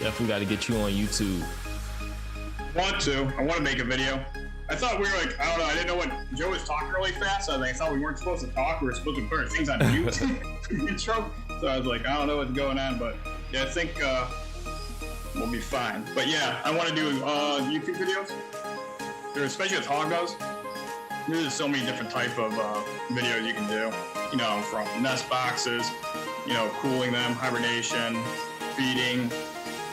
Definitely got to get you on YouTube. I want to make a video. I thought we were like, I don't know, I didn't know what Joe was talking really fast. I thought we weren't supposed to talk. We were supposed to put our things on mute intro. So I was like, I don't know what's going on, but yeah, I think we'll be fine. But yeah, I want to do YouTube videos. Especially with Hognose. There's so many different type of videos you can do. You know, from nest boxes, you know, cooling them, hibernation, feeding,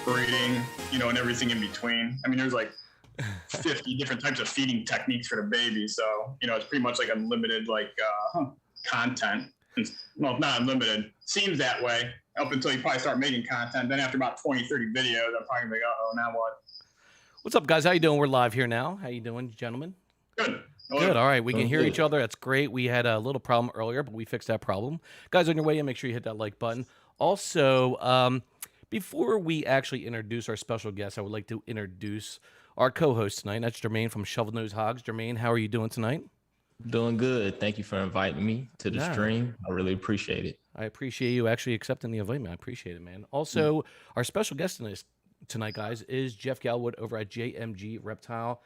breeding, you know, and everything in between. I mean, there's like 50 different types of feeding techniques for the baby. So, you know, it's pretty much like unlimited, like, content. Well, not unlimited. Seems that way up until you probably start making content. Then after about 20, 30 videos, I'm probably like, oh, now what? What's up, guys? How you doing? We're live here now. How you doing, gentlemen? Good. Good. All right. We can hear each other. That's great. We had a little problem earlier, but we fixed that problem. Guys, on your way in, make sure you hit that like button. Also, before we actually introduce our special guest, I would like to introduce our co-host tonight. That's Germaine from Shovel Nose Hogs. Germaine, how are you doing tonight? Doing good. Thank you for inviting me to the stream. I really appreciate it. I appreciate you actually accepting the invite, man. I appreciate it, man. Also, our special guest tonight, guys, is Jeff Galwood over at JMG Reptile.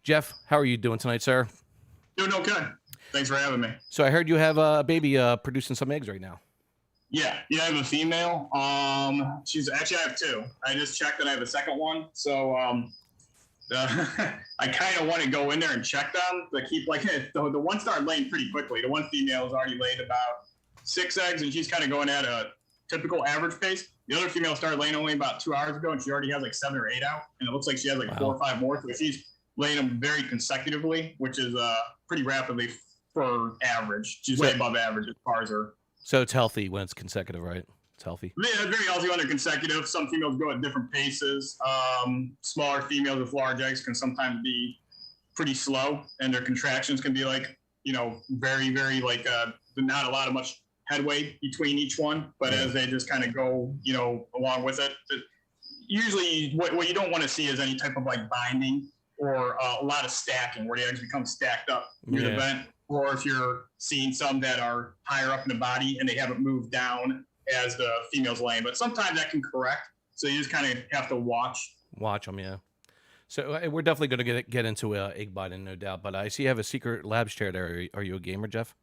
Jeff, how are you doing tonight, sir? Doing okay. Thanks for having me. So I heard you have a baby producing some eggs right now. Yeah, I have a female. I have two. I just checked that I have a second one. So I kind of want to go in there and check them to keep like the one started laying pretty quickly. The one female has already laid about 6 eggs, and she's kind of going at a typical average pace. The other female started laying only about 2 hours ago, and she already has like 7 or 8 out, and it looks like she has like 4 or 5 more. So she's laying them very consecutively, which is pretty rapidly for average. She's way above average as far as her. So it's healthy when it's consecutive, right? It's healthy. Yeah, very healthy when they're consecutive. Some females go at different paces. Smaller females with large eggs can sometimes be pretty slow, and their contractions can be like, you know, very, very like not a lot of much headway between each one. But as they just kind of go, you know, along with it, usually what you don't want to see is any type of like binding or a lot of stacking where the eggs become stacked up near the vent. Or if you're seeing some that are higher up in the body and they haven't moved down as the female's laying. But sometimes that can correct. So you just kind of have to watch. Watch them, yeah. So we're definitely going to get into egg biting, no doubt. But I see you have a secret labs chair there. Are you a gamer, Jeff?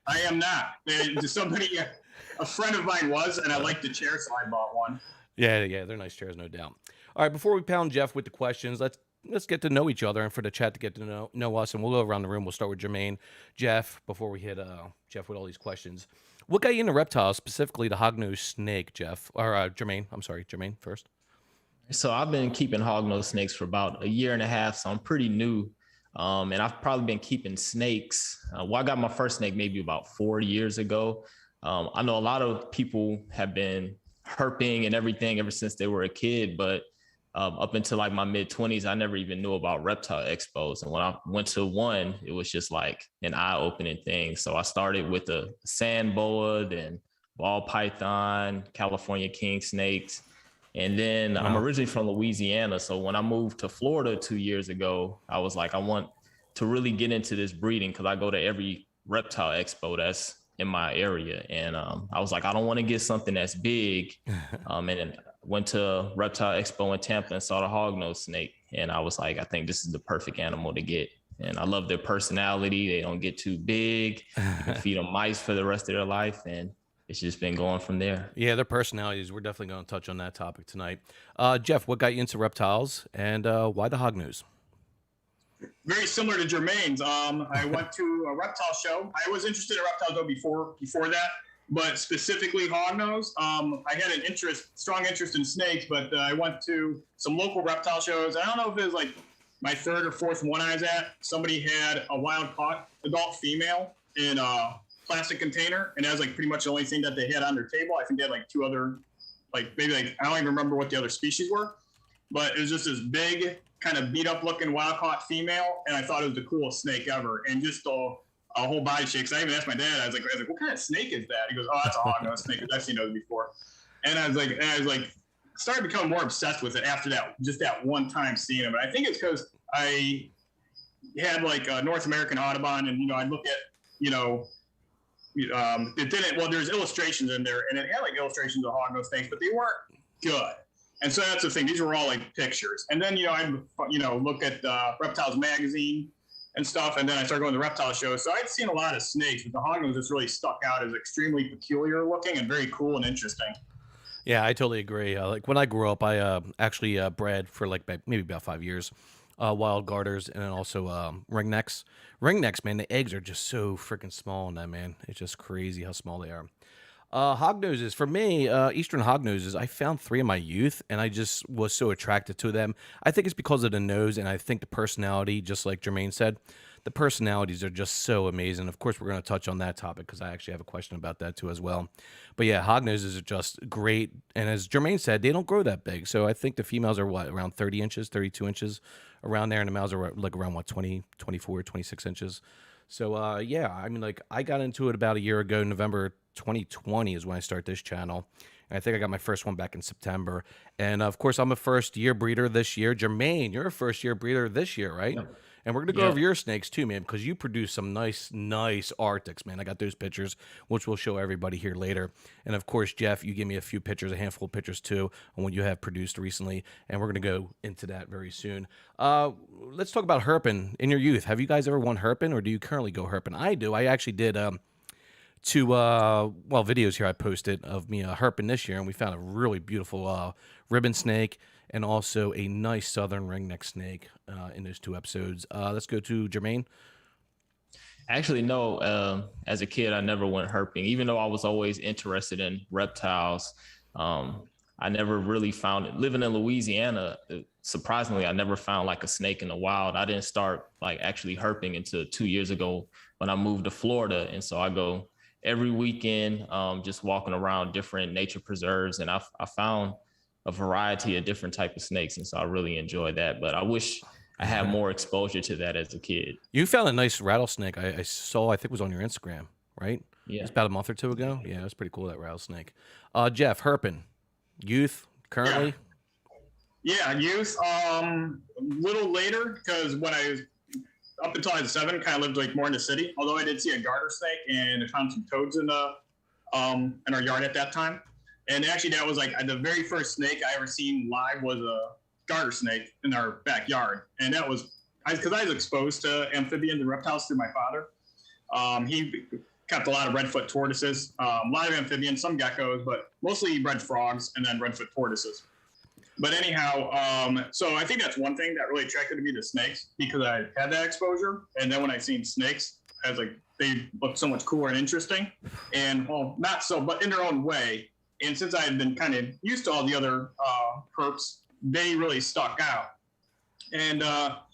I am not. A friend of mine was, and I liked the chair, so I bought one. Yeah, they're nice chairs, no doubt. All right, before we pound Jeff with the questions, let's get to know each other and for the chat to get to know us, and we'll go around the room. We'll start with Germaine. Jeff, before we hit Jeff with all these questions. What got you into reptiles, specifically the hognose snake, Jeff? Or Germaine, I'm sorry, Germaine first. So I've been keeping hognose snakes for about 1.5 years, so I'm pretty new. And I've probably been keeping snakes. I got my first snake maybe about 4 years ago. I know a lot of people have been herping and everything ever since they were a kid, but up until like my mid-20s, I never even knew about reptile expos. And when I went to one, it was just like an eye-opening thing. So I started with a sand boa, then ball python, California king snakes. And then I'm originally from Louisiana. So when I moved to Florida 2 years ago, I was like, I want to really get into this breeding because I go to every reptile expo that's in my area. And I was like, I don't want to get something that's big. And then went to Reptile Expo in Tampa and saw the hognose snake. And I was like, I think this is the perfect animal to get. And I love their personality. They don't get too big. You can feed them mice for the rest of their life. And it's just been going from there. Yeah, their personalities. We're definitely going to touch on that topic tonight. Jeff, what got you into reptiles and why the hognose? Very similar to Germaine's. I went to a reptile show. I was interested in reptiles though before that. But specifically hognose, I had an strong interest in snakes, but I went to some local reptile shows. I don't know if it was like my 3rd or 4th one I was at. Somebody had a wild caught adult female in a plastic container, and that was like pretty much the only thing that they had on their table. I think they had like 2 other, I don't even remember what the other species were, but it was just this big kind of beat up looking wild caught female, and I thought it was the coolest snake ever, and just a whole body shake. So I even asked my dad, I was like, what kind of snake is that? He goes, oh, that's a hognose snake. I've seen those before. And I was like, started becoming more obsessed with it after that one time seeing them. And I think it's because I had like a North American Audubon, and, you know, I look at, you know, there's illustrations in there, and it had like illustrations of hognose snakes, but they weren't good. And so that's the thing. These were all like pictures. And then, I'd, look at Reptiles magazine and stuff. And then I started going to reptile shows. So I'd seen a lot of snakes, but the hognose just really stuck out as extremely peculiar looking and very cool and interesting. Yeah, I totally agree. Like when I grew up, I actually bred for like maybe about 5 years, wild garters and then also ringnecks. Ringnecks, man, the eggs are just so freaking small in that, man. It's just crazy how small they are. Hognoses, for me, Eastern hognoses, I found 3 in my youth, and I just was so attracted to them. I think it's because of the nose, and I think the personality, just like Germaine said, the personalities are just so amazing. Of course, we're going to touch on that topic because I actually have a question about that too as well. But yeah, hognoses are just great, and as Germaine said, they don't grow that big. So I think the females are around 30 inches, 32 inches, around there, and the males are like around 20, 24, 26 inches. So yeah, I mean, like I got into it about a year ago. November 2020 is when I started this channel. And I think I got my first one back in September. And of course, I'm a first year breeder this year. Germaine, you're a first year breeder this year, right? Yeah. And we're going to go over your snakes too, man, because you produce some nice Arctics, man. I got those pictures, which we'll show everybody here later. And of course, Jeff, you gave me a few pictures, a handful of pictures too, on what you have produced recently. And we're going to go into that very soon. Let's talk about herping in your youth. Have you guys ever won herping, or do you currently go herping? I do. I actually did 2 videos here I posted of me herping this year, and we found a really beautiful ribbon snake and also a nice southern ringneck snake in those 2 episodes. Let's go to Germaine. Actually, no. As a kid, I never went herping, even though I was always interested in reptiles. I never really found it. Living in Louisiana, surprisingly, I never found like a snake in the wild. I didn't start like actually herping until 2 years ago when I moved to Florida. And so I go every weekend, just walking around different nature preserves. And I found a variety of different type of snakes. And so I really enjoy that, but I wish I had more exposure to that as a kid. You found a nice rattlesnake. I saw, I think it was on your Instagram, right? Yeah. It's about a month or 2 ago. Yeah, it was pretty cool, that rattlesnake. Jeff, herping, youth, currently? Yeah, youth. A little later, because when I was up until I was 7, kind of lived like more in the city. Although I did see a garter snake and I found some toads in our yard at that time. And actually, that was like the very first snake I ever seen live was a garter snake in our backyard. And that was because I was exposed to amphibians and reptiles through my father. He kept a lot of redfoot tortoises, a lot of amphibians, some geckos, but mostly he bred frogs and then redfoot tortoises. But anyhow, so I think that's one thing that really attracted me to snakes, because I had that exposure. And then when I seen snakes, I was like, they look so much cooler and interesting. And well, not so, but in their own way. And since I had been kind of used to all the other herps, they really stuck out. And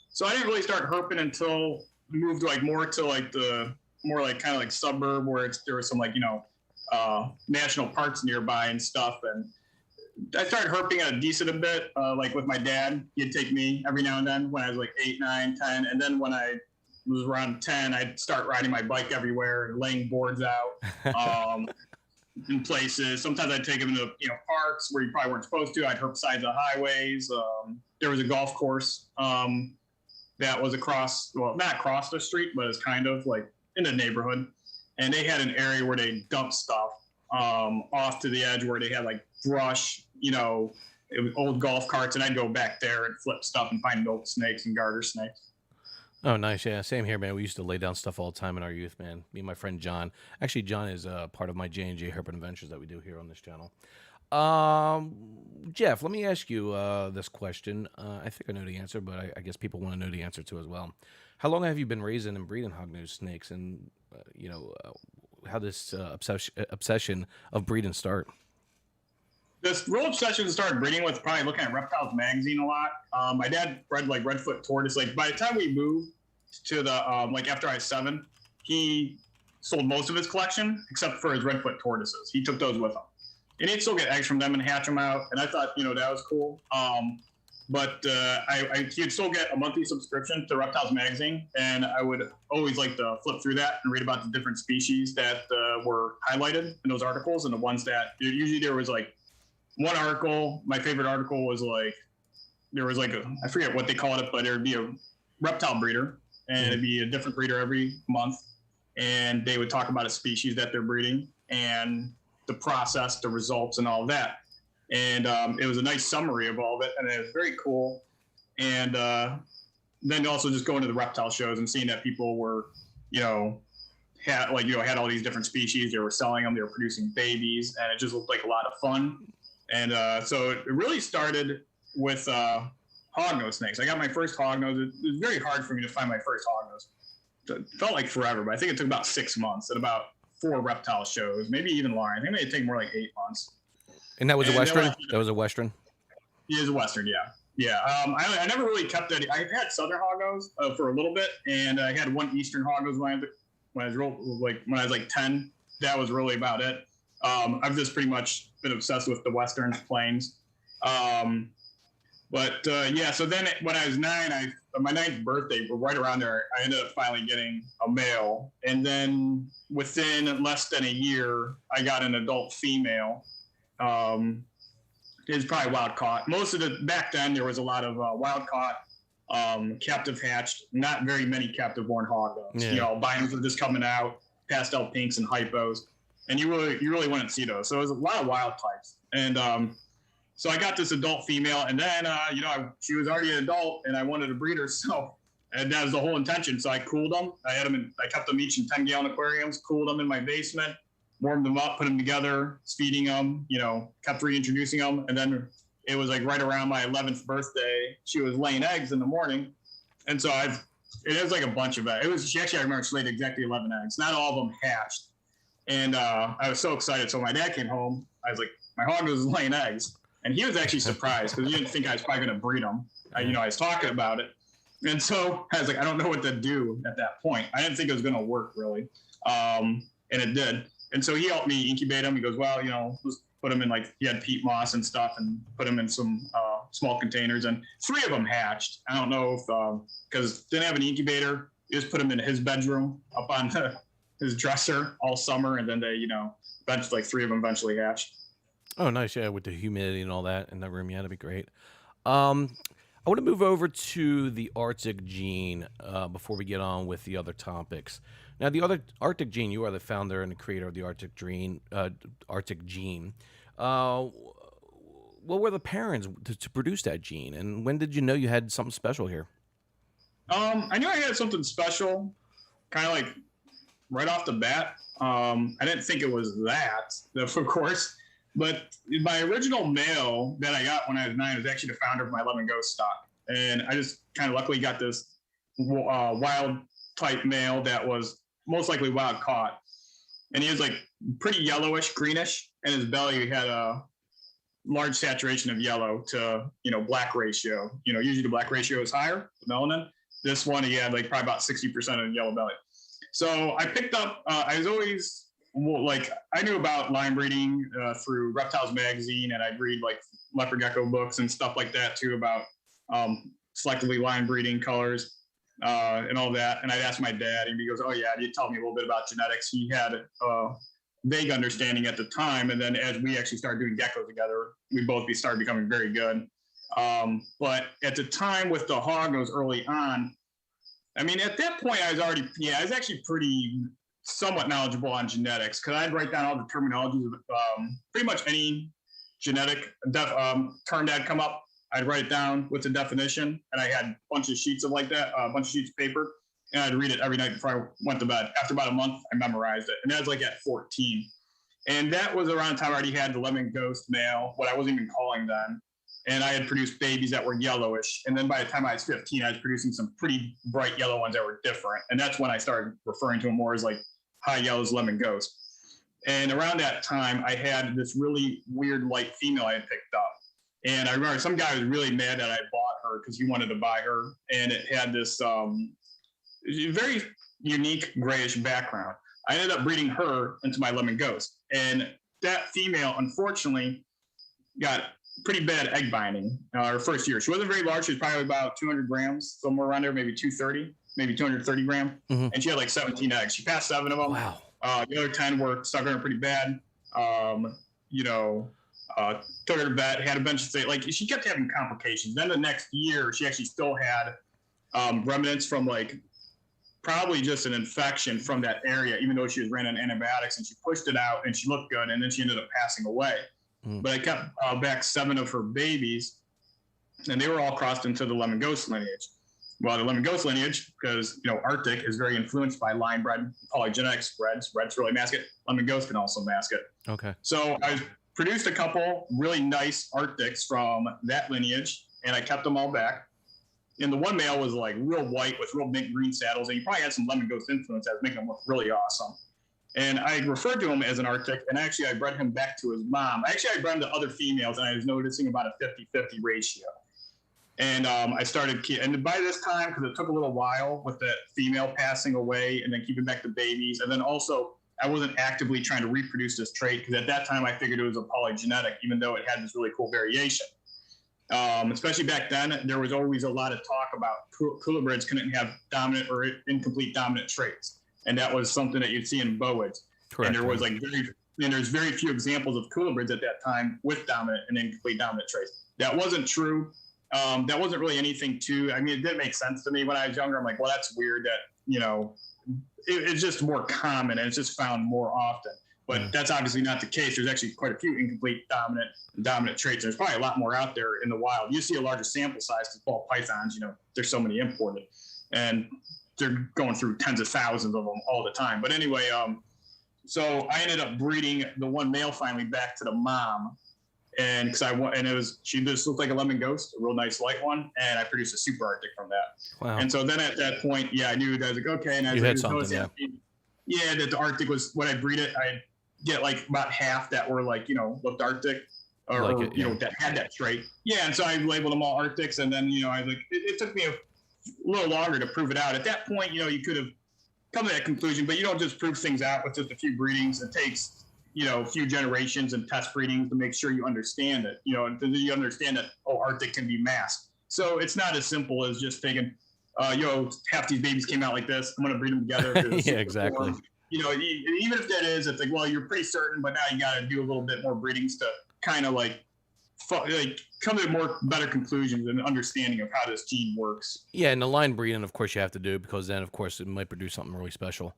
so I didn't really start herping until I moved like more to like the more like kind of like suburb where there was some like, national parks nearby and stuff. And I started herping a decent bit, like with my dad. He'd take me every now and then when I was like 8, 9, 10. And then when I was around 10, I'd start riding my bike everywhere and laying boards out. In places. Sometimes I'd take them to parks where you probably weren't supposed to. I'd herp sides of highways. There was a golf course that was across, well, not across the street, but it's kind of like in the neighborhood. And they had an area where they dumped stuff off to the edge where they had like brush, it was old golf carts, and I'd go back there and flip stuff and find old snakes and garter snakes. Oh, nice. Yeah, same here, man. We used to lay down stuff all the time in our youth, man. Me and my friend John. Actually, John is part of my J&J Herping Adventures that we do here on this channel. Jeff, let me ask you this question. I think I know the answer, but I guess people want to know the answer too as well. How long have you been raising and breeding hognose snakes, and how this obsession of breeding start? This real obsession started breeding with probably looking at Reptiles magazine a lot. My dad bred like redfoot tortoise. Like by the time we moved to the like after I was 7, he sold most of his collection except for his redfoot tortoises. He took those with him, and he'd still get eggs from them and hatch them out. And I thought that was cool. But he'd still get a monthly subscription to Reptiles magazine, and I would always like to flip through that and read about the different species that were highlighted in those articles, and the ones that usually there was like one article. My favorite article was like, there was like I forget what they called it, but there would be a reptile breeder, and it'd be a different breeder every month. And they would talk about a species that they're breeding and the process, the results, and all of that. And it was a nice summary of all of it, and it was very cool. And then also just going to the reptile shows and seeing that people were, had all these different species. They were selling them. They were producing babies, and it just looked like a lot of fun. And so it really started with hognose snakes. I got my first hognose. It was very hard for me to find my first hognose. It felt like forever, but I think it took about 6 months at about 4 reptile shows, maybe even longer. I think it may take more like 8 months. And that was a Western? That was a Western? He is a Western, yeah. Yeah, I never really kept that. I had Southern hognose for a little bit, and I had one Eastern hognose when I was like 10. That was really about it. I've just pretty much been obsessed with the Westerns, plains. So then when I was 9, my 9th birthday, right around there, I ended up finally getting a male. And then within less than a year, I got an adult female. It was probably wild caught. Back then, there was a lot of wild caught, captive hatched, not very many captive born hognose. Yeah. Binos were just coming out, pastel pinks and hypos. And you really wouldn't see those. So it was a lot of wild types. And so I got this adult female, and then, she was already an adult, and I wanted to breed her. So, and that was the whole intention. So I cooled them. I kept them each in 10-gallon aquariums, cooled them in my basement, warmed them up, put them together, feeding them, kept reintroducing them. And then it was like right around my 11th birthday, she was laying eggs in the morning. And so it was like a bunch of eggs. I remember she laid exactly 11 eggs. Not all of them hatched. And I was so excited. So my dad came home. I was like, my hognose is laying eggs. And he was actually surprised because he didn't think I was probably going to breed them. I was talking about it. And so I was like, I don't know what to do at that point. I didn't think it was going to work really. And it did. And so he helped me incubate them. He goes, well, let's put them in he had peat moss and stuff and put them in some small containers. And 3 of them hatched. I don't know if, because didn't have an incubator. He just put them in his bedroom up on his dresser all summer. And then they, eventually 3 of them eventually hatched. Oh, nice. Yeah, with the humidity and all that in that room. Yeah, that'd be great. I want to move over to the Arctic gene before we get on with the other topics. Now, the other Arctic gene, you are the founder and the creator of the Arctic gene. What were the parents to produce that gene, and when did you know you had something special here? I knew I had something special, kind of like right off the bat. I didn't think it was that, of course. But my original male that I got when I was 9 was actually the founder of my lemon ghost stock. And I just kind of luckily got this wild type male that was most likely wild caught. And he was pretty yellowish, greenish. And his belly had a large saturation of yellow to, black ratio. Usually the black ratio is higher, the melanin. This one, he had probably about 60% of the yellow belly. So I picked up, I was always... I knew about line breeding through Reptiles magazine, and I'd read leopard gecko books and stuff like that too about selectively line breeding colors and all that. And I'd ask my dad, and he goes, "Oh yeah, he'd tell me a little bit about genetics." He had a vague understanding at the time, and then as we actually started doing geckos together, we both started becoming very good. But at the time with the hognose early on, at that point I was actually pretty somewhat knowledgeable on genetics because I'd write down all the terminologies of pretty much any genetic term that had come up. I'd write it down with the definition, and I had a bunch of sheets of a bunch of sheets of paper, and I'd read it every night before I went to bed. After about a month, I memorized it, and that was at 14. And that was around the time I already had the lemon ghost male, what I wasn't even calling then. And I had produced babies that were yellowish. And then by the time I was 15, I was producing some pretty bright yellow ones that were different. And that's when I started referring to them more as high yellows lemon ghost. And around that time, I had this really weird light female I had picked up. And I remember some guy was really mad that I bought her because he wanted to buy her. And it had this very unique grayish background. I ended up breeding her into my lemon ghost. And that female, unfortunately, got pretty bad egg binding her first year. She wasn't very large. She was probably about 200 grams, somewhere around there, maybe 230, maybe 230 grams. Mm-hmm. And she had 17 eggs. She passed 7 of them. Wow. The other 10 were stuck on her pretty bad. Took her to vet, had a bunch of she kept having complications. Then the next year, she actually still had remnants from probably just an infection from that area, even though she was ran on antibiotics, and she pushed it out and she looked good, and then she ended up passing away. but I kept back 7 of her babies, and they were all crossed into the lemon ghost lineage. Well, the lemon ghost lineage, because Arctic is very influenced by line bred polygenetics. Reds really mask it. Lemon ghost can also mask it. Okay. So I produced a couple really nice Arctics from that lineage, and I kept them all back. And the one male was like real white with real mint green saddles, and he probably had some lemon ghost influence that was making him look really awesome. And I referred to him as an Arctic, and actually I bred him back to his mom. Actually, I bred him to other females, and I was noticing about a 50-50 ratio. And I started, and by this time, because it took a little while with the female passing away and then keeping back the babies. And then also, I wasn't actively trying to reproduce this trait because at that time I figured it was a polygenetic, even though it had this really cool variation. Especially back then, there was always a lot of talk about coolibrids couldn't have dominant or incomplete dominant traits. And that was something that you'd see in bowids. Correct. And there was there's very few examples of coolibrids at that time with dominant and incomplete dominant traits. That wasn't true. That wasn't really anything I mean, it didn't make sense to me when I was younger. I'm like, well, that's weird that, it's just more common and it's just found more often. But that's obviously not the case. There's actually quite a few incomplete dominant traits. There's probably a lot more out there in the wild. You see a larger sample size to ball pythons, there's so many imported. And they're going through tens of thousands of them all the time. But anyway, so I ended up breeding the one male finally back to the mom. And she just looked like a lemon ghost, a real nice light one, and I produced a super Arctic from that. Wow. And so then at that point, I knew I was like, okay, and I had something, that the Arctic was when I breed it, I get like about half that were like looked Arctic, or that had that trait. Yeah, and so I labeled them all Arctics, and then I was like, it took me a little longer to prove it out. At that point, you could have come to that conclusion, but you don't just prove things out with just a few breedings. It takes a few generations and test breedings to make sure you understand it, you understand that, Arctic can be masked. So it's not as simple as just thinking, half these babies came out like this, I'm going to breed them together. Yeah, exactly. Even if that is, it's like, well, you're pretty certain, but now you got to do a little bit more breedings to kind of like come to better conclusions and understanding of how this gene works. Yeah, and the line breeding, of course, you have to do, because then, of course, it might produce something really special.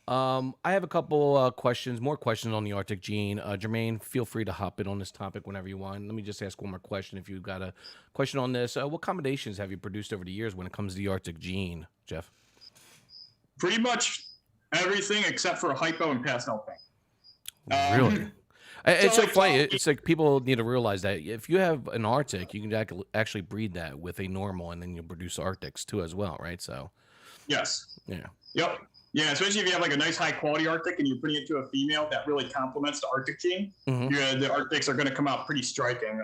I have a couple more questions on the Arctic gene. Germaine, feel free to hop in on this topic whenever you want. Let me just ask one more question. If you've got a question on this, what combinations have you produced over the years when it comes to the Arctic gene, Jeff? Pretty much everything except for a hypo and pastel pink. Really? It's so funny. It's like people need to realize that if you have an Arctic, you can actually breed that with a normal, and then you'll produce Arctics too as well, right? So. Yes. Yeah. Yep. Yeah, especially if you have like a nice high quality Arctic and you're putting it to a female that really complements the Arctic gene, the Arctics are going to come out pretty striking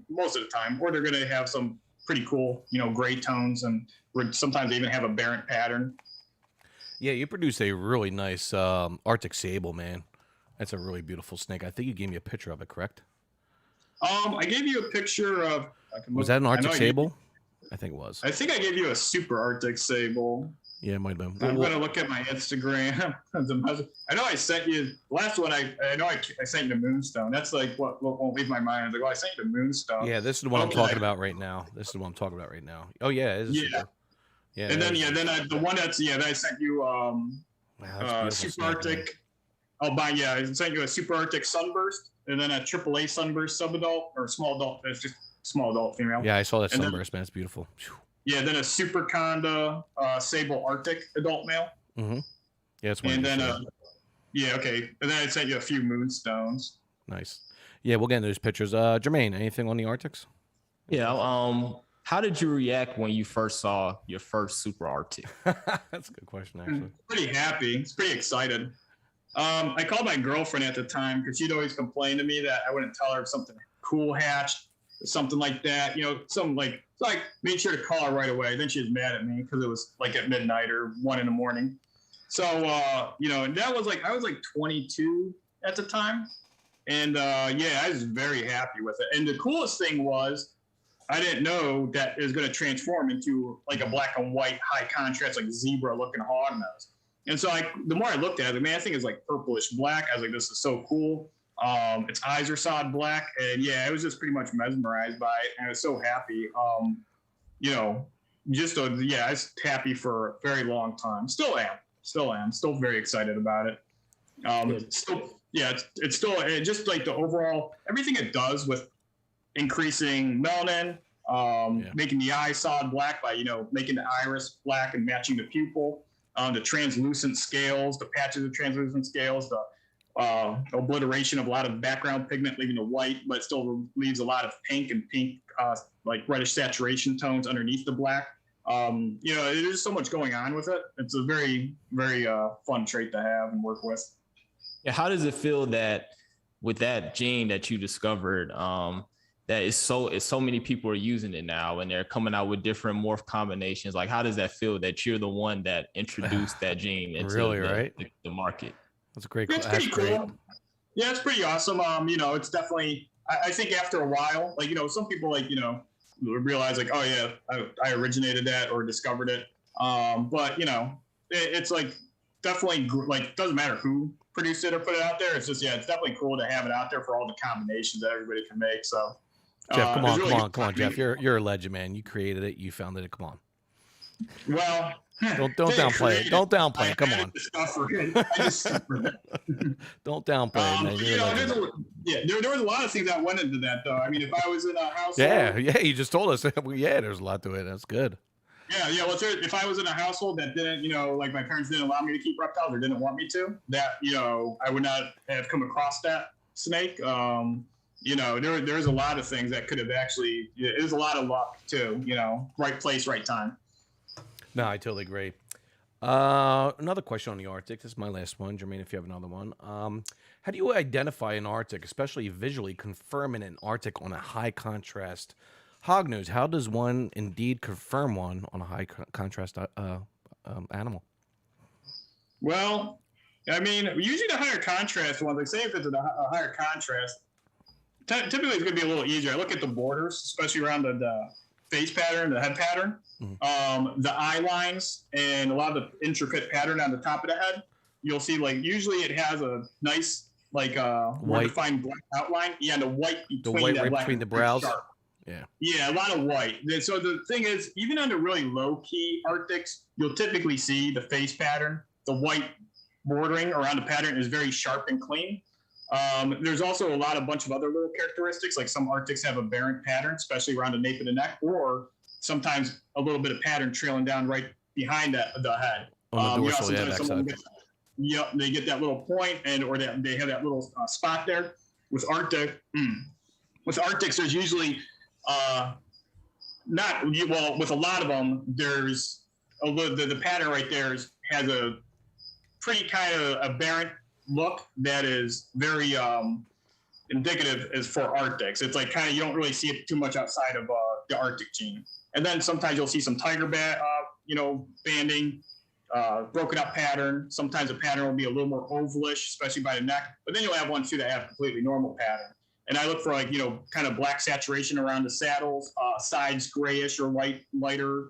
most of the time, or they're going to have some pretty cool, gray tones, and sometimes they even have a aberrant pattern. Yeah, you produce a really nice Arctic sable, man. That's a really beautiful snake. I think you gave me a picture of it, correct? I gave you a picture of. Was that an Arctic sable? I think it was. I think I gave you a super Arctic sable. Yeah, it might have been. I'm going to look at my Instagram. I know I sent you last one. I know I sent you the Moonstone. That's like what won't leave my mind. I was like, well, I sent you the Moonstone. Yeah, this is the one I'm talking about right now. Oh yeah, it is. Yeah. Super. Yeah. And then the one that I sent you super Arctic. I sent you a super Arctic sunburst, and then a AAA sunburst subadult or small adult. It's just small adult female. Yeah, I saw that sunburst, man. It's beautiful. Yeah, then a Super Conda Sable Arctic adult male. Mm-hmm. Yeah, it's one. And then okay. And then I sent you a few Moonstones. Nice. Yeah, we'll get into those pictures. Germaine, anything on the Arctics? Yeah. How did you react when you first saw your first Super Arctic? That's a good question, actually. Pretty happy. It's pretty excited. I called my girlfriend at the time because she'd always complain to me that I wouldn't tell her if something cool hatched, or something like that. Something like made sure to call her right away. Then she was mad at me because it was like at midnight or 1 a.m. So and that was I was 22 at the time, and I was very happy with it. And the coolest thing was, I didn't know that it was going to transform into like a black and white, high contrast, like zebra looking hognose. And so the more I looked at it, man, I think it's like purplish black. I was like, this is so cool. Its eyes are solid black, and I was just pretty much mesmerized by it, and I was so happy. I was happy for a very long time. Still am. Still very excited about it. yeah, it's still just like the overall everything it does with increasing melanin, making the eye solid black by making the iris black and matching the pupil, the translucent scales, the patches of translucent scales, the obliteration of a lot of background pigment, leaving the white, but still leaves a lot of pink and like reddish saturation tones underneath the black. There's so much going on with it. It's a very, very fun trait to have and work with. Yeah, how does it feel that with that gene that you discovered, that is so many people are using it now and they're coming out with different morph combinations? Like, how does that feel that you're the one that introduced that gene into the market? That's a great. It's pretty cool. Yeah, it's pretty awesome. It's definitely. I think after a while, like some people realize like, oh yeah, I originated that or discovered it. But it's like definitely like doesn't matter who produced it or put it out there. It's just it's definitely cool to have it out there for all the combinations that everybody can make. So, Jeff, come on, Jeff, you're a legend, man. You created it, you founded it. Come on. Well. Don't downplay it. Don't downplay it. Come on. Don't downplay it, man. There was a lot of things that went into that, though. I mean, if I was in a household, yeah, you just told us. Yeah, there's a lot to it. That's good. Yeah. Well, if I was in a household that didn't, like my parents didn't allow me to keep reptiles or didn't want me to, that I would not have come across that snake. There's a lot of things that could have actually. It was a lot of luck too. Right place, right time. No, I totally agree. Another question on the Arctic. This is my last one. Germaine, if you have another one. How do you identify an Arctic, especially visually confirming an Arctic on a high contrast hognose? How does one indeed confirm one on a high contrast animal? Well, I mean, usually the higher contrast ones, like say if it's a higher contrast, typically it's going to be a little easier. I look at the borders, especially around the face pattern, the head pattern, the eye lines, and a lot of the intricate pattern on the top of the head. You'll see, like, usually it has a nice, like, more defined black outline. Yeah, and the white between right between the brows. Yeah, a lot of white. So the thing is, even on the really low-key Arctics, you'll typically see the face pattern. The white bordering around the pattern is very sharp and clean. There's also a bunch of other little characteristics, like some Arctics have a barren pattern, especially around the nape of the neck, or sometimes a little bit of pattern trailing down right behind the head. On the dorsal, they get that little point, or they have that little spot there. With Arctics, there's usually with a lot of them, there's the pattern right there has a pretty kind of a barren look that is very indicative as for Arctics. It's like kind of you don't really see it too much outside of the Arctic gene. And then sometimes you'll see some tiger banding, broken up pattern. Sometimes the pattern will be a little more ovalish, especially by the neck. But then you'll have ones too that have completely normal pattern. And I look for kind of black saturation around the saddles, sides grayish or lighter,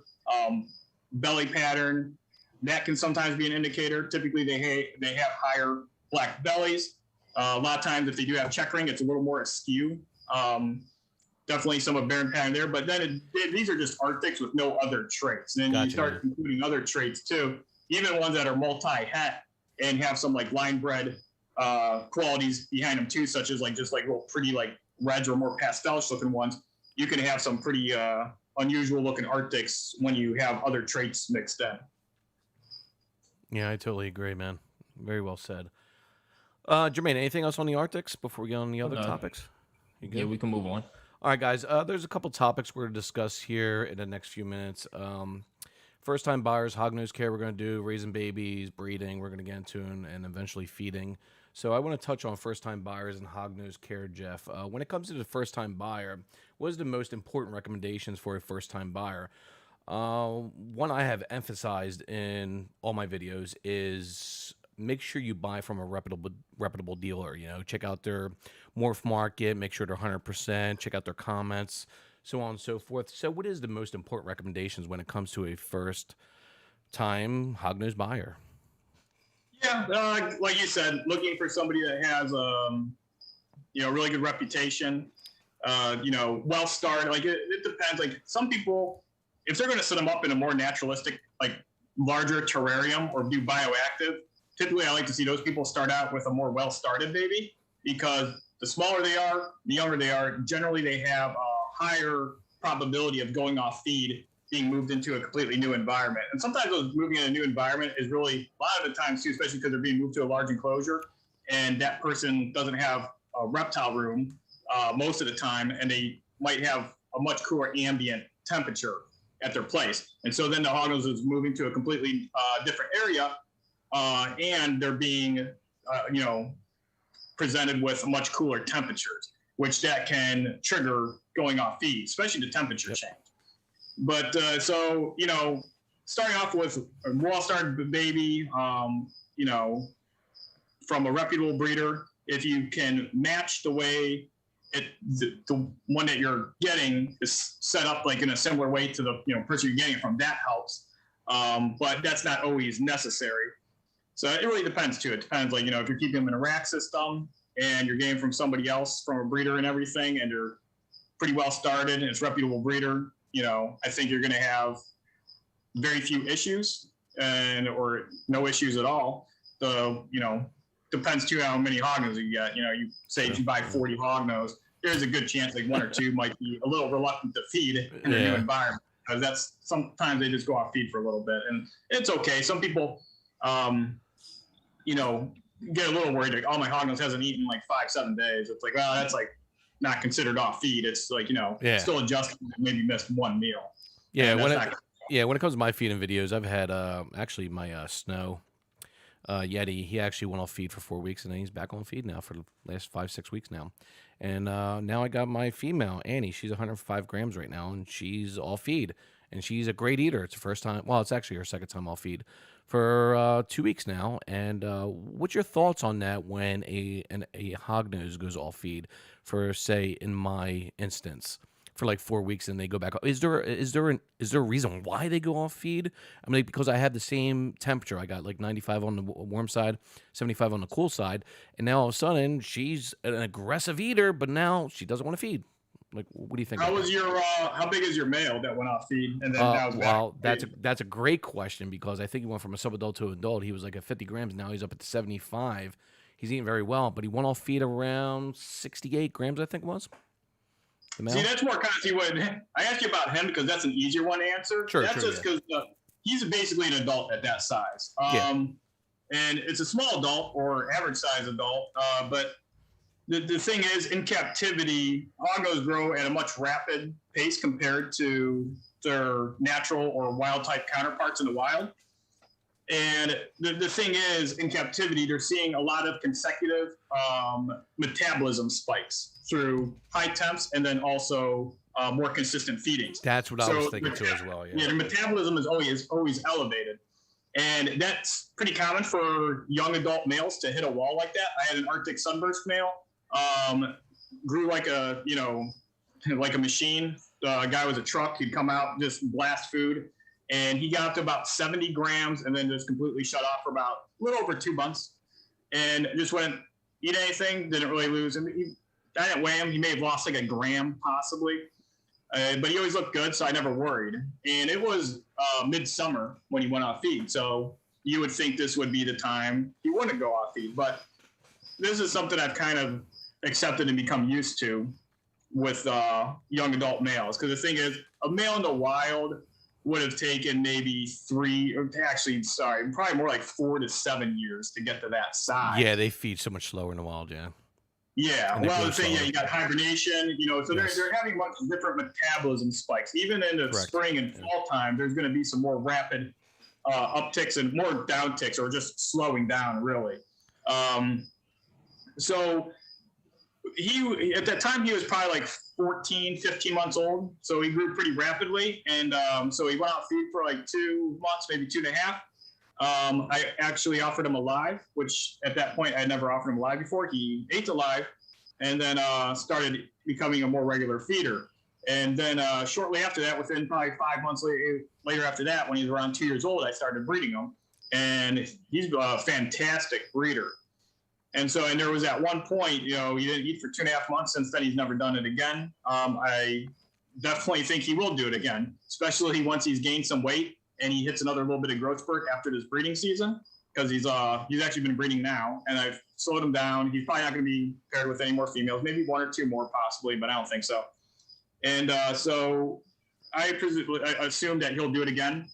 belly pattern. That can sometimes be an indicator. Typically, they have higher black bellies. A lot of times, if they do have checkering, it's a little more askew. Definitely some of barren pattern there. But then these are just Arctics with no other traits. And then you start including other traits too, even ones that are multi-het and have some like line bred qualities behind them too, such as just little pretty like reds or more pastelish looking ones. You can have some pretty unusual looking Arctics when you have other traits mixed in. Yeah, I totally agree, man. Very well said. Germaine, anything else on the Arctics before we get on the other topics? You good? Yeah, we can move on. All right, guys. There's a couple topics we're going to discuss here in the next few minutes. First-time buyers, Hognose Care, we're going to do raising babies, breeding, we're going to get into, and eventually feeding. So I want to touch on first-time buyers and Hognose Care, Jeff. When it comes to the first-time buyer, what is the most important recommendations for a first-time buyer? One I have emphasized in all my videos is make sure you buy from a reputable dealer. Check out their morph market, make sure they're 100%, check out their comments, so on and so forth. So what is the most important recommendations when it comes to a first-time hognose buyer? Yeah, like you said, looking for somebody that has really good reputation, well started. Like it depends. Like some people, if they're going to set them up in a more naturalistic, like larger terrarium or do bioactive, typically I like to see those people start out with a more well-started baby, because the smaller they are, the younger they are, generally they have a higher probability of going off feed, being moved into a completely new environment. And sometimes those moving in a new environment is really, a lot of the times too, especially because they're being moved to a large enclosure, and that person doesn't have a reptile room most of the time, and they might have a much cooler ambient temperature at their place. And so then the hognose is moving to a completely different area, and they're being, presented with much cooler temperatures, which that can trigger going off feed, especially the temperature change. But so, starting off with a well-started baby, from a reputable breeder, if you can match the way the one that you're getting is set up like in a similar way to the person you're getting it from, that helps. But that's not always necessary. So it really depends too. It depends, like, if you're keeping them in a rack system and you're getting from somebody else, from a breeder and everything, and they're pretty well started and it's a reputable breeder, I think you're going to have very few issues or no issues at all. Depends too how many hognose you get. You say if you buy 40 hognose, there's a good chance like one or two might be a little reluctant to feed in their new environment, because that's sometimes they just go off feed for a little bit, and it's okay. Some people, get a little worried, like, oh, my hognose hasn't eaten like 5-7 days. It's like, well, that's like not considered off feed. It's like, still adjusting, maybe missed one meal. Yeah. When it comes to my feeding videos, I've had actually my Snow Yeti, he actually went off feed for 4 weeks, and then he's back on feed now for the last 5-6 weeks now. And now I got my female Annie. She's 105 grams right now, and she's off feed, and she's a great eater. It's the first time, well, it's actually her second time off feed for 2 weeks now. And what's your thoughts on that when a hognose goes off feed for, say, in my instance, for like 4 weeks and they go back? Is there a reason why they go off feed? I mean, because I had the same temperature. I got like 95 on the warm side, 75 on the cool side, and now all of a sudden she's an aggressive eater, but now she doesn't want to feed. Like, what do you think? How big is your male that went off feed and then now well, that's a great question, because I think he went from a subadult to an adult. He was like at 50 grams. Now he's up at 75. He's eating very well, but he went off feed around 68 grams, I think it was. See, that's more kind of see what I asked you about him, because that's an easier one to answer. That's just because he's basically an adult at that size. And it's a small adult or average size adult. But the thing is, in captivity, hognose grow at a much rapid pace compared to their natural or wild type counterparts in the wild. And the thing is, in captivity, they're seeing a lot of consecutive metabolism spikes through high temps, and then also more consistent feedings. That's what I was thinking too as well. Yeah, the metabolism is always elevated. And that's pretty common for young adult males to hit a wall like that. I had an Arctic sunburst male, grew like a machine. A guy was a truck. He'd come out, just blast food. And he got up to about 70 grams and then just completely shut off for about a little over 2 months, and just wouldn't eat anything, didn't really lose. I didn't weigh him. He may have lost like a gram possibly, but he always looked good, so I never worried. And it was midsummer when he went off feed, so you would think this would be the time he wouldn't go off feed. But this is something I've kind of accepted and become used to with young adult males, because the thing is, a male in the wild would have taken maybe probably more like 4 to 7 years to get to that size. Yeah, they feed so much slower in the wild, yeah. Yeah, well, the thing, you got hibernation, so Yes. they're having much different metabolism spikes. Even in the spring and fall time, there's going to be some more rapid upticks and more downticks, or just slowing down, really. So he, at that time, he was probably like 14, 15 months old. So he grew pretty rapidly. And so he went out feed for like 2 months, maybe 2.5. I actually offered him alive, which at that point I had never offered him alive before. He ate alive, and then started becoming a more regular feeder. And then shortly after that, within probably 5 months later after that, when he was around 2 years old, I started breeding him. And he's a fantastic breeder. And there was at one point, he didn't eat for 2.5 months. Since then, he's never done it again. I definitely think he will do it again, especially once he's gained some weight and he hits another little bit of growth spurt after this breeding season. because he's actually been breeding now, and I've slowed him down. He's probably not going to be paired with any more females, maybe one or two more possibly, but I don't think so. And so I assume that he'll do it again.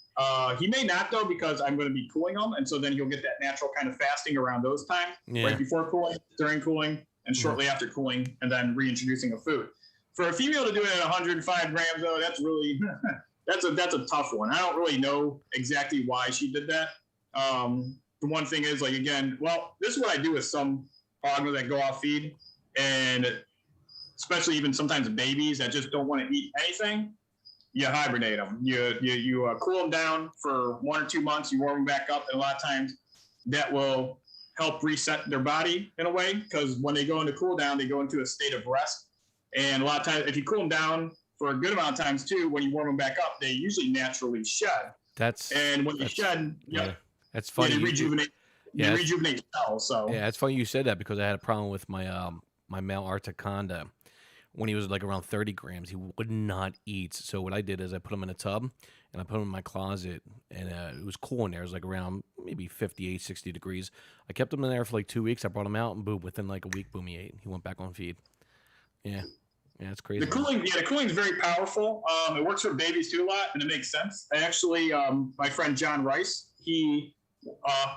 He may not though, because I'm going to be cooling him, and so then you'll get that natural kind of fasting around those times, right before cooling, during cooling, and shortly after cooling, and then reintroducing a food. For a female to do it at 105 grams, though, that's really that's a tough one. I don't really know exactly why she did that. The one thing is, like, again, well, this is what I do with some hogs that go off feed, and especially even sometimes babies that just don't want to eat anything. You hibernate them. You cool them down for 1 or 2 months. You warm them back up, and a lot of times that will help reset their body in a way, because when they go into cool down, they go into a state of rest. And a lot of times, if you cool them down for a good amount of times too, when you warm them back up, they usually naturally shed. And when you shed, that's funny. They rejuvenate. They rejuvenate cells. So yeah, it's funny you said that, because I had a problem with my my male Articonda. When he was like around 30 grams, he would not eat. So what I did is I put him in a tub and I put him in my closet, and it was cool in there. It was like around maybe 58, 60 degrees. I kept him in there for like 2 weeks. I brought him out, and boom, within like a week, boom, he ate. He went back on feed. Yeah, it's crazy. The cooling is very powerful. It works for babies too a lot, and it makes sense. I actually, my friend John Rice, he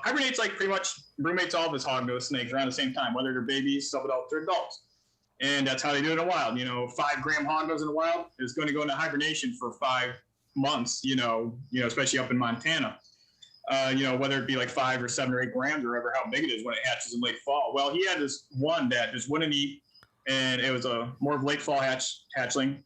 hibernates like pretty much roommates all of his hognose snakes around the same time, whether they're babies, subadults, or adults. And that's how they do it in the wild. 5 gram hognose in the wild is going to go into hibernation for 5 months, especially up in Montana. Whether it be like 5 or 7 or 8 grams or whatever, how big it is when it hatches in late fall. Well, he had this one that just wouldn't eat, and it was a more of late fall hatchling.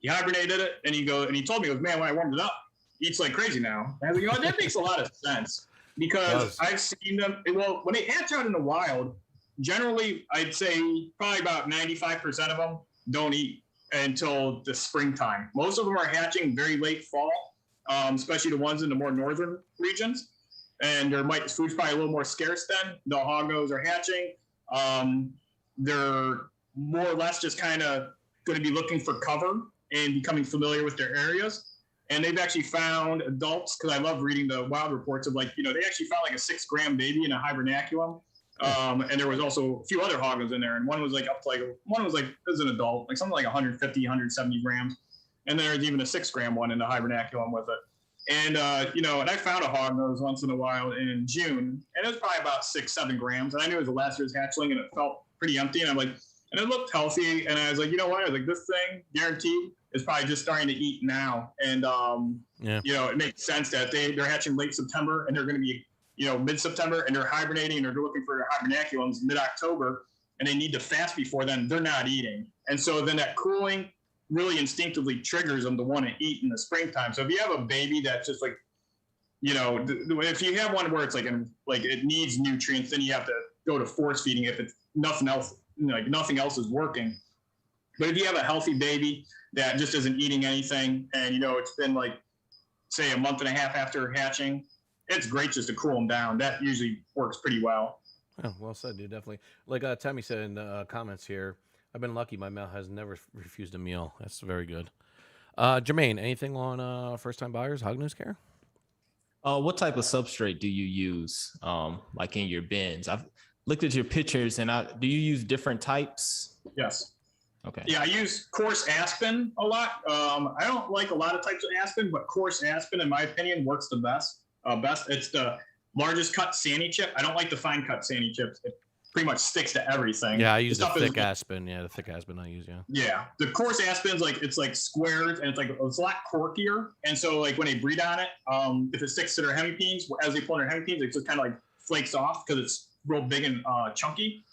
He hibernated it, and he told me, he goes, man, when I warmed it up, he eats like crazy now. And I was like, that makes a lot of sense, because I've seen them. Well, when they hatch out in the wild, generally, I'd say probably about 95% of them don't eat until the springtime. Most of them are hatching very late fall, especially the ones in the more northern regions. And food's probably a little more scarce then. The hognose are hatching. They're more or less just kind of going to be looking for cover and becoming familiar with their areas. And they've actually found adults, because I love reading the wild reports of they actually found like a 6 gram baby in a hibernaculum. And there was also a few other hognose in there, and one was like as an adult, like something like 150, 170 grams, and then there's even a 6 gram one in the hibernaculum with it. And and I found a hognose once in a while in June, and it was probably about 6-7 grams, and I knew it was a last year's hatchling, and it felt pretty empty, and I'm like, and it looked healthy, and I was like, you know what? I was like, this thing guaranteed is probably just starting to eat now, and it makes sense that they're hatching late September, and they're going to be mid-September, and they're hibernating, and they're looking for their hibernaculums mid-October, and they need to fast before then. They're not eating. And so then that cooling really instinctively triggers them to want to eat in the springtime. So if you have a baby that's just like, if you have one where it's like it needs nutrients, then you have to go to force feeding if it's nothing else, nothing else is working. But if you have a healthy baby that just isn't eating anything, and it's been like, say, a month and a half after hatching, it's great just to cool them down. That usually works pretty well. Oh, well said, dude. Definitely. Like Tammy said in the comments here, I've been lucky. My male has never refused a meal. That's very good. Germaine, anything on first-time buyers, Hognose Care? What type of substrate do you use, like in your bins? I've looked at your pictures, and do you use different types? Yes. Okay. Yeah, I use coarse aspen a lot. I don't like a lot of types of aspen, but coarse aspen, in my opinion, works the best. It's the largest cut sandy chip. I don't like the fine cut sandy chips. It pretty much sticks to everything. Yeah, I use the thick aspen. Yeah, the thick aspen I use. Yeah, the coarse aspen's it's like squared, and it's a lot corkier. And so like when they breed on it, if it sticks to their hemipenes, as they pull their hemipenes, it just kind of like flakes off because it's real big and chunky.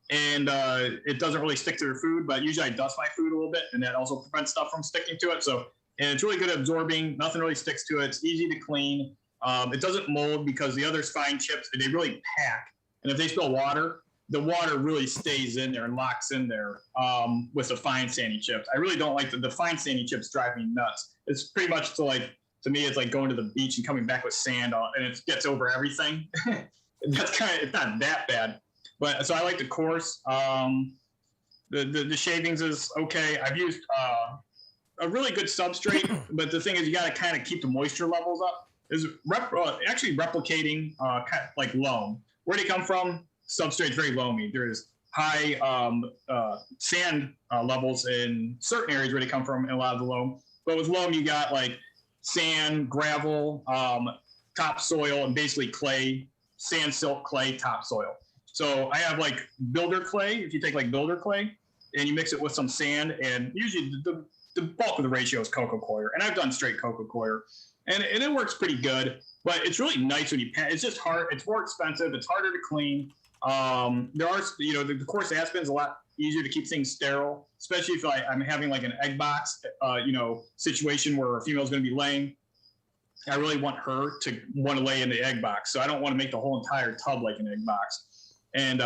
And it doesn't really stick to their food, but usually I dust my food a little bit, and that also prevents stuff from sticking to it. And it's really good at absorbing. Nothing really sticks to it. It's easy to clean. It doesn't mold, because the other fine chips, they really pack. And if they spill water, the water really stays in there and locks in there with the fine sandy chips. I really don't like the fine sandy chips drive me nuts. It's pretty much to me, it's like going to the beach and coming back with sand on, and it gets over everything. It's not that bad. But so I like the coarse. The shavings is okay. I've used a really good substrate, but the thing is, you got to kind of keep the moisture levels up. is actually replicating kind of like loam. Where they come from, substrate's very loamy. There's high sand levels in certain areas where they come from in a lot of the loam. But with loam, you got like sand, gravel, topsoil, and basically clay, sand, silt, clay, topsoil. So I have like builder clay. If you take like builder clay and you mix it with some sand, and usually the bulk of the ratio is coco coir. And I've done straight coco coir, and it works pretty good. But it's really nice when you it's just hard. It's more expensive. It's harder to clean. There are, the coarse aspen's a lot easier to keep things sterile, especially if I'm having like an egg box, situation where a female is going to be laying. I really want her to want to lay in the egg box. So I don't want to make the whole entire tub like an egg box. And,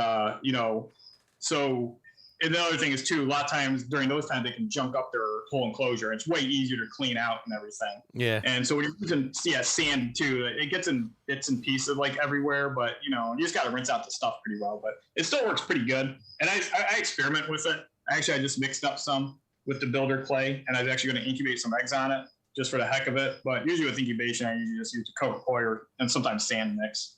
so, and the other thing is too, a lot of times during those times, they can junk up their whole enclosure. It's way easier to clean out and everything. Yeah. And so when you're using sand too, it gets in bits and pieces like everywhere, but you just got to rinse out the stuff pretty well, but it still works pretty good. And I experiment with it. I just mixed up some with the builder clay, and I was actually going to incubate some eggs on it just for the heck of it. But usually with incubation, I usually just use the coco coir and sometimes sand mix.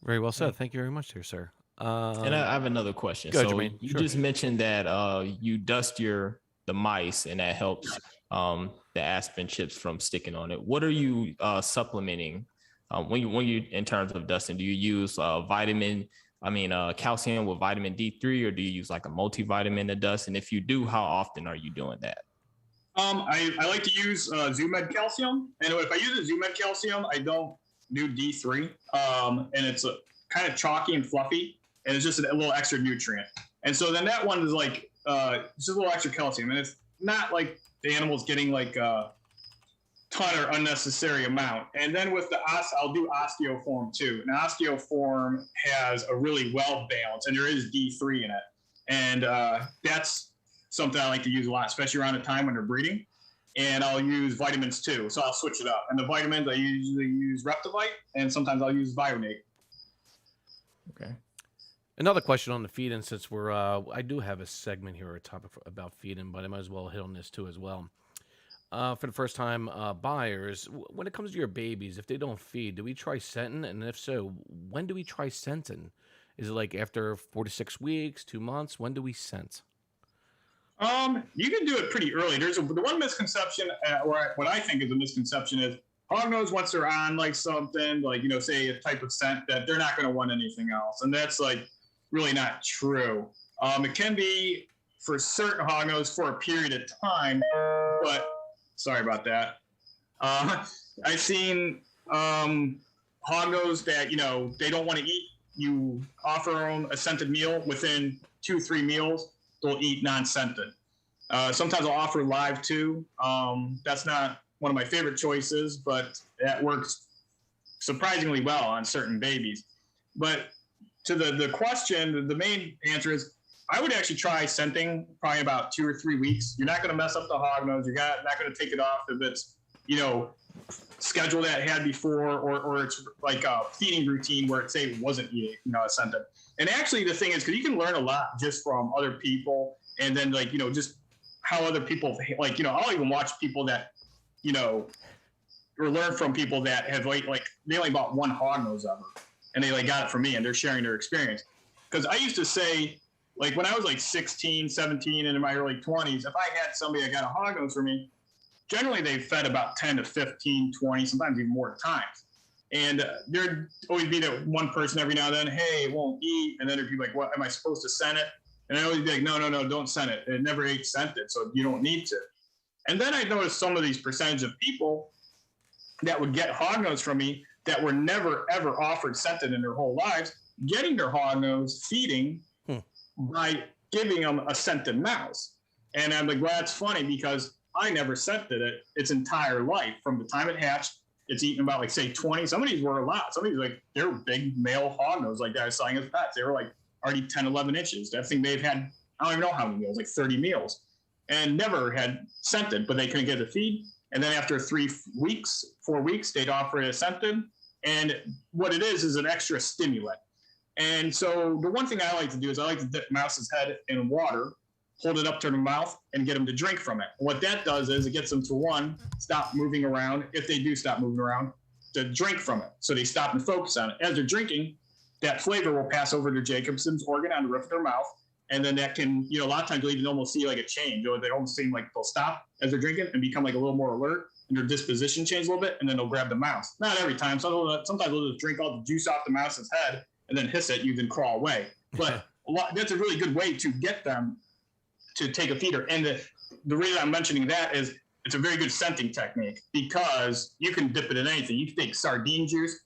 Very well said. Thank you very much, dear sir. And I have another question. Go ahead, So Germaine. you Sure. just mentioned that you dust the mice, and that helps the aspen chips from sticking on it. What are you supplementing when you in terms of dusting? Do you use calcium with vitamin D3, or do you use like a multivitamin to dust? And if you do, how often are you doing that? I like to use Zoomed calcium, and if I use a Zoomed calcium, I don't do D3, and it's kind of chalky and fluffy, and it's just a little extra nutrient. And so then that one is like just a little extra calcium, and it's not like the animal's getting like a ton or unnecessary amount. And then with I'll do osteoform too. And osteoform has a really well balanced, and there is D3 in it, and that's something I like to use a lot, especially around the time when they're breeding. And I'll use vitamins too, so I'll switch it up. And the vitamins, I usually use Reptivite, and sometimes I'll use Bionate. Okay. Another question on the feeding, since I do have a segment here, a topic about feeding, but I might as well hit on this too as well. For the first time buyers, when it comes to your babies, if they don't feed, do we try Centin? And if so, when do we try Centin? Is it like after 4 to 6 weeks, 2 months? When do we scent? You can do it pretty early. There's the one misconception, or what I think is a misconception, is hognose once they're on like something, like, say a type of scent, that they're not going to want anything else. And that's like really not true. It can be for certain hognose for a period of time, but sorry about that. I've seen hognose that, they don't want to eat. You offer them a scented meal, within 2-3 meals, they'll eat non-scented. Sometimes I'll offer live too. That's not one of my favorite choices, but that works surprisingly well on certain babies. But to the question, the main answer is I would actually try scenting probably about 2 or 3 weeks. You're not going to mess up the hognose. You're not going to take it off if it's, schedule that it had before, or it's like a feeding routine where it say it wasn't eating, scented. And actually the thing is, because you can learn a lot just from other people, and then just how other people I'll even watch people that, or learn from people that have like they only bought one hognose ever, and they got it from me, and they're sharing their experience. Because I used to say, like when I was like 16, 17, and in my early 20s, if I had somebody that got a hognose for me, generally they fed about 10 to 15, 20, sometimes even more times. And there'd always be that one person every now and then, hey, it won't eat. And then there'd be like, what, am I supposed to scent it? And I always be like, no, don't scent it. It never ate scented, so you don't need to. And then I noticed some of these percentage of people that would get hognose from me that were never, ever offered scented in their whole lives, getting their hognose feeding by giving them a scented mouse. And I'm like, well, that's funny, because I never scented it its entire life. From the time it hatched, it's eaten about, like, say 20. Some of these were a lot. Some of these, like, they were big male hognose like that I was selling as pets. They were like already 10, 11 inches. That thing they've had, I don't even know how many meals, like 30 meals, and never had scented, but they couldn't get the feed. And then after 4 weeks, they'd offer it as scented. And what it is an extra stimulant. And so the one thing I like to do is I like to dip mouse's head in water hold it up to their mouth, and get them to drink from it. And what that does is it gets them to, one, stop moving around, if they do stop moving around, to drink from it. So they stop and focus on it. As they're drinking, that flavor will pass over to Jacobson's organ on the roof of their mouth. And then that can, a lot of times you'll even almost see like a change, or they almost seem like they'll stop as they're drinking and become like a little more alert, and their disposition change a little bit, and then they'll grab the mouse. Not every time. Sometimes they'll just drink all the juice off the mouse's head and then hiss it, you then crawl away. But that's a really good way to get them to take a feeder. And the reason I'm mentioning that is it's a very good scenting technique, because you can dip it in anything. You can take sardine juice.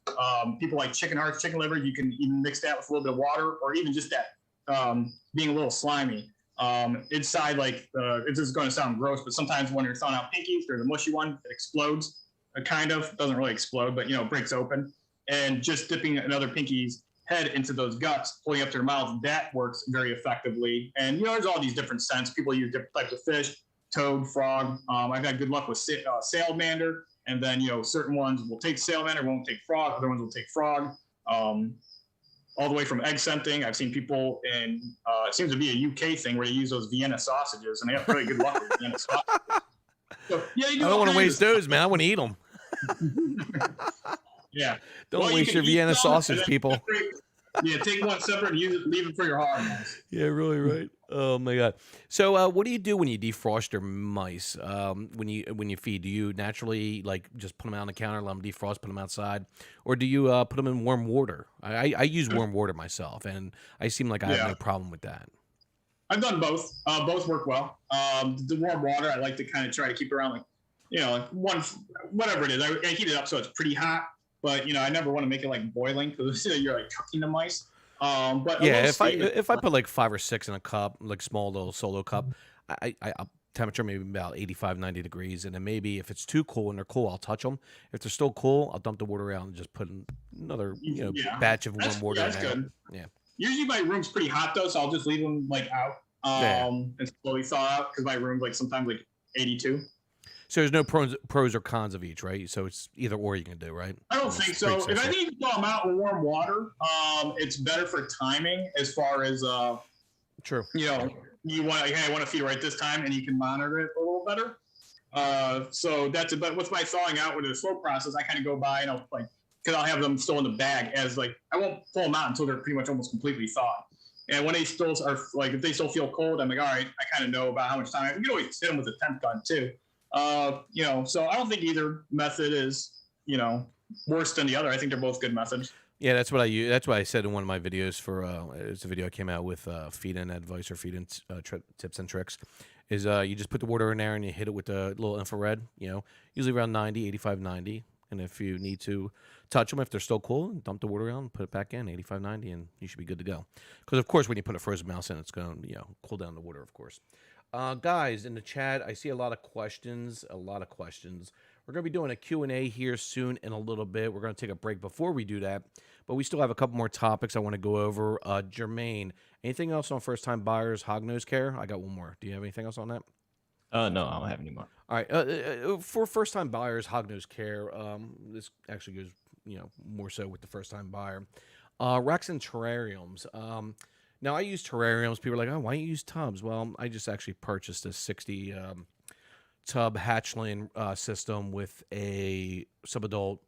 People like chicken hearts, chicken liver. You can even mix that with a little bit of water, or even just that being a little slimy. Inside, it's just going to sound gross, but sometimes when you're thawing out pinkies, there's a mushy one that explodes. It kind of doesn't really explode, but breaks open. And just dipping another pinky's head into those guts, pulling up their mouth, that works very effectively. And there's all these different scents. People use different types of fish, toad, frog. I've had good luck with salamander, and then certain ones will take salamander, won't take frog. Other ones will take frog. All the way from egg scenting. I've seen people in it seems to be a UK thing where they use those Vienna sausages, and they have really good luck with Vienna sausages. So, I don't want to waste those, man. I want to eat them. Yeah. Don't waste your Vienna sausage, people. Take one separate and leave it for your Hognose. Yeah, really right. Oh my God. So, what do you do when you defrost your mice? When you feed, do you naturally just put them out on the counter, let them defrost, put them outside, or do you put them in warm water? I use warm water myself, and I seem like I have no problem with that. I've done both. Both work well. The warm water, I like to kind of try to keep it around one, whatever it is. I heat it up so it's pretty hot. But I never want to make it boiling, because you're cooking the mice. But if I put 5 or 6 in a cup, small little solo cup, I temperature maybe about 85, 90 degrees, and then maybe if it's too cool and they're cool, I'll touch them. If they're still cool, I'll dump the water out and just put another batch of warm water. That's good. Yeah. Usually my room's pretty hot though, so I'll just leave them out and slowly thaw out, because my room's sometimes 82. So there's no pros or cons of each, right? So it's either or you can do, right? I don't think so. If I think you thaw them out in warm water, it's better for timing as far as True. You want I want to feed right this time, and you can monitor it a little better. So that's it. But with my thawing out with a slow process, I kind of go by, because I'll have them still in the bag as I won't pull them out until they're pretty much almost completely thawed. And when they still are if they still feel cold, I'm all right, I kind of know about how much time. You can always hit them with a temp gun too. So I don't think either method is, worse than the other. I think they're both good methods. Yeah, that's what I use. That's what I said in one of my videos for, it's a video I came out with, feed-in advice or feed-in tips and tricks, is you just put the water in there and you hit it with a little infrared, usually around 90, 85, 90. And if you need to touch them, if they're still cool, dump the water out and put it back in, 85, 90, and you should be good to go. Because, of course, when you put a frozen mouse in, it's going to, cool down the water, of course. Guys, in the chat, I see a lot of questions. We're going to be doing a Q&A here soon in a little bit. We're going to take a break before we do that, but we still have a couple more topics I want to go over. Germaine, anything else on first-time buyers, Hognose Care? I got one more. Do you have anything else on that? No, I don't have any more. All right. For first-time buyers, Hognose Care, this actually goes, more so with the first-time buyer. Racks and terrariums. Now, I use terrariums. People are like, oh, why don't you use tubs? Well, I just actually purchased a 60 tub hatchling system with a subadult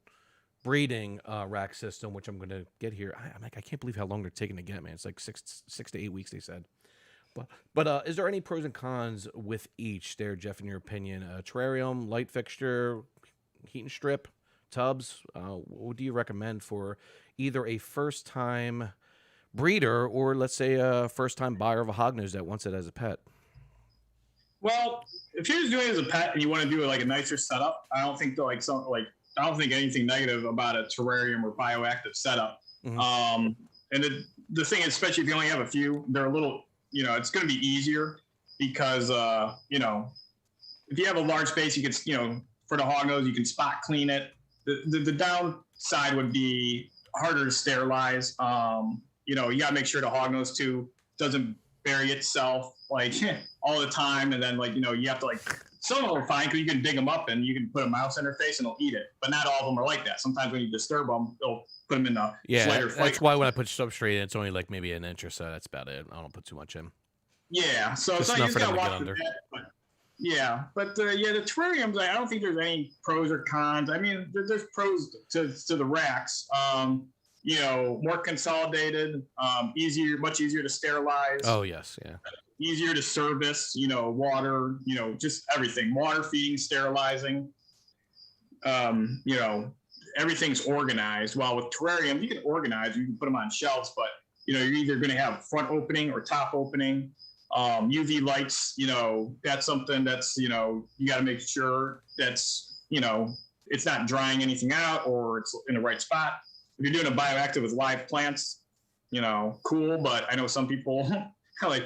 breeding rack system, which I'm going to get here. I can't believe how long they're taking to get, man. It's like six to 8 weeks, they said. But is there any pros and cons with each there, Jeff, in your opinion? Terrarium, light fixture, heat and strip, tubs. What do you recommend for either a first-time breeder or, let's say, a first-time buyer of a hognose that wants it as a pet? Well, if you're just doing it as a pet and you want to do a nicer setup, I don't think I don't think anything negative about a terrarium or bioactive setup. Mm-hmm. And the thing is, especially if you only have a few, they're a little, it's going to be easier because, if you have a large space, you can, for the hognose, you can spot clean it. The downside would be harder to sterilize. You got to make sure the hognose too doesn't bury itself all the time, and then you have to some of them are fine because you can dig them up and you can put a mouse in their face and they'll eat it, but not all of them are like that. Sometimes when you disturb them, they'll put them in the flight or fight. That's why when I put substrate in, it's only maybe an inch or so. That's about it. I don't put too much in. Yeah, so Just it's like you enough just for them gotta to get watch the under. net. But yeah, but the terrariums, I don't think there's any pros or cons. I mean, there's pros to the racks. More consolidated, much easier to sterilize, Oh yes, yeah. easier to service. Water, just everything, water feeding, sterilizing. um, you know, Everything's organized. While with terrariums, you can organize, you can put them on shelves, but you're either going to have front opening or top opening. UV lights, that's something that's, you got to make sure that's, it's not drying anything out or it's in the right spot. If you're doing a bioactive with live plants, cool. But I know some people like,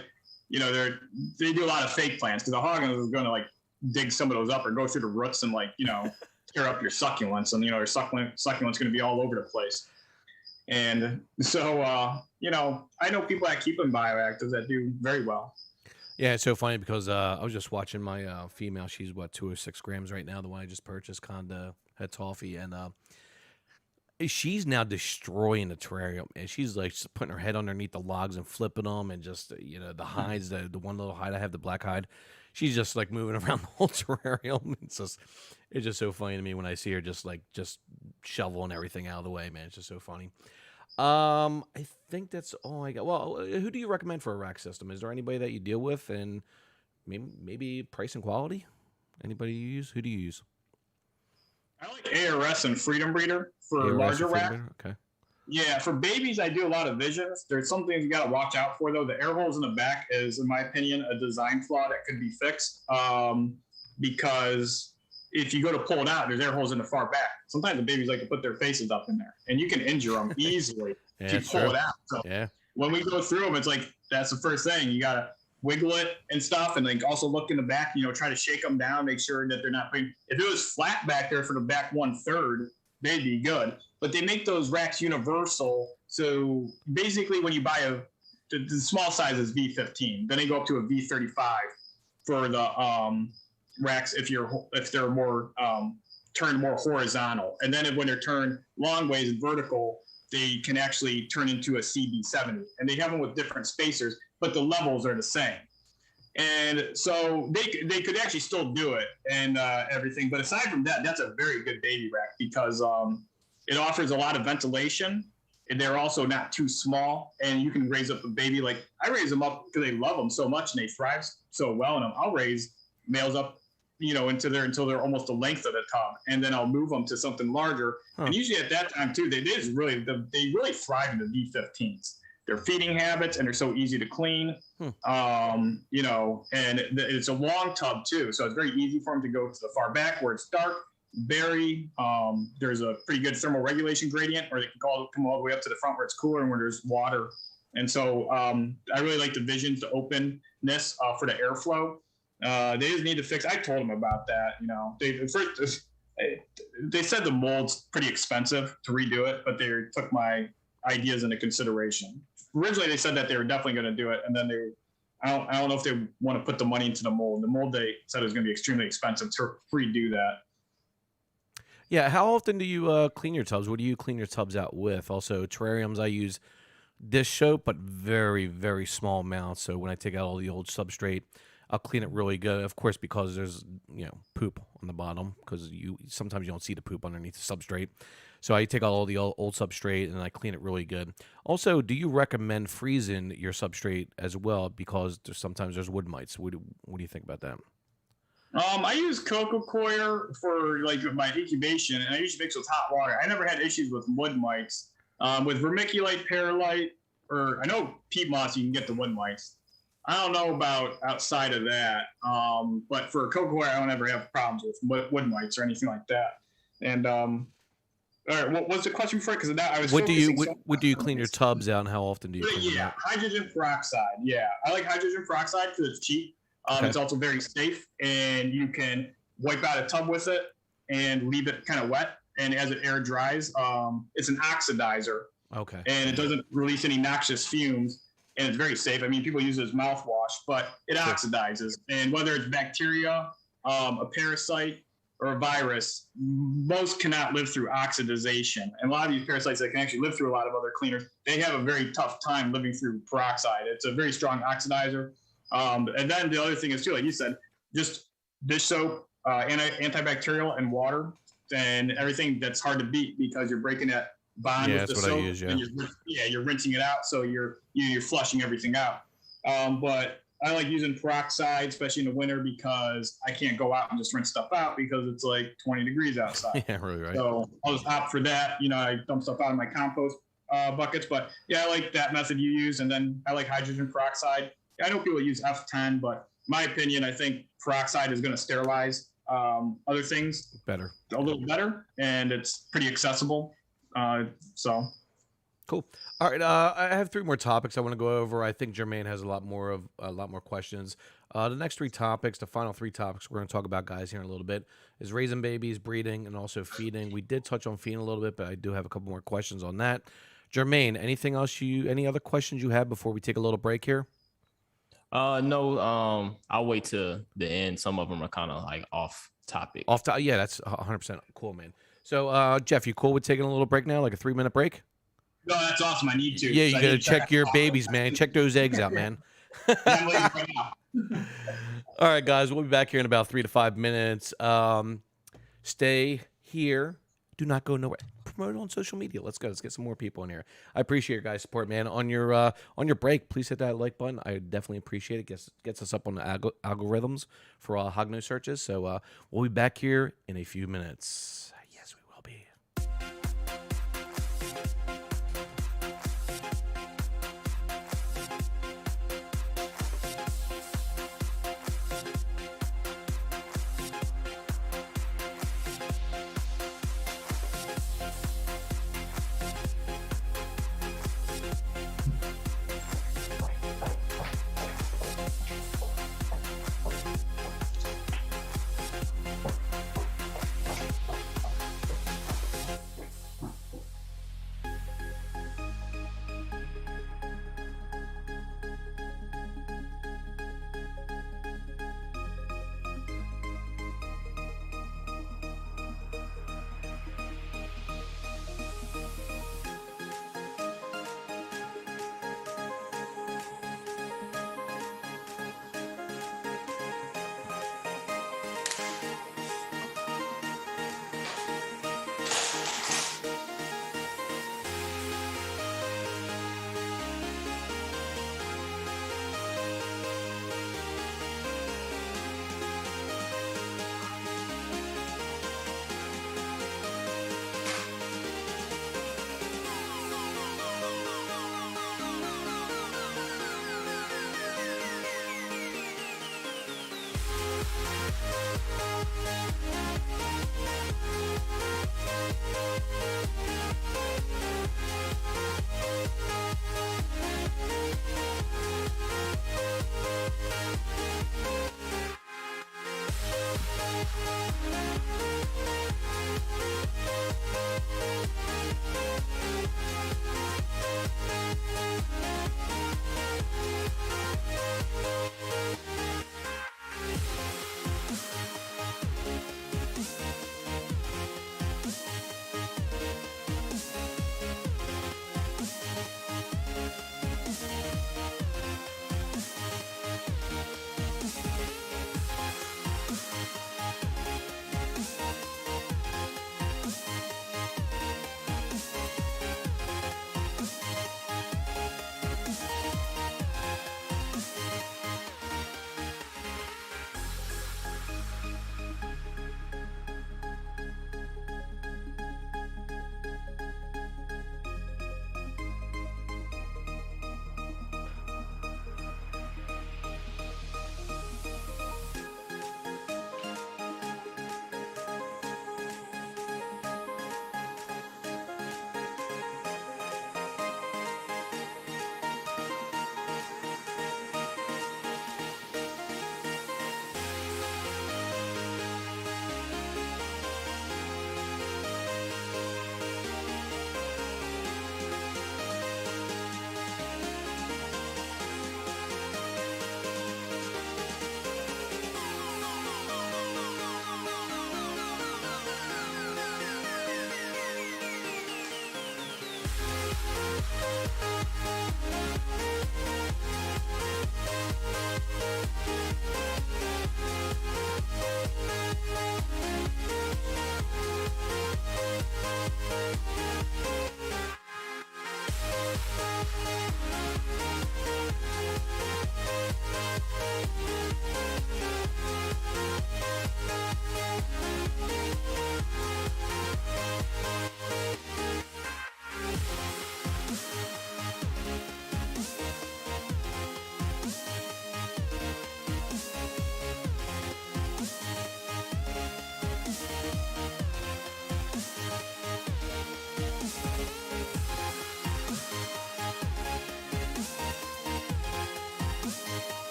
they do a lot of fake plants because the Hognose is going to like dig some of those up or go through the roots and like, tear up your succulents, and your succulent's going to be all over the place. And so, I know people that keep them bioactives that do very well. Yeah, it's so funny because I was just watching my female. She's 206 grams right now. The one I just purchased, Conda had toffee, and she's now destroying the terrarium. And she's like putting her head underneath the logs and flipping them, and just the hides, the one little hide I have, the black hide. She's just like moving around the whole terrarium. It's just so funny to me when I see her just shoveling everything out of the way, man. It's just so funny. I think that's all I got. Well, who do you recommend for a rack system? Is there anybody that you deal with, and maybe price and quality? Anybody you use? Who do you use? I like ARS and Freedom Breeder for larger rack. Okay. Yeah, for babies, I do a lot of visions. There's some things you got to watch out for, though. The air holes in the back is, in my opinion, a design flaw that could be fixed. Because if you go to pull it out, there's air holes in the far back. Sometimes the babies like to put their faces up in there, and you can injure them easily to pull it out. So when we go through them, it's like that's the first thing. You got to wiggle it and stuff, and like also look in the back. Try to shake them down, make sure that they're not putting. If it was flat back there for the back 1/3, they'd be good. But they make those racks universal. So basically, when you buy the small size is V15, then they go up to a V35 for the racks if they're more turned more horizontal. And then when they're turned long ways and vertical, they can actually turn into a CB70. And they have them with different spacers, but the levels are the same. And so they could actually still do it and everything. But aside from that, that's a very good baby rack because it offers a lot of ventilation. And they're also not too small. And you can raise up a baby. Like I raise them up because they love them so much and they thrive so well in them. I'll raise males up, until they're almost the length of the tub. And then I'll move them to something larger. And usually at that time too, they really thrive in the V15s. Their feeding habits, and they're so easy to clean. And it's a long tub too, so it's very easy for them to go to the far back where it's dark. There's a pretty good thermal regulation gradient, or they can come all the way up to the front where it's cooler and where there's water. And so I really like the visions, the openness for the airflow. They just need to fix. I told them about that. They said the mold's pretty expensive to redo it, but they took my ideas into consideration. Originally, they said that they were definitely going to do it, and then I don't know if they want to put the money into the mold. The mold, they said, is going to be extremely expensive to redo that. Yeah, how often do you clean your tubs? What do you clean your tubs out with? Also, terrariums, I use dish soap, but very, very small amounts. So when I take out all the old substrate, I'll clean it really good. Of course, because there's poop on the bottom, because sometimes you don't see the poop underneath the substrate. So I take out all the old substrate and I clean it really good. Also, do you recommend freezing your substrate as well? Because sometimes there's wood mites. What do you think about that? I use coco coir for like my incubation, and I usually mix with hot water. I never had issues with wood mites. With vermiculite, perlite, or I know peat moss, you can get the wood mites. I don't know about outside of that, but for coco coir, I don't ever have problems with wood mites or anything like that. And all right, what was the question before? Because I was. What do you clean your tubs out, and how often do you clean them out? Hydrogen peroxide. Yeah, I like hydrogen peroxide because it's cheap. Okay. It's also very safe, and you can wipe out a tub with it and leave it kind of wet. And as it air dries, it's an oxidizer. Okay. And it doesn't release any noxious fumes, and it's very safe. I mean, people use it as mouthwash, but it oxidizes. And whether it's bacteria, a parasite, or a virus, most cannot live through oxidization. And a lot of these parasites that can actually live through a lot of other cleaners, they have a very tough time living through peroxide. It's a very strong oxidizer. And then the other thing is too, like you said, just dish soap, antibacterial, and water, and everything that's hard to beat because you're breaking that bond with the soap. I use, and you're rinsing it out, so you're flushing everything out. But I like using peroxide, especially in the winter, because I can't go out and just rinse stuff out because it's like 20 degrees outside. Yeah, really right. So I'll just opt for that. I dump stuff out of my compost buckets. But yeah, I like that method you use. And then I like hydrogen peroxide. I know people use F10, but my opinion, I think peroxide is going to sterilize other things a little better, and it's pretty accessible. So. Cool. All right. I have 3 more topics I want to go over. I think Germaine has a lot more questions. The next 3 topics, the final 3 topics we're going to talk about, guys, here in a little bit, is raising babies, breeding, and also feeding. We did touch on feeding a little bit, but I do have a couple more questions on that. Germaine, any other questions you have before we take a little break here? No. I'll wait to the end. Some of them are kind of like off topic. Yeah, that's 100% cool, man. So, Jeff, you cool with taking a little break now, like a 3-minute break? No, that's awesome. I need to. Yeah, you got to check your babies, man. Check those eggs out, man. I'm waiting right now. All right, guys, we'll be back here in about 3 to 5 minutes. Stay here. Do not go nowhere. Promote it on social media. Let's go. Let's get some more people in here. I appreciate your guys' support, man. On your break, please hit that like button. I definitely appreciate it. Gets us up on the algorithms for Hognose searches. So we'll be back here in a few minutes. Yes, we will be.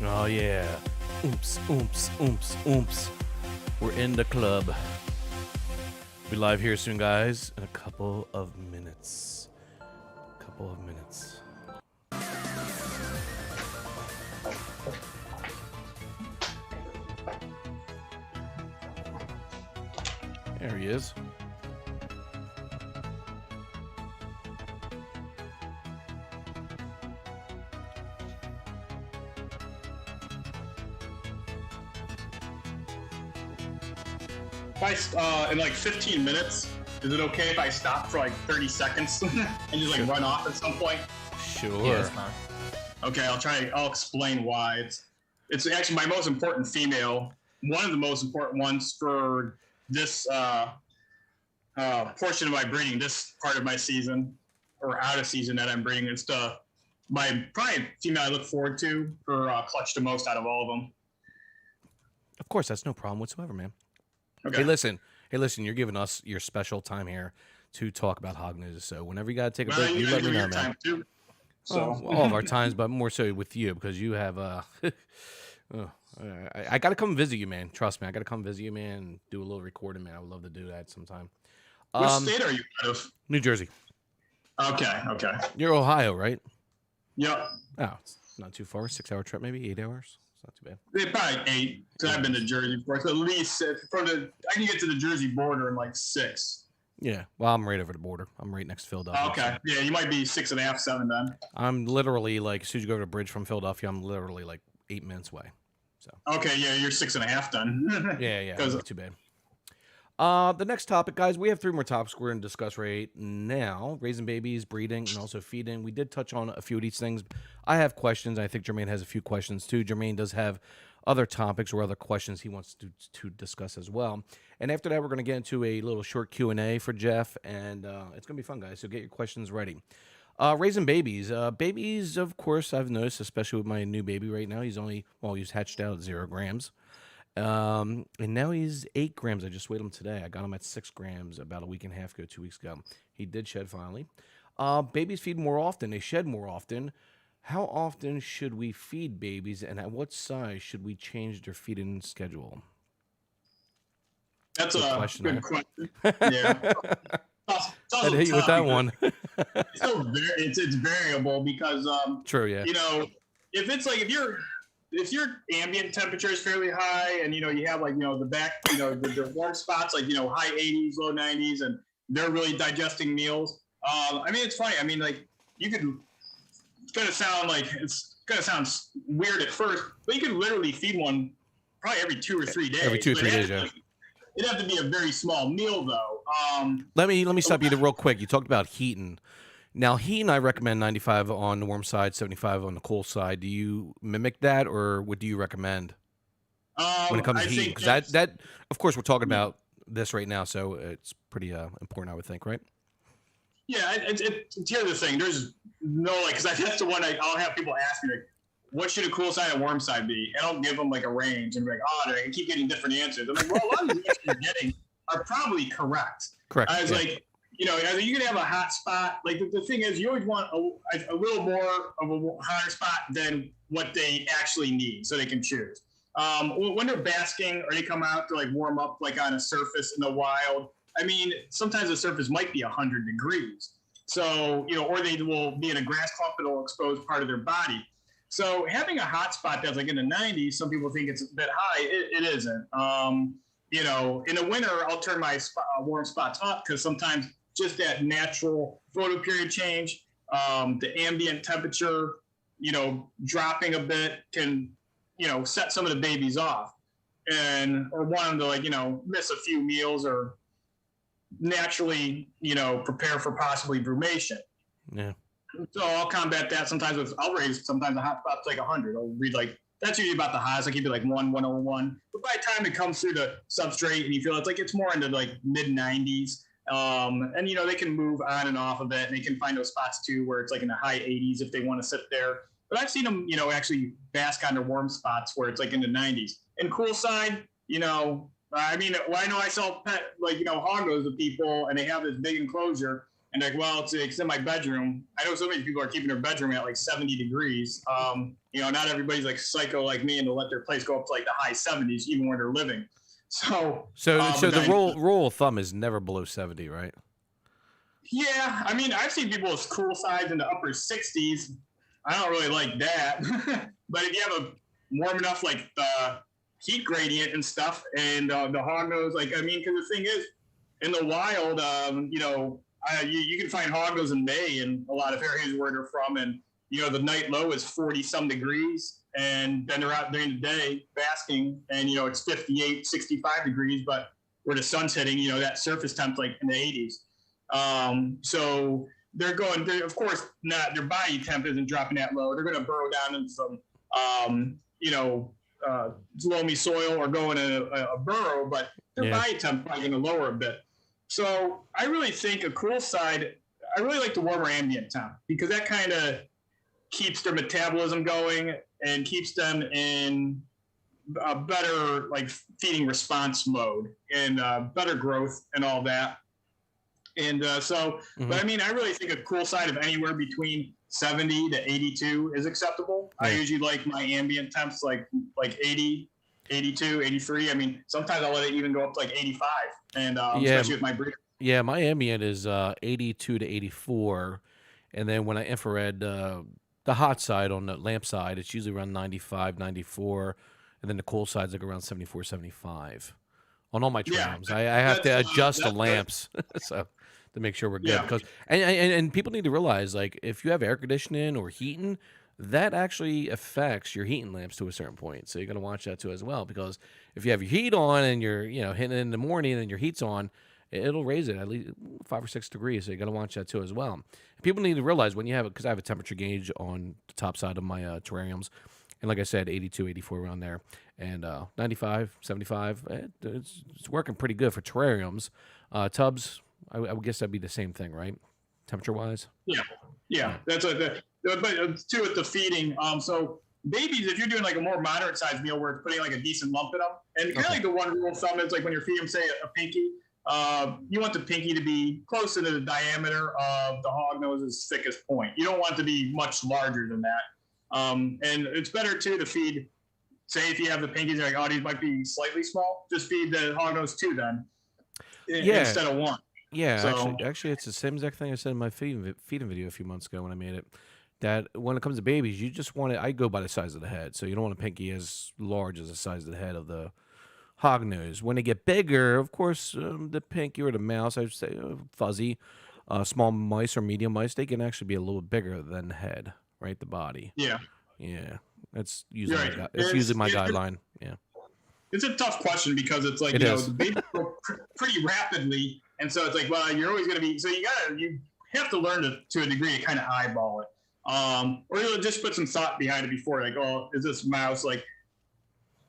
Oh, yeah. Oomph, oomph, oomph, oomph. We're in the club. Be live here soon, guys, in a couple of minutes. There he is. If in like 15 minutes, is it okay if I stop for like 30 seconds and just like run off at some point? Sure. Yeah, that's fine. Okay, I'll explain why. It's actually my most important female, one of the most important ones for this portion of my breeding, this part of my season or out of season that I'm breeding. It's my probably female I look forward to for clutch the most out of all of them. Of course, that's no problem whatsoever, man. Okay. Hey, listen, you're giving us your special time here to talk about Hognose. So whenever you got to take a break, you let me know, man. Time too. So all of our times, but more so with you because you have I got to come visit you, man. Trust me, I got to come visit you, man, and do a little recording, man. I would love to do that sometime. What state are you out of? New Jersey. Okay. You're Ohio, right? Yep. Oh, it's not too far. 6-hour trip, maybe 8 hours. It's not too bad. They probably 8. Because I've been to Jersey before. So at least I can get to the Jersey border in like 6. Yeah. Well, I'm right over the border. I'm right next to Philadelphia. Okay. So. Yeah, you might be 6.5, 7 then. I'm literally like, as soon as you go over the bridge from Philadelphia, I'm literally like 8 minutes away. So. Okay. Yeah, you're 6.5 then. yeah. Not too bad. The next topic, guys, we have 3 more topics we're going to discuss right now. Raising babies, breeding, and also feeding. We did touch on a few of these things. I have questions. I think Germaine has a few questions too. Germaine does have other topics or other questions he wants to discuss as well. And after that, we're going to get into a little short Q&A for Jeff, and it's going to be fun, guys, so get your questions ready. Raising babies. Babies, of course, I've noticed, especially with my new baby right now, he's hatched out at 0 grams. And now he's 8 grams. I just weighed him today. I got him at 6 grams about a week and a half ago, 2 weeks ago. He did shed finally. Babies feed more often. They shed more often. How often should we feed babies, and at what size should we change their feeding schedule? That's a good question. Yeah. I'd hit you with that one. it's variable because true, yeah. You know, if your ambient temperature is fairly high and you have like the back the warm spots like high 80s, low 90s, and they're really digesting meals. I mean, it's funny. I mean, like it's gonna sound weird at first, but you could literally feed one probably every 2 or 3 days. Every 2 or 3 days, yeah. It'd have to be a very small meal though. Let me stop you real quick. You talked about heating. Now, heating, I recommend 95 on the warm side, 75 on the cold side. Do you mimic that, or what do you recommend when it comes to heating? Because that, of course, we're talking about this right now, so it's pretty important, I would think, right? Yeah, it's here's the thing. There's no because that's the one I'll have people ask me like, what should a cool side and warm side be? And I'll give them like a range and be like, I keep getting different answers. I'm like, well, a lot of the answers you're getting are probably correct. Correct. I was like, you can have a hot spot. Like the thing is, you always want a little more of a hotter spot than what they actually need, so they can choose. When they're basking or they come out to like warm up, like on a surface in the wild. I mean, sometimes the surface might be 100 degrees. So or they will be in a grass clump that'll expose part of their body. So having a hot spot that's like in the 90s, some people think it's a bit high. It isn't. In the winter, I'll turn my warm spots up because sometimes just that natural photoperiod change, the ambient temperature, dropping a bit can, set some of the babies off or want them to miss a few meals or naturally, prepare for possibly brumation. Yeah. So I'll combat that sometimes I'll raise sometimes a hot spot's like 100. I'll read that's usually about the highest. I keep it like 101. But by the time it comes through the substrate and you feel it's more into like mid 90s. And they can move on and off of it, and they can find those spots too where it's like in the high 80s if they want to sit there. But I've seen them, actually bask on their warm spots where it's like in the 90s. And cool side, I mean, I know I sell hognose to people, and they have this big enclosure, And like, well, it's in my bedroom. I know so many people are keeping their bedroom at like 70 degrees. Not everybody's like psycho like me and to let their place go up to like the high 70s, even where they're living. So the rule of thumb is never below 70, right? Yeah, I mean, I've seen people with cool sides in the upper 60s. I don't really like that. But if you have a warm enough, like the heat gradient and stuff, and the hognose, because the thing is, in the wild, you can find hognose in May in a lot of areas where they're from, and the night low is 40 some degrees, and then they're out during the day basking, and it's 58, 65 degrees, but where the sun's hitting, that surface temp like in the 80s. So they're of course not, their body temp isn't dropping that low. They're going to burrow down into some loamy soil or go in a burrow, but their body temp is probably going to lower a bit. So I really think a cool side, I really like the warmer ambient temp, because that kind of keeps their metabolism going and keeps them in a better like feeding response mode and better growth and all that. And but I really think a cool side of anywhere between 70 to 82 is acceptable. I usually like my ambient temps like 80, 82, 83. Sometimes I'll let it even go up to like 85, and especially with my breeder. Yeah, my ambient is 82 to 84, and then when I infrared the hot side on the lamp side, it's usually around 95, 94, and then the cool side's like around 74, 75 on all my terrariums. I have to adjust the lamps so to make sure we're good. Because and people need to realize, like, if you have air conditioning or heating, that actually affects your heating lamps to a certain point. So you're going to watch that too as well, because if you have your heat on and you're hitting it in the morning and your heat's on, it'll raise it at least 5 or 6 degrees. So you got to watch that too as well. People need to realize when you have it, because I have a temperature gauge on the top side of my terrariums, and like I said, 82, 84 around there, and 95, 75. It's working pretty good for terrariums. Tubs, I would guess that'd be the same thing, right? Temperature wise. Yeah. That's but too with the feeding. So babies, if you're doing like a more moderate sized meal where it's putting like a decent lump in them, and kind of like the one rule of thumb is like when you're feeding them, say a pinky, you want the pinky to be close to the diameter of the hognose's thickest point. You don't want it to be much larger than that. And it's better too to feed, say if you have the pinkies, like, oh, these might be slightly small, just feed the hognose 2 then instead of 1. Yeah, so, actually, it's the same exact thing I said in my feeding video a few months ago when I made it. That when it comes to babies, you just want it. I go by the size of the head, so you don't want a pinky as large as the size of the head of the hognose. When they get bigger, of course, the pinky or the mouse, I would say fuzzy, small mice or medium mice, they can actually be a little bit bigger than the head, right? The body. Yeah. That's usually usually my guideline. Yeah. It's a tough question because it's like the babies grow pretty rapidly. And so it's like, well, you're always going to be, so you have to learn to a degree to kind of eyeball it. Or you'll just put some thought behind it before, like, oh, is this mouse, like,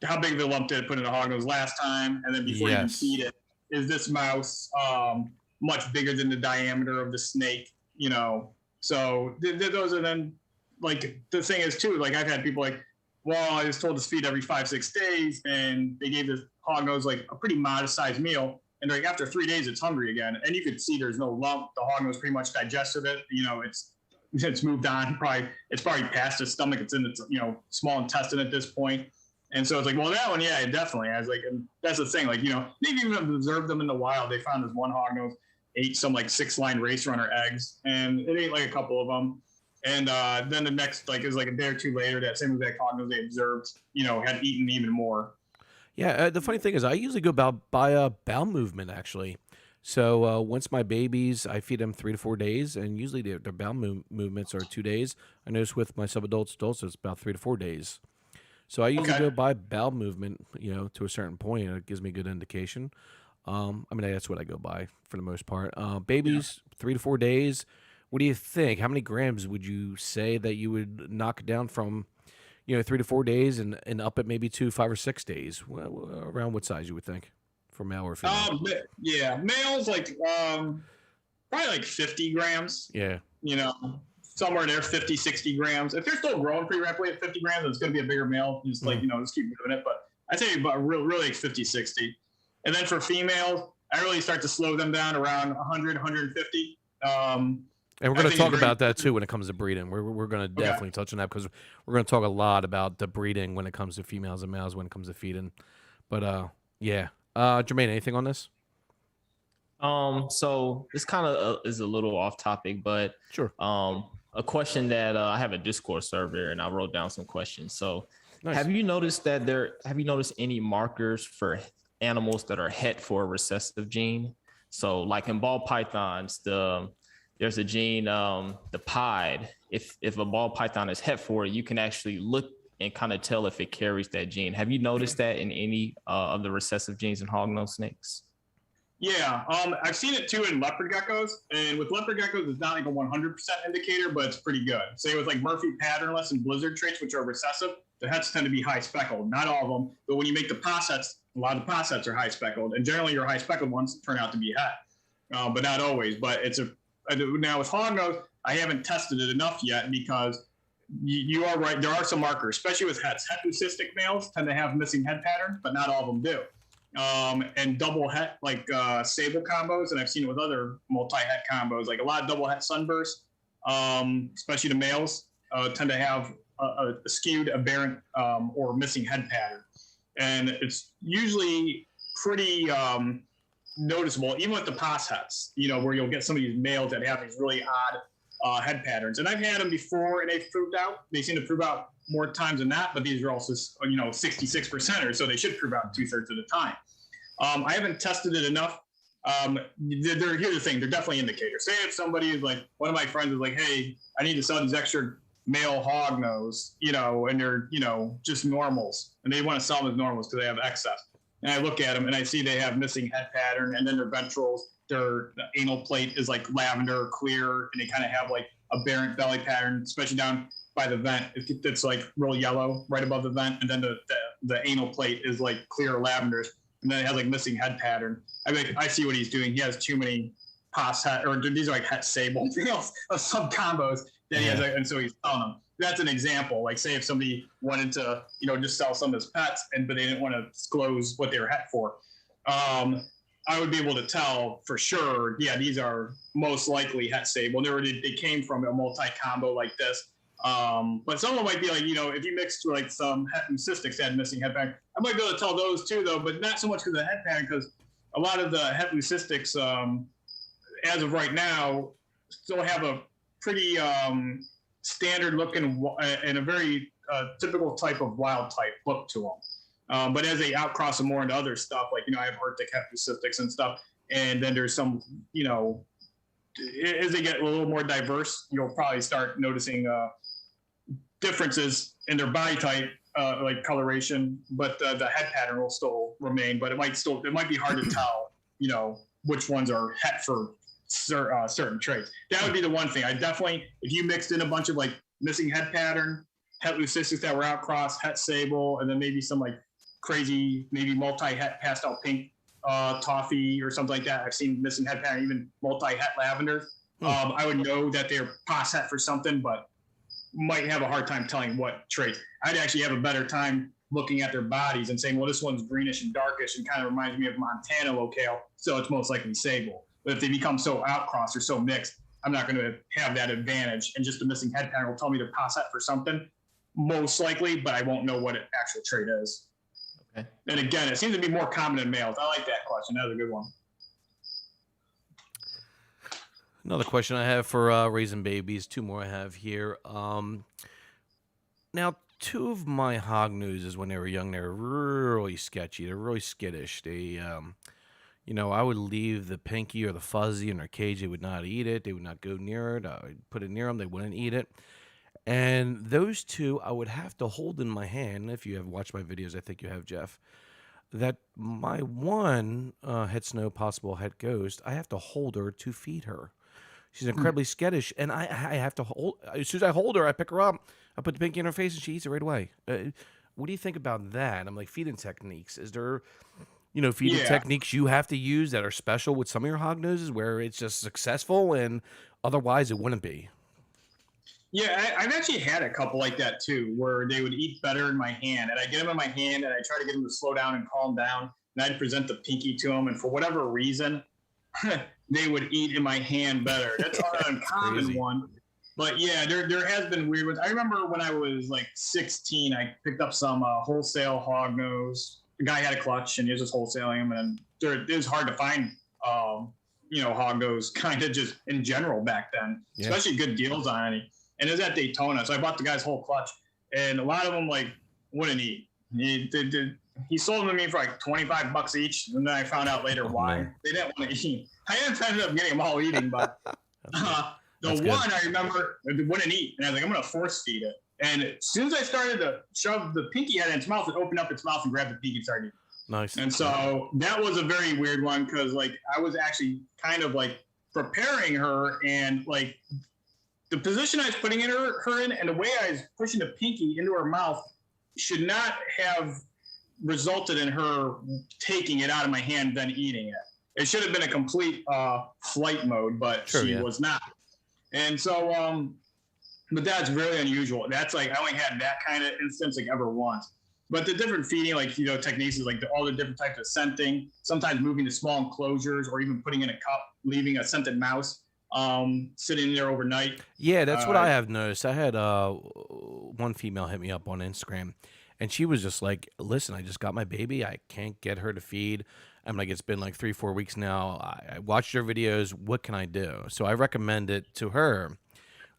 how big of a lump did it put in the hognose last time? And then before you can feed it, is this mouse much bigger than the diameter of the snake? So those are then, like, the thing is too, like, I've had people like, well, I was told to feed every 5-6 days, and they gave this hognose like a pretty modest sized meal. And like after 3 days, it's hungry again, and you could see there's no lump. The hognose pretty much digested it. It's moved on. It's probably past its stomach. It's in its small intestine at this point. And so it's like, well, that one, yeah, it definitely has. Like, and that's the thing. Like, they've even observed them in the wild. They found this one hognose ate some like 6-line race runner eggs, and it ate like a couple of them. And then the next, like, is like a day or two later, that same exact hognose they observed, had eaten even more. Yeah, the funny thing is, I usually go by bowel movement, actually. So once my babies, I feed them 3 to 4 days, and usually their bowel movements are 2 days. I notice with my subadults, adults, it's about 3 to 4 days. So I usually go by bowel movement, to a certain point. It gives me a good indication. That's what I go by for the most part. Babies, 3 to 4 days. What do you think? How many grams would you say that you would knock down from 3 to 4 days and up at maybe 2, 5, or 6 days? Around what size you would think for male or female? Males like probably like 50 grams. Yeah. Somewhere there, 50, 60 grams. If they're still growing pretty rapidly at 50 grams, it's going to be a bigger male. Just like, just keep moving it. But I'd say about really like 50, 60. And then for females, I really start to slow them down around 100, 150. And we're going to talk about that too when it comes to breeding. We're going to definitely touch on that because we're going to talk a lot about the breeding when it comes to females and males when it comes to feeding. But yeah, Germaine, anything on this? So this kind of is a little off topic, but sure. A question that I have a Discord server and I wrote down some questions. So nice. Have you noticed any markers for animals that are het for a recessive gene? So like in ball pythons, there's a gene, the pied. If a ball python is het for it, you can actually look and kind of tell if it carries that gene. Have you noticed that in any of the recessive genes in hognose snakes? Yeah, I've seen it too in leopard geckos, and with leopard geckos, it's not like a 100% indicator, but it's pretty good. Say with like Murphy patternless and blizzard traits, which are recessive, the hets tend to be high speckled. Not all of them, but when you make the possets, a lot of the possets are high speckled, and generally your high speckled ones turn out to be het, but not always. But now with hognose, I haven't tested it enough yet because you are right. There are some markers, especially with hets. Het leucistic males tend to have missing head pattern, but not all of them do. And double het, like sable combos, and I've seen it with other multi-het combos, like a lot of double het sunbursts, especially the males, tend to have a skewed, aberrant, or missing head pattern. And it's usually pretty noticeable, even with the pos hets, where you'll get some of these males that have these really odd head patterns. And I've had them before, and they've proved out. They seem to prove out more times than not, but these are also, 66%, so they should prove out 2/3 of the time. I haven't tested it enough. Here's the thing, they're definitely indicators. Say if somebody is like, one of my friends is like, hey, I need to sell these extra male hognose, and they're, just normals, and they want to sell them as normals because they have excess. And I look at them and I see they have missing head pattern, and then their ventrals, their anal plate is like lavender or clear, and they kind of have like aberrant belly pattern, especially down by the vent. It's like real yellow right above the vent, and then the anal plate is like clear lavender, and then it has like missing head pattern. I see what he's doing. He has too many pos het, or these are like het sable males of some combos that he has, and so he's selling them. That's an example. Like say if somebody wanted to, just sell some as pets, but they didn't want to disclose what they were het for. I would be able to tell for sure, yeah, these are most likely het sable. They came from a multi-combo like this. But some of them might be like, if you mixed like some het leucistics that had missing head pattern, I might be able to tell those too, though, but not so much because of the head pattern, because a lot of the het leucistics, as of right now, still have a pretty standard looking and a very typical type of wild type look to them. But as they outcross them more into other stuff, like, I have Arctic het leucistics and stuff, and then there's some, as they get a little more diverse, you'll probably start noticing differences in their body type, like coloration, but the head pattern will still remain. But it might be hard to tell, which ones are het for certain traits. That would be the one thing. I definitely, if you mixed in a bunch of like missing head pattern, het leucistics that were outcrossed, het sable, and then maybe some like crazy, maybe multi-het pastel pink toffee or something like that. I've seen missing head pattern, even multi-het lavender. I would know that they're pos het for something, but might have a hard time telling what traits. I'd actually have a better time looking at their bodies and saying, well, this one's greenish and darkish and kind of reminds me of Montana locale, so it's most likely sable. But if they become so outcrossed or so mixed, I'm not going to have that advantage. And just the missing head pattern will tell me to pos het for something, most likely, but I won't know what an actual trait is. Okay. And again, it seems to be more common in males. I like that question. That was a good one. Another question I have for raising babies. Two more I have here. Now, two of my hognoses when they were young, they were really sketchy. They're really skittish. They, I would leave the pinky or the fuzzy in their cage. They would not eat it. They would not go near it. I would put it near them. They wouldn't eat it. And those two, I would have to hold in my hand. If you have watched my videos, I think you have, Jeff, that my one het snow, possible het ghost, I have to hold her to feed her. She's incredibly skittish, and I have to hold. As soon as I hold her, I pick her up, I put the pinky in her face, and she eats it right away. What do you think about that? I'm like, feeding techniques. Is there, feeding techniques you have to use that are special with some of your hognoses where it's just successful and otherwise it wouldn't be? Yeah, I've actually had a couple like that too, where they would eat better in my hand, and I get them in my hand, and I try to get them to slow down and calm down, and I'd present the pinky to them, and for whatever reason, they would eat in my hand better. That's not an uncommon crazy. one. But yeah, there has been weird ones. I remember when I was like 16, I picked up some wholesale hog nose. The guy had a clutch and he was just wholesaling them, and it was hard to find, hog nose kind of just in general back then, especially good deals on any. And it was at Daytona, so I bought the guy's whole clutch, and a lot of them like wouldn't eat. He sold them to me for like $25 each, and then I found out later why they didn't want to eat. I ended up getting them all eating, but the one I remember wouldn't eat, and I was like, I'm going to force feed it. And as soon as I started to shove the pinky head in its mouth, it opened up its mouth and grabbed the pinky and started eating. Nice. And so that was a very weird one because like I was actually kind of like preparing her, and like the position I was putting her in and the way I was pushing the pinky into her mouth should not have resulted in her taking it out of my hand then eating it. It should have been a complete flight mode, but she was not. And so, but that's really unusual. That's like, I only had that kind of instance like ever once. But the different feeding, like, techniques is like all the different types of scenting, sometimes moving to small enclosures or even putting in a cup, leaving a scented mouse sitting there overnight. Yeah, that's what I have noticed. I had one female hit me up on Instagram, and she was just like, listen, I just got my baby. I can't get her to feed. I'm like, it's been like 3-4 weeks now. I watched your videos. What can I do? So I recommended to her,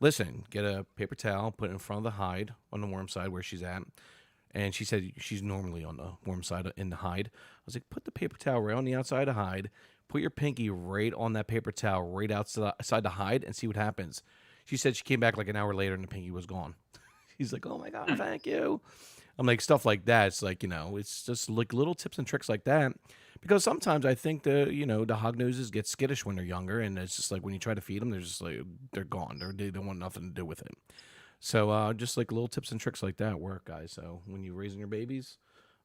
listen, get a paper towel, put it in front of the hide on the warm side where she's at. And she said she's normally on the warm side in the hide. I was like, put the paper towel right on the outside of the hide. Put your pinky right on that paper towel right outside the hide and see what happens. She said she came back like an hour later and the pinky was gone. He's like, oh, my God, thank you. I'm like, stuff like that. It's like, it's just like little tips and tricks like that. Because sometimes I think the hog noses get skittish when they're younger. And it's just like when you try to feed them, they're just like, they're gone. They don't want nothing to do with it. So just like little tips and tricks like that work, guys. So when you're raising your babies,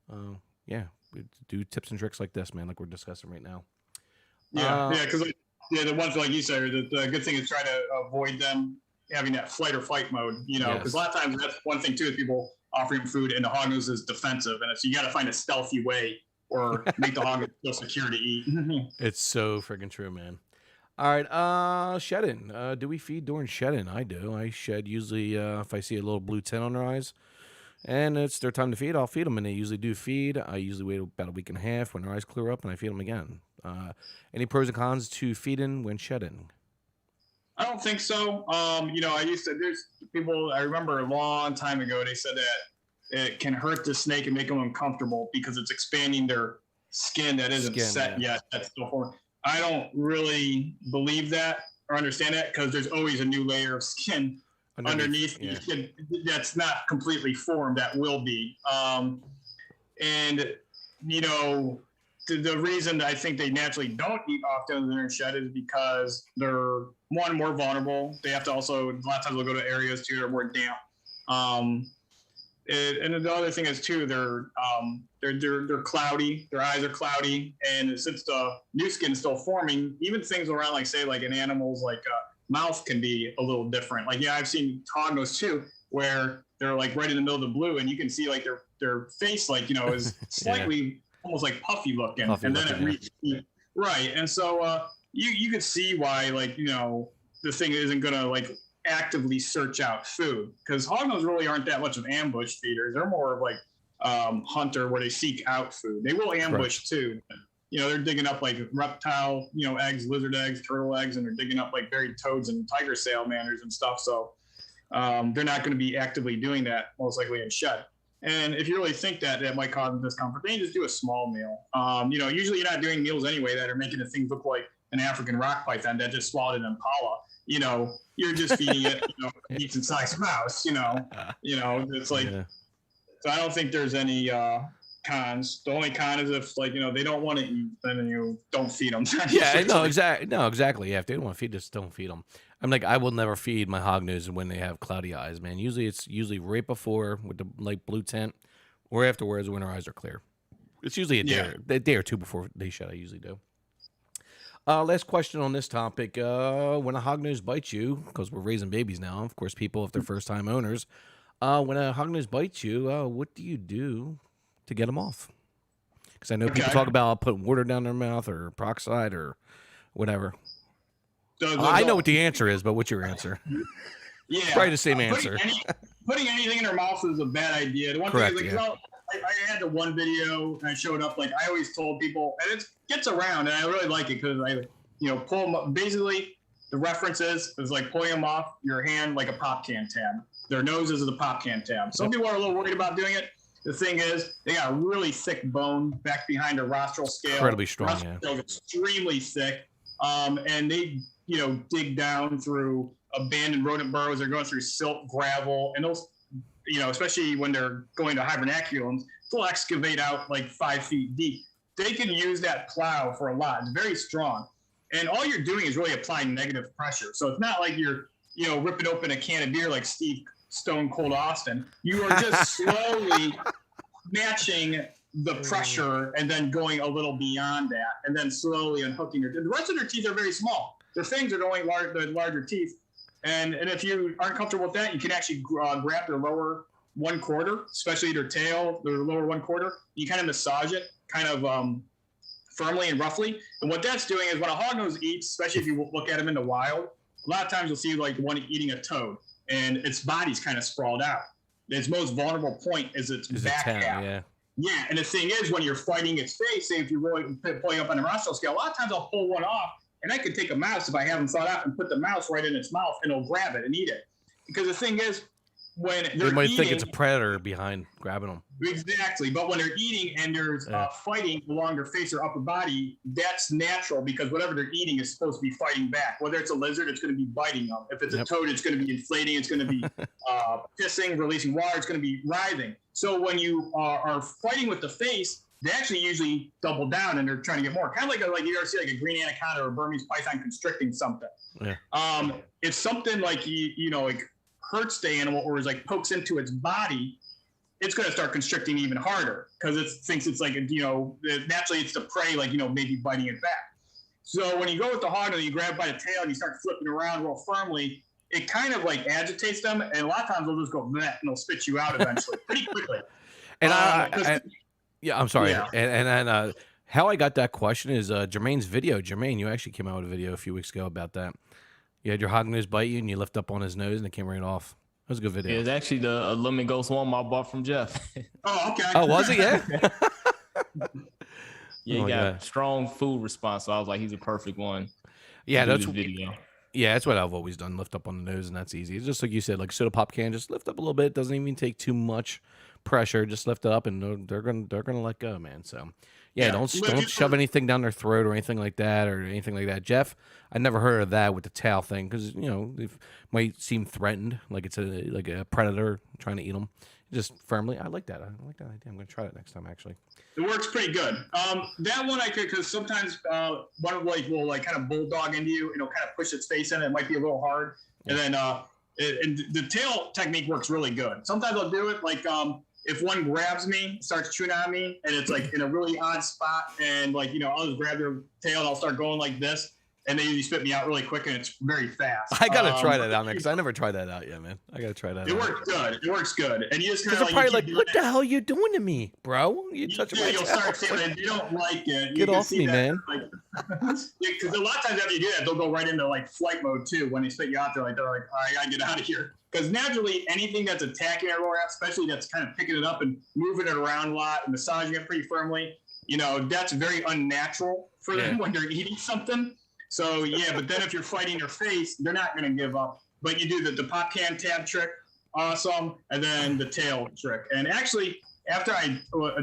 do tips and tricks like this, man, like we're discussing right now. Because the ones like you said, the good thing is try to avoid them having that flight or fight mode, because a lot of times that's one thing too is people offering food and the hog nose is defensive, and so you got to find a stealthy way or make the hog feel secure to eat. It's so freaking true, man. All right, shedding. Do we feed during shedding? I do. I shed usually if I see a little blue tint on their eyes, and it's their time to feed. I'll feed them, and they usually do feed. I usually wait about a week and a half when their eyes clear up, and I feed them again. Any pros and cons to feeding when shedding? I don't think so. There's people, I remember a long time ago, they said that it can hurt the snake and make them uncomfortable because it's expanding their skin that isn't set yet. That's still forming. I don't really believe that or understand that because there's always a new layer of skin underneath the skin that's not completely formed that will be. The reason I think they naturally don't eat often when they're shed is because they're, one, more vulnerable. They have to also, a lot of times they'll go to areas too that are more damp. And the other thing is too, they're cloudy. Their eyes are cloudy, and since the new skin is still forming, even things around like say like in animals like mouth can be a little different. Like I've seen hognose too, where they're like right in the middle of the blue, and you can see like their face like is slightly almost like puffy looking, and then it reaches right. And so you could see why the thing isn't gonna like actively search out food, because hognose really aren't that much of ambush feeders. They're more of like hunter, where they seek out food. They will ambush too. They're digging up like reptile, eggs, lizard eggs, turtle eggs, and they're digging up like buried toads and tiger salamanders and stuff. So they're not going to be actively doing that most likely in shed. And if you really think that might cause them discomfort, then you just do a small meal. Usually you're not doing meals anyway that are making the things look like an African rock python that just swallowed an impala. You're just feeding it, a decent-sized mouse. It's like. Yeah. So I don't think there's any cons. The only con is if they don't want to eat, then you don't feed them. Exactly. Yeah, if they don't want to feed, just don't feed them. I'm like, I will never feed my hognose when they have cloudy eyes, man. It's usually right before with the like blue tint, or afterwards when their eyes are clear. It's usually a day or two before they shed. I usually do. Last question on this topic. When a hognose bites you, because we're raising babies now, of course, people, if they're first-time owners, when a hognose bites you, what do you do to get them off? Because I know people talk about putting water down their mouth or peroxide or whatever. I know what the answer is, but what's your answer? Yeah, probably the same answer. Putting anything in their mouth is a bad idea. The one Correct, thing is like, I had the one video and I showed up. Like I always told people, and it gets around, and I really like it because I, pull them up. Basically, the reference is like pulling them off your hand like a pop can tab. Their noses is a pop can tab. Some people are a little worried about doing it. The thing is, they got a really thick bone back behind their rostral scale. Incredibly strong, yeah. Extremely thick, and they, dig down through abandoned rodent burrows. They're going through silt, gravel, and those, especially when they're going to hibernaculums, they'll excavate out like 5 feet deep. They can use that plow for a lot. It's very strong. And all you're doing is really applying negative pressure. So it's not like you're, ripping open a can of beer like Steve Stone Cold Austin. You are just slowly matching the pressure and then going a little beyond that and then slowly unhooking the rest of their teeth are very small. Their fangs are the only larger teeth. And if you aren't comfortable with that, you can actually grab their lower 1/4, especially their tail, their lower 1/4. You kind of massage it kind of firmly and roughly. And what that's doing is when a hognose eats, especially if you look at them in the wild, a lot of times you'll see like one eating a toad and its body's kind of sprawled out. Its most vulnerable point is its back half. Yeah, and the thing is when you're fighting its face, say if you're really pulling up on the rostral scale, a lot of times I'll pull one off and I could take a mouse if I haven't thought out and put the mouse right in its mouth and it'll grab it and eat it. Because the thing is, when they're they might eating, think it's a predator behind grabbing them. Exactly. But when they're eating and there's fighting along their face or upper body, that's natural because whatever they're eating is supposed to be fighting back. Whether it's a lizard, it's going to be biting them. If it's a toad, it's going to be inflating. It's going to be pissing, releasing water. It's going to be writhing. So when you are fighting with the face, they actually usually double down and they're trying to get more. Kind of like you ever see like a green anaconda or a Burmese python constricting something. Yeah. If something like like hurts the animal or is like pokes into its body, it's going to start constricting even harder because it thinks it's like naturally it's the prey, like maybe biting it back. So when you go with the hog and you grab by the tail and you start flipping around real firmly, it kind of like agitates them, and a lot of times they'll just go bleh, and they'll spit you out eventually pretty quickly. And I'm sorry. Yeah. And how I got that question is Germaine's video. Germaine, you actually came out with a video a few weeks ago about that. You had your hognose bite you, and you lift up on his nose, and it came right off. That was a good video. Yeah, it's actually the lemon ghost one I bought from Jeff. Oh, okay. Oh, was it? Yeah. Yeah, he got strong food response, so I was like, he's a perfect one. Yeah, that's video. Yeah, that's what I've always done. Lift up on the nose, and that's easy. It's just like you said, like soda pop can, just lift up a little bit. It doesn't even take too much pressure. Just lift it up, and they're gonna let go, man. So. Yeah, don't shove anything down their throat or anything like that. Jeff, I never heard of that with the tail thing because they might seem threatened, like it's a predator trying to eat them. Just firmly, I like that. I like that idea. I'm going to try it next time, actually. It works pretty good. That one I could, because sometimes one will like kind of bulldog into you. It'll kind of push its face in. It might be a little hard, and then and the tail technique works really good. Sometimes I'll do it like. If one grabs me, starts chewing on me, and it's like in a really odd spot, and like, I'll just grab their tail and I'll start going like this, and they usually spit me out really quick, and it's very fast. I gotta try that out, man, because I never tried that out yet, man. I gotta try that. It works good. It works good, and you just kind of probably like, what the hell are you doing to me, bro? You touching my tail? You'll start saying you don't like it. Get off me, man. Because a lot of times after you do that, they'll go right into like flight mode too. When they spit you out, they're like, all right, I gotta get out of here. Because naturally, anything that's attacking our lower half, especially that's kind of picking it up and moving it around a lot and massaging it pretty firmly, that's very unnatural for them when they're eating something. So, but then if you're fighting their face, they're not going to give up. But you do the pop can tab trick, awesome, and then the tail trick. And actually, after I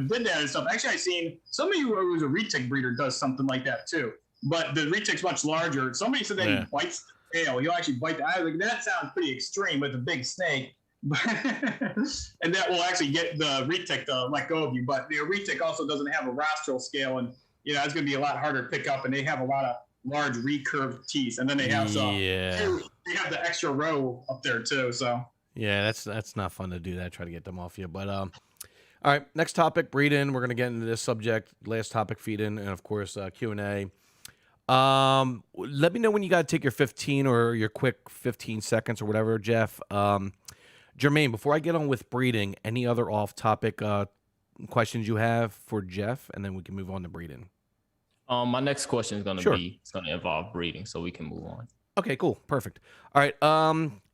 did that and stuff, actually I seen somebody who was a retic breeder does something like that too. But the retic's much larger. Somebody said that he bites tail. He'll actually bite the eye. Like, that sounds pretty extreme with a big snake. And that will actually get the retic to let go of you. But the retic also doesn't have a rostral scale, and it's going to be a lot harder to pick up. And they have a lot of large recurved teeth, and then they have they have the extra row up there too. So that's not fun to do that. Try to get them off you, but all right. Next topic, breed-in. We're going to get into this subject. Last topic, feed-in, and of course Q&A. Let me know when you got to take your 15 or your quick 15 seconds or whatever, Jeff. Germaine, before I get on with breeding, any other off-topic questions you have for Jeff, and then we can move on to breeding. My next question is going to involve breeding, so we can move on. Okay, cool. Perfect. All right.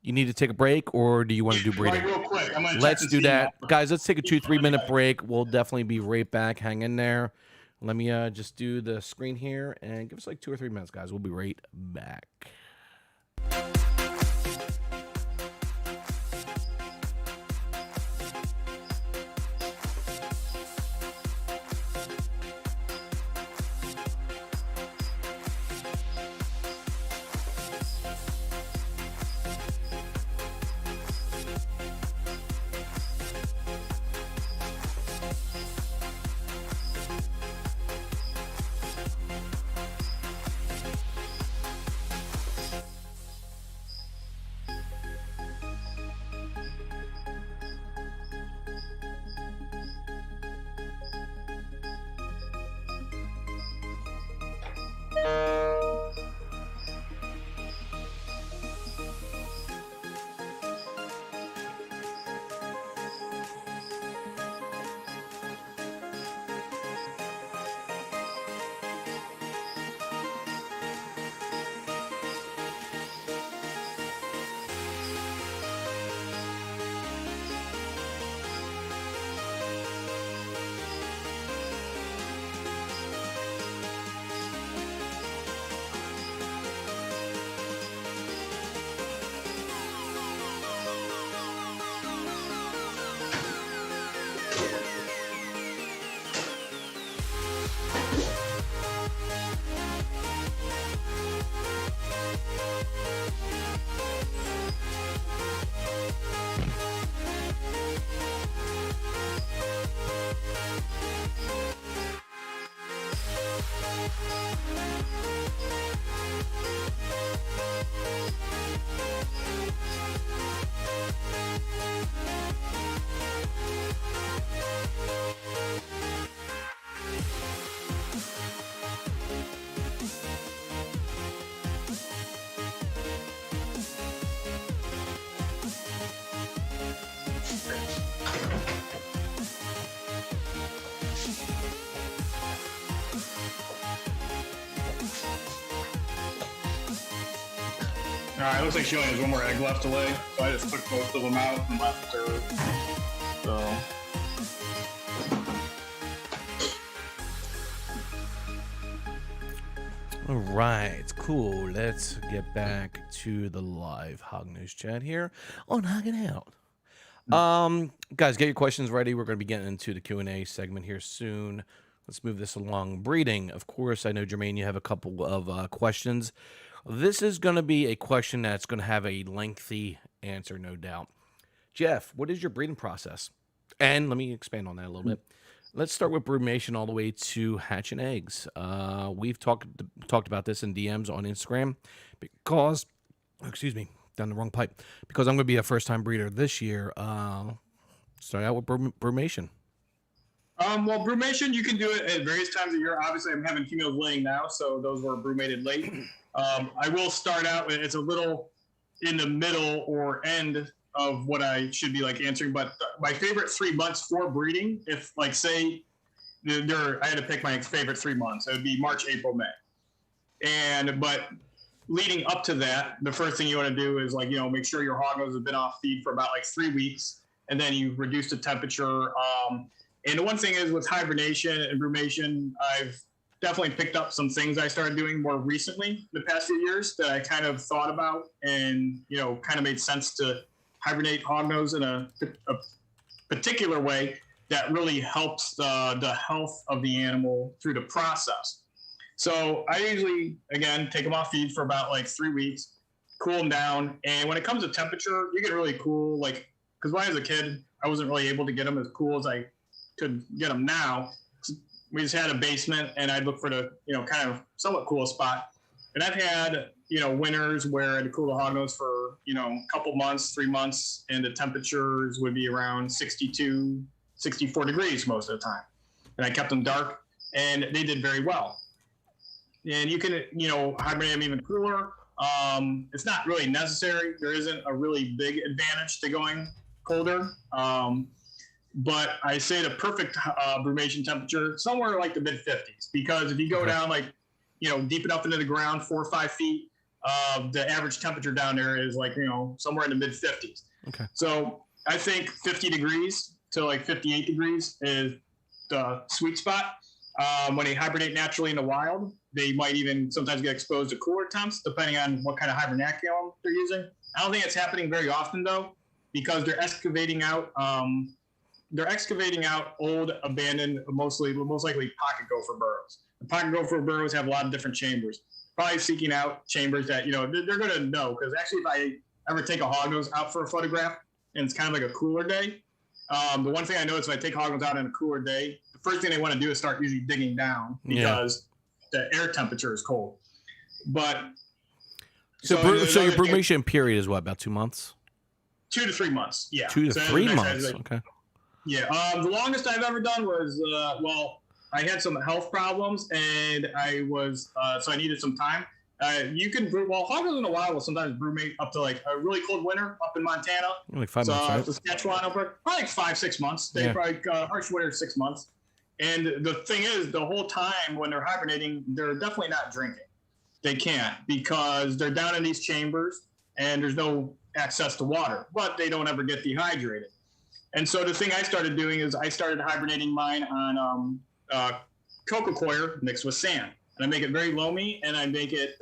You need to take a break, or do you want to do breeding? Right, real quick. I'm gonna Let's check do this that. email. Guys, let's take a 2-3 minute break. We'll definitely be right back. Hang in there. Let me just do the screen here and give us like 2 or 3 minutes, guys. We'll be right back. All right, looks like she only has one more egg left to lay, so I just took both of them out and left her. So. All right, cool. Let's get back to the live Hognose chat here on Hogging Out. Guys, get your questions ready. We're going to be getting into the Q&A segment here soon. Let's move this along. Breeding, of course. I know, Germaine, you have a couple of questions. This is going to be a question that's going to have a lengthy answer, no doubt. Jeff, what is your breeding process? And let me expand on that a little bit. Let's start with brumation all the way to hatching eggs. We've talked about this in DMs on Instagram because, excuse me, down the wrong pipe. Because I'm going to be a first-time breeder this year. Start out with brumation. Well, brumation, you can do it at various times of year. Obviously, I'm having females laying now, so those were brumated late. I will start out with, it's a little in the middle or end of what I should be like answering, but my favorite 3 months for breeding, if like say I had to pick my favorite 3 months, it would be March, April, May. But leading up to that, the first thing you want to do is like, make sure your hognose has been off feed for about like 3 weeks, and then you reduce the temperature. And the one thing is with hibernation and brumation, I've definitely picked up some things I started doing more recently the past few years that I kind of thought about and, kind of made sense to hibernate hognose in a particular way that really helps the health of the animal through the process. So I usually, again, take them off feed for about like 3 weeks, cool them down. And when it comes to temperature, you get really cool, like, because when I was a kid, I wasn't really able to get them as cool as I could get them now. We just had a basement, and I'd look for the, kind of somewhat cool spot. And I've had, winters where I'd cool the hognose for, a couple months, 3 months, and the temperatures would be around 62, 64 degrees most of the time. And I kept them dark, and they did very well. And you can, hibernate them even cooler. It's not really necessary. There isn't a really big advantage to going colder. But I say the perfect brumation temperature, somewhere like the mid-50s, because if you go down like, deep enough into the ground, 4 or 5 feet, the average temperature down there is like, somewhere in the mid 50s. Okay. So I think 50 degrees to like 58 degrees is the sweet spot. When they hibernate naturally in the wild, they might even sometimes get exposed to cooler temps, depending on what kind of hibernaculum they're using. I don't think it's happening very often though, because they're excavating out old, abandoned, most likely pocket gopher burrows. The pocket gopher burrows have a lot of different chambers. Probably seeking out chambers that they're going to know, because actually, if I ever take a hognose out for a photograph and it's kind of like a cooler day, the one thing I notice if I take hognose out on a cooler day, the first thing they want to do is start usually digging down because the air temperature is cold. But so your brumation period is what, about 2 months? 2 to 3 months. Yeah. 2 to 3 months. Okay. Yeah. The longest I've ever done was I had some health problems and I was so I needed some time. You can brew, hognose in the wild will sometimes brumate up to like a really cold winter up in Montana. Like 5 months, right? Saskatchewan probably like 5-6 months. They probably harsh winter 6 months. And the thing is, the whole time when they're hibernating, they're definitely not drinking. They can't, because they're down in these chambers and there's no access to water, but they don't ever get dehydrated. And so the thing I started doing is I started hibernating mine on coco coir mixed with sand. And I make it very loamy, and I make it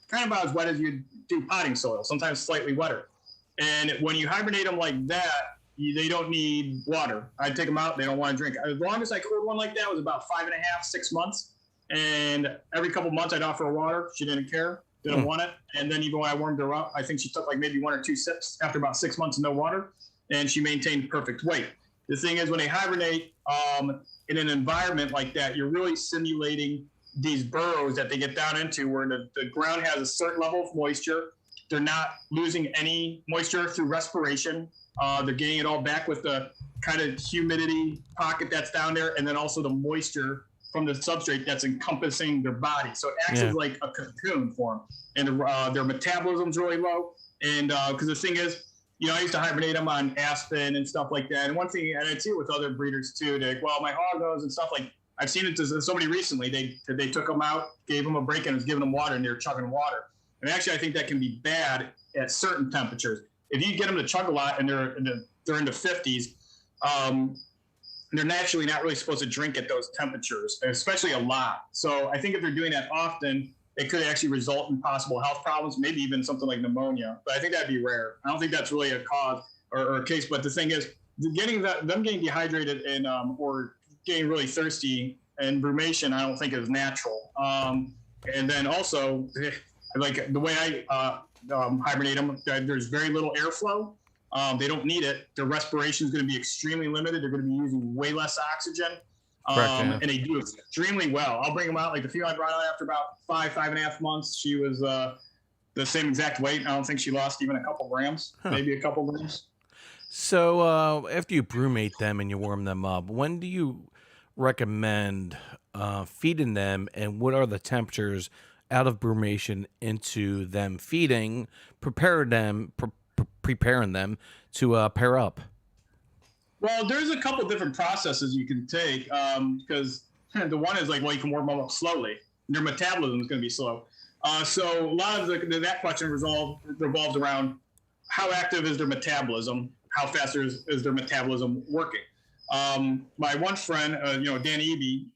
kind of about as wet as you do potting soil, sometimes slightly wetter. And when you hibernate them like that, they don't need water. I take them out, they don't want to drink. As long as I cooled one like that was about 5.5, 6 months. And every couple months I'd offer her water. She didn't care, didn't want it. And then even when I warmed her up, I think she took like maybe 1 or 2 sips after about 6 months of no water, and she maintained perfect weight. The thing is, when they hibernate in an environment like that, you're really simulating these burrows that they get down into where the ground has a certain level of moisture. They're not losing any moisture through respiration. They're getting it all back with the kind of humidity pocket that's down there, and then also the moisture from the substrate that's encompassing their body. So it acts as like a cocoon for them. And their metabolism's really low. And because the thing is, I used to hibernate them on aspen and stuff like that. And one thing, and I see it with other breeders too, they're like, well, my hognose and stuff, like I've seen it to somebody recently. They took them out, gave them a break, and was giving them water, and they're chugging water. And actually, I think that can be bad at certain temperatures. If you get them to chug a lot and they're in the 50s, they're naturally not really supposed to drink at those temperatures, especially a lot. So I think if they're doing that often, it could actually result in possible health problems, maybe even something like pneumonia. But I think that'd be rare. I don't think that's really a cause or a case. But the thing is, them getting dehydrated and or getting really thirsty and brumation, I don't think is natural. And then also, like the way I hibernate them, there's very little airflow. They don't need it. Their respiration is going to be extremely limited. They're going to be using way less oxygen. And they do extremely well. I'll bring them out. Like the female I brought out after about 5.5 months, she was the same exact weight. I don't think she lost even a couple grams, maybe a couple grams. So after you brumate them and you warm them up, when do you recommend feeding them, and what are the temperatures out of brumation into them feeding, preparing them to pair up? Well, there's a couple different processes you can take, because the one is like, well, you can warm them up slowly. Their metabolism is going to be slow. So a lot of that question revolves around how active is their metabolism, how fast is their metabolism working. My one friend, Dan Eby,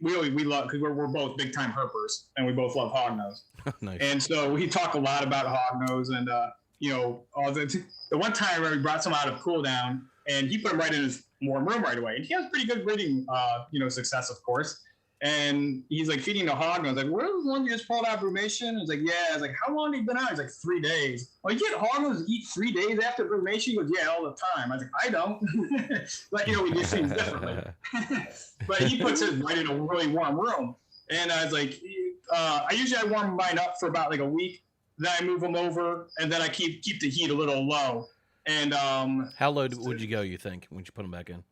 we love, because we're both big time herpers and we both love hognose. Nice. And so we talk a lot about hognose, and the one time we brought some out of cool down, and he put him right in his warm room right away. And he has pretty good breeding, success, of course. And he's like feeding the hognose. I was like, where was the one you just pulled out of brumation? He's like, yeah. I was like, how long have you been out? He's like, 3 days. Well, you get hognose eat 3 days after brumation? He goes, yeah, all the time. I was like, I don't. But, we do things differently. But he puts his right in a really warm room. And I was like, I warm mine up for about like a week. Then I move them over, and then I keep the heat a little low. And how low would you go, you think, when you put them back in?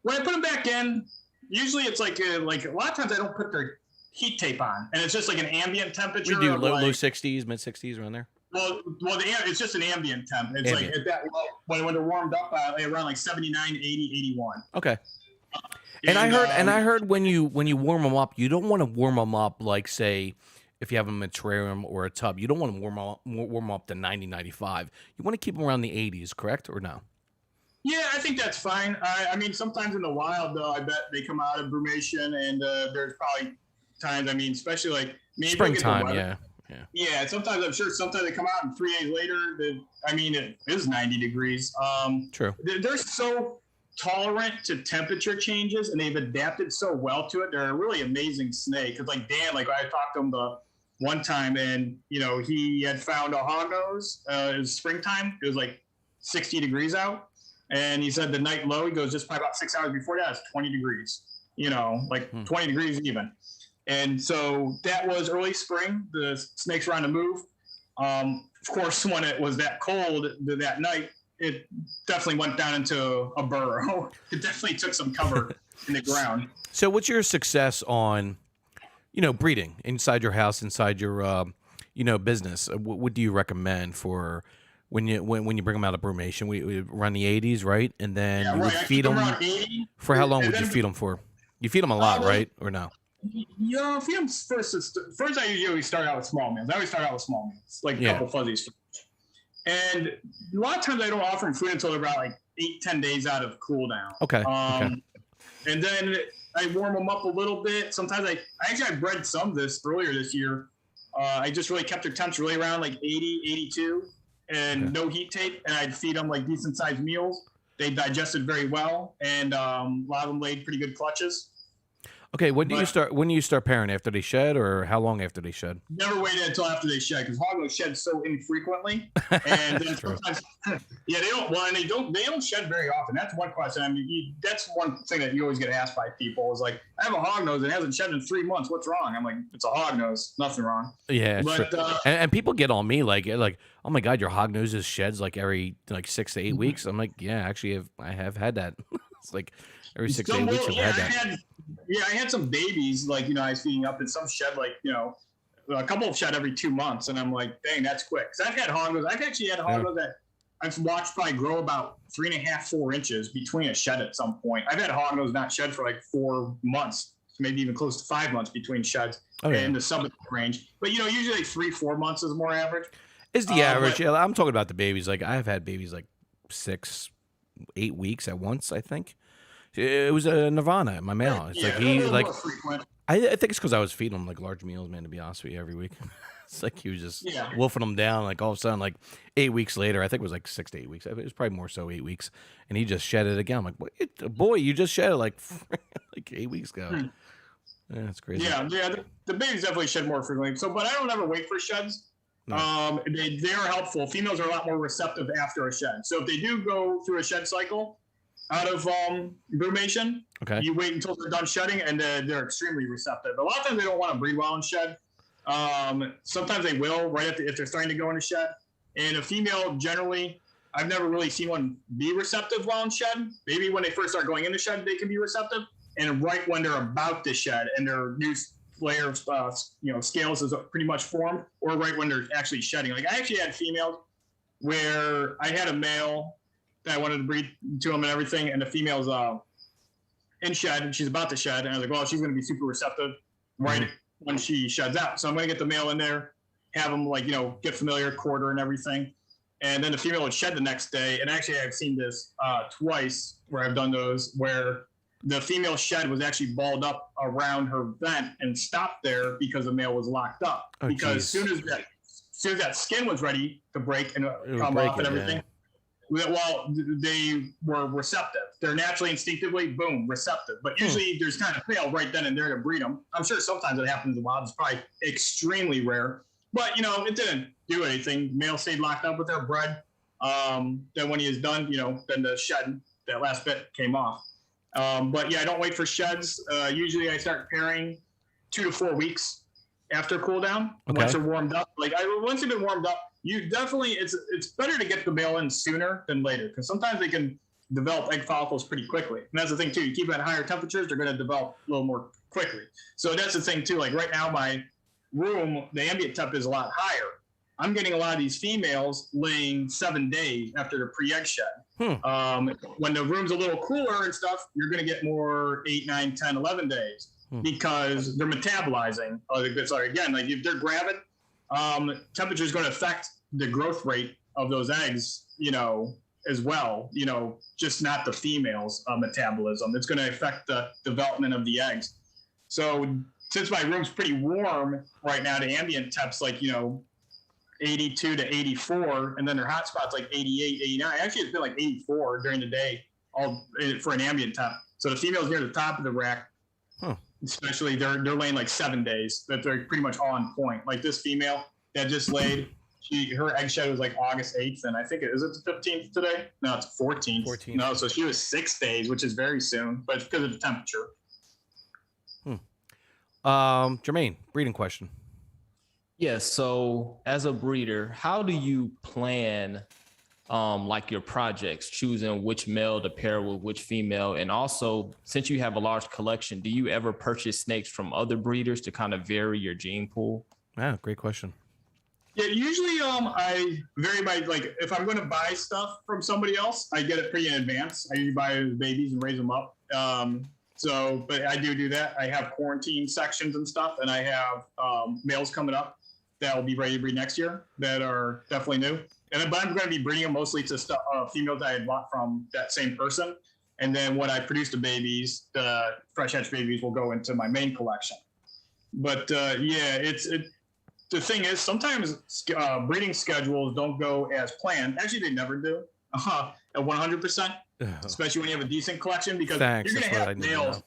When I put them back in, usually it's like a lot of times I don't put their heat tape on, and it's just like an ambient temperature. We do low 60s, mid 60s, around there. Well, it's just an ambient temp. It's ambient. Like at that when they're warmed up around like 79, 80, 81. Okay. And I heard when you warm them up, you don't want to warm them up like, say, if you have them in a terrarium or a tub, you don't want to warm them up to 90, 95. You want to keep them around the 80s, correct or no? Yeah, I think that's fine. I mean, sometimes in the wild, though, I bet they come out of brumation, and there's probably times, I mean, especially like maybe springtime, yeah. Yeah, sometimes I'm sure sometimes they come out and 3 days later, I mean, it is 90 degrees. True. They're so tolerant to temperature changes, and they've adapted so well to it. They're a really amazing snake. It's like Dan, like I talked to him the one time, and he had found a hognose. It was springtime. It was like 60 degrees out. And he said the night low, he goes, just probably about 6 hours before that, it's 20 degrees, 20 degrees even. And so that was early spring. The snakes were on the move. Of course, when it was that cold that night, it definitely went down into a burrow. It definitely took some cover in the ground. So what's your success on, breeding inside your house, inside your, business? What do you recommend for when you bring them out of brumation? We run the 80s, right? And then you would feed them. For how long would you feed them for? You feed them a lot, right? Or no? Feed them first. First, I usually start out with small meals. I always start out with small meals, like a couple fuzzies. And a lot of times I don't offer them food until they're about like 8-10 days out of cool down. Okay. And then I warm them up a little bit. Sometimes I bred some earlier this year. I just really kept their temps really around like 80, 82 and no heat tape. And I'd feed them like decent sized meals. They digested very well. And a lot of them laid pretty good clutches. Okay, when do you start pairing? After they shed, or how long after they shed? Never waited until after they shed, because hognose shed so infrequently, and then sometimes, they don't. Well, and they don't shed very often. That's one question. I mean, that's one thing that you always get asked by people is like, I have a hognose and it hasn't shed in 3 months. What's wrong? I'm like, it's a hognose, nothing wrong. Yeah, but and people get on me like, oh my God, your hognose sheds like every 6 to 8 weeks. I'm like, yeah, actually, I have had that. It's like every 6 to 8 weeks I've had that. I had some babies, I was feeding up, and some shed, a couple of shed every 2 months, and I'm like, dang, that's quick. Because I've had hognose. I've actually had hognose that I've watched probably grow about 3.5, 4 inches between a shed at some point. I've had hognose not shed for like 4 months, maybe even close to 5 months between sheds in the sub range. But, usually 3-4 months is more average. Is the average. I'm talking about the babies. Like, I've had babies like 6-8 weeks at once, I think. It was a Nirvana, my male. It's I think it's because I was feeding him like large meals, man, to be honest with you, every week. It's like he was just wolfing them down. Like all of a sudden, like 8 weeks later, I think it was like 6 to 8 weeks. It was probably more so 8 weeks. And he just shed it again. I'm like, boy, you just shed it like 8 weeks ago. Yeah, that's crazy. Yeah. The babies definitely shed more frequently. But I don't ever wait for sheds. No. They are helpful. Females are a lot more receptive after a shed. So if they do go through a shed cycle, out of brumation, you wait until they're done shedding, and they're extremely receptive. A lot of times they don't want to breed while in shed. Sometimes they will if they're starting to go into shed. And a female, generally, I've never really seen one be receptive while in shed. Maybe when they first start going into shed, they can be receptive. And right when they're about to shed and their new layer of scales is pretty much formed, or right when they're actually shedding. Like I actually had females where I had a male that I wanted to breed to him and everything, and the female's in shed, and she's about to shed, and I was like, well, she's going to be super receptive when she sheds out. So I'm going to get the male in there, have him get familiar, quarter and everything, and then the female would shed the next day. And actually, I've seen this twice where I've done those, where the female shed was actually balled up around her vent and stopped there because the male was locked up. Because as soon as that skin was ready to break and come off and everything. Yeah. Well, they were receptive. They're naturally, instinctively, boom, receptive. But usually there's kind of fail right then and there to breed them. I'm sure sometimes it happens in the wild. It's probably extremely rare. But, it didn't do anything. Male stayed locked up with their bred. Then when he is done, then the shed, that last bit came off. But, I don't wait for sheds. Usually I start pairing 2 to 4 weeks after cool down. Once they're warmed up. Once they've been warmed up, you definitely, it's better to get the male in sooner than later, because sometimes they can develop egg follicles pretty quickly. And that's the thing too, you keep it at higher temperatures, they're going to develop a little more quickly. So that's the thing too, like right now my room, the ambient temp is a lot higher. I'm getting a lot of these females laying 7 days after the pre-egg shed. When the room's a little cooler and stuff, you're going to get more 8, 9, 10, 11 days. because they're metabolizing. Again, like if they're gravid, temperature is going to affect the growth rate of those eggs, as well, just not the female's metabolism. It's going to affect the development of the eggs. So since my room's pretty warm right now, the ambient temp's like, 82 to 84, and then their hot spot's like 88, 89. Actually, it's been like 84 during the day, all for an ambient temp. So the female's near the top of the rack. Especially they're laying like 7 days, that they're pretty much all on point. Like this female that just laid, her egg shed was like August 8th, and I think is it the 15th today? No, it's 14th. 14th. No, so she was 6 days, which is very soon, but it's because of the temperature. Germaine, breeding question. Yes. So as a breeder, how do you plan like your projects, choosing which male to pair with which female? And also, since you have a large collection, do you ever purchase snakes from other breeders to kind of vary your gene pool? Yeah, great question. Yeah, usually I vary by, like, if I'm going to buy stuff from somebody else, I get it pretty in advance. I usually buy babies and raise them up. But I do that. I have quarantine sections and stuff, and I have males coming up that will be ready to breed next year that are definitely new. But I'm going to be breeding them mostly to females that I had bought from that same person. And then when I produce the babies, the fresh hatch babies will go into my main collection. But the thing is, sometimes breeding schedules don't go as planned. Actually, they never do at 100%, especially when you have a decent collection, because you're going to have males.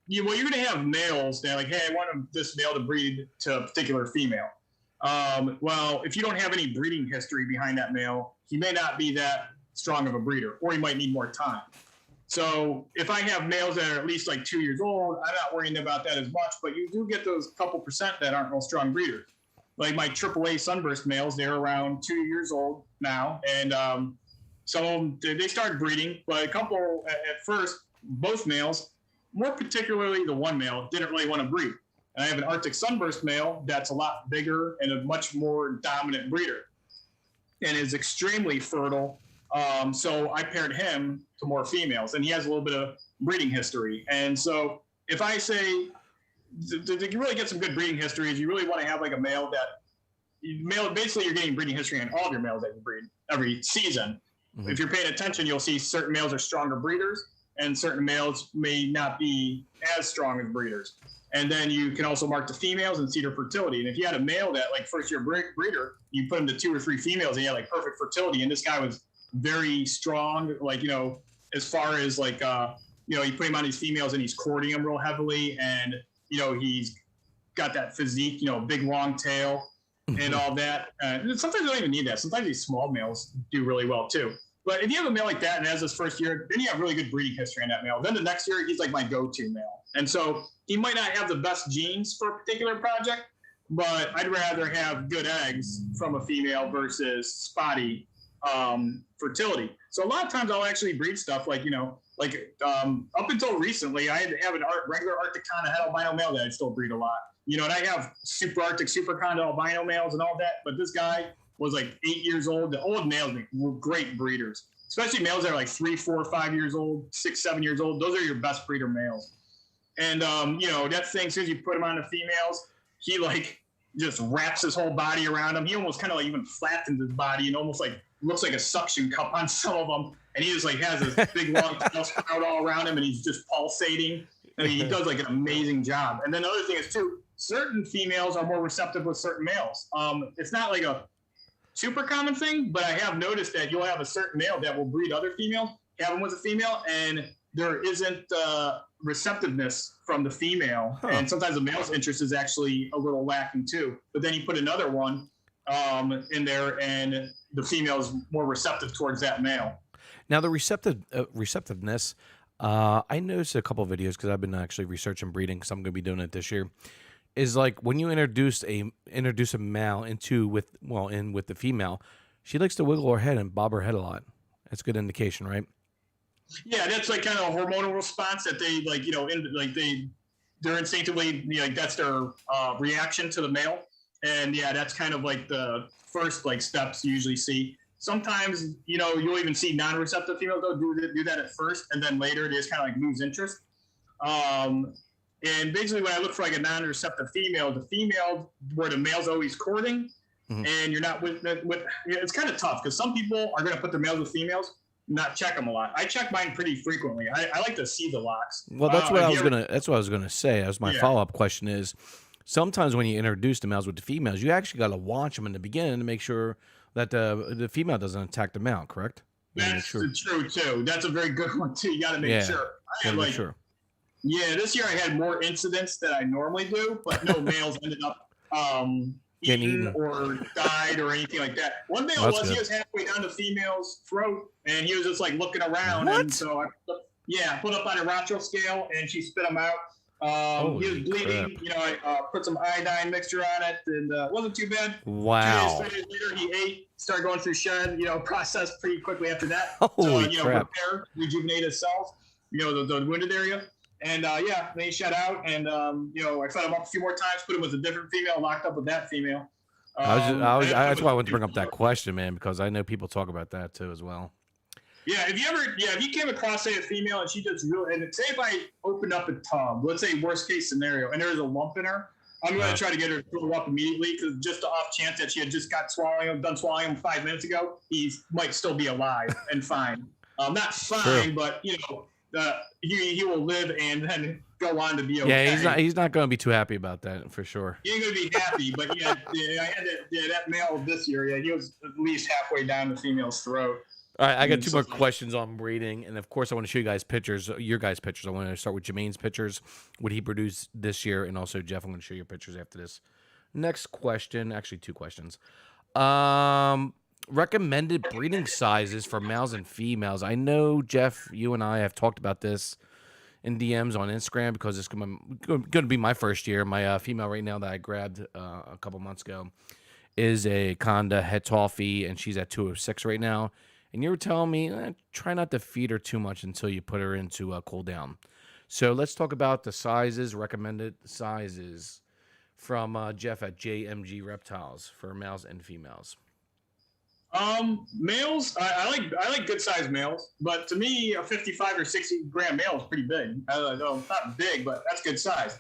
You're going to have males that are like, hey, I want this male to breed to a particular female. Well, if you don't have any breeding history behind that male, he may not be that strong of a breeder, or he might need more time. So if I have males that are at least like 2 years old, I'm not worrying about that as much, but you do get those couple percent that aren't real strong breeders. Like my AAA sunburst males, they're around 2 years old now. And some of them, they started breeding, but a couple at first, both males, more particularly the one male, didn't really want to breed. And I have an Arctic sunburst male that's a lot bigger and a much more dominant breeder and is extremely fertile. So I paired him to more females, and he has a little bit of breeding history. And so if I say to really get some good breeding histories, you really want to have like a male basically you're getting breeding history on all of your males that you breed every season. Mm-hmm. If you're paying attention, you'll see certain males are stronger breeders and certain males may not be as strong as breeders. And then you can also mark the females and see their fertility. And if you had a male that like first year breeder, you put him to 2 or 3 females and he had like perfect fertility. And this guy was very strong, like, as far as like, you put him on these females and he's courting them real heavily. And, he's got that physique, big long tail and all that. Sometimes you don't even need that. Sometimes these small males do really well too. But if you have a male like that and has his first year, then you have really good breeding history in that male. Then the next year, he's like my go-to male. And so he might not have the best genes for a particular project, but I'd rather have good eggs from a female versus spotty fertility. So a lot of times I'll actually breed stuff like, up until recently, I had to have a regular Arctic Conda albino male that I'd still breed a lot. And I have super Arctic, super Conda albino males and all that, but this guy was like 8 years old. The old males were great breeders, especially males that are like 3, 4, 5 years old, 6, 7 years old. Those are your best breeder males. And, that thing, as soon as you put him on the females, he like just wraps his whole body around him. He almost kind of like even flattens his body and almost like looks like a suction cup on some of them. And he just like has this big long tail sprout all around him and he's just pulsating. I mean, he does like an amazing job. And then the other thing is too, certain females are more receptive with certain males. It's not like a super common thing, but I have noticed that you'll have a certain male that will breed other females, have them with a female, and there isn't receptiveness from the female. Huh. And sometimes the male's interest is actually a little lacking too. But then you put another one in there and the female is more receptive towards that male. Now the receptiveness, I noticed a couple of videos because I've been actually researching breeding because I'm going to be doing it this year. Is like when you introduce a male with the female, she likes to wiggle her head and bob her head a lot. That's a good indication, right? Yeah, that's like kind of a hormonal response that they they're instinctively that's their reaction to the male, and yeah, that's kind of like the first steps you usually see. Sometimes you'll even see non-receptive females do that at first, and then later they just kind of lose interest. And basically, when I look for like a non-receptive female, the female where the male's always courting, and you're not with it's kind of tough because some people are going to put their males with females, not check them a lot. I check mine pretty frequently. I like to see the locks. Well, that's what I was gonna. That's what I was gonna say. As my follow-up question is, sometimes when you introduce the males with the females, you actually got to watch them in the beginning to make sure that the female doesn't attack the male. Correct? That's true too. That's a very good one too. You got to make sure. Yeah, this year I had more incidents than I normally do, but no males ended up eaten or died or anything like that. One male he was halfway down the female's throat, and he was just like looking around. What? And so I put up on a Hognose Scale, and she spit him out. He was bleeding. Crap. I put some iodine mixture on it, and it wasn't too bad. Wow. 2 days later, he ate, started going through shed, processed pretty quickly after that. Holy crap. Repair, rejuvenate his cells, the wounded area. And then he shut out, and I fed him up a few more times, put him with a different female, locked up with that female. That's why I wanted to bring up that question, man, because I know people talk about that too as well. Yeah, if you came across, say, a female and she just really, and say if I opened up a tub, let's say worst case scenario, and there's a lump in her, I'm going to try to get her to throw up immediately, because just the off chance that she had just done swallowing him 5 minutes ago, he might still be alive and fine. Not fine, but he will live and then go on to be okay. Yeah, he's not going to be too happy about that for sure. He ain't going to be happy, but I had that male this year. Yeah, he was at least halfway down the female's throat. All right, I got two more questions on breeding, and of course, I want to show you guys pictures, your guys' pictures. I want to start with Germaine's pictures, what he produced this year, and also Jeff. I'm going to show your pictures after this. Next question, actually, two questions. Recommended breeding sizes for males and females. I know, Jeff, you and I have talked about this in DMs on Instagram because it's going to be my first year. My female right now that I grabbed a couple months ago is a Conda Het Toffee, and she's at 206 right now. And you were telling me, try not to feed her too much until you put her into cool down. So let's talk about the sizes, recommended sizes from Jeff at JMG Reptiles for males and females. Males, I like good sized males, but to me, a 55 or 60 gram male is pretty big. Not big, but that's good size.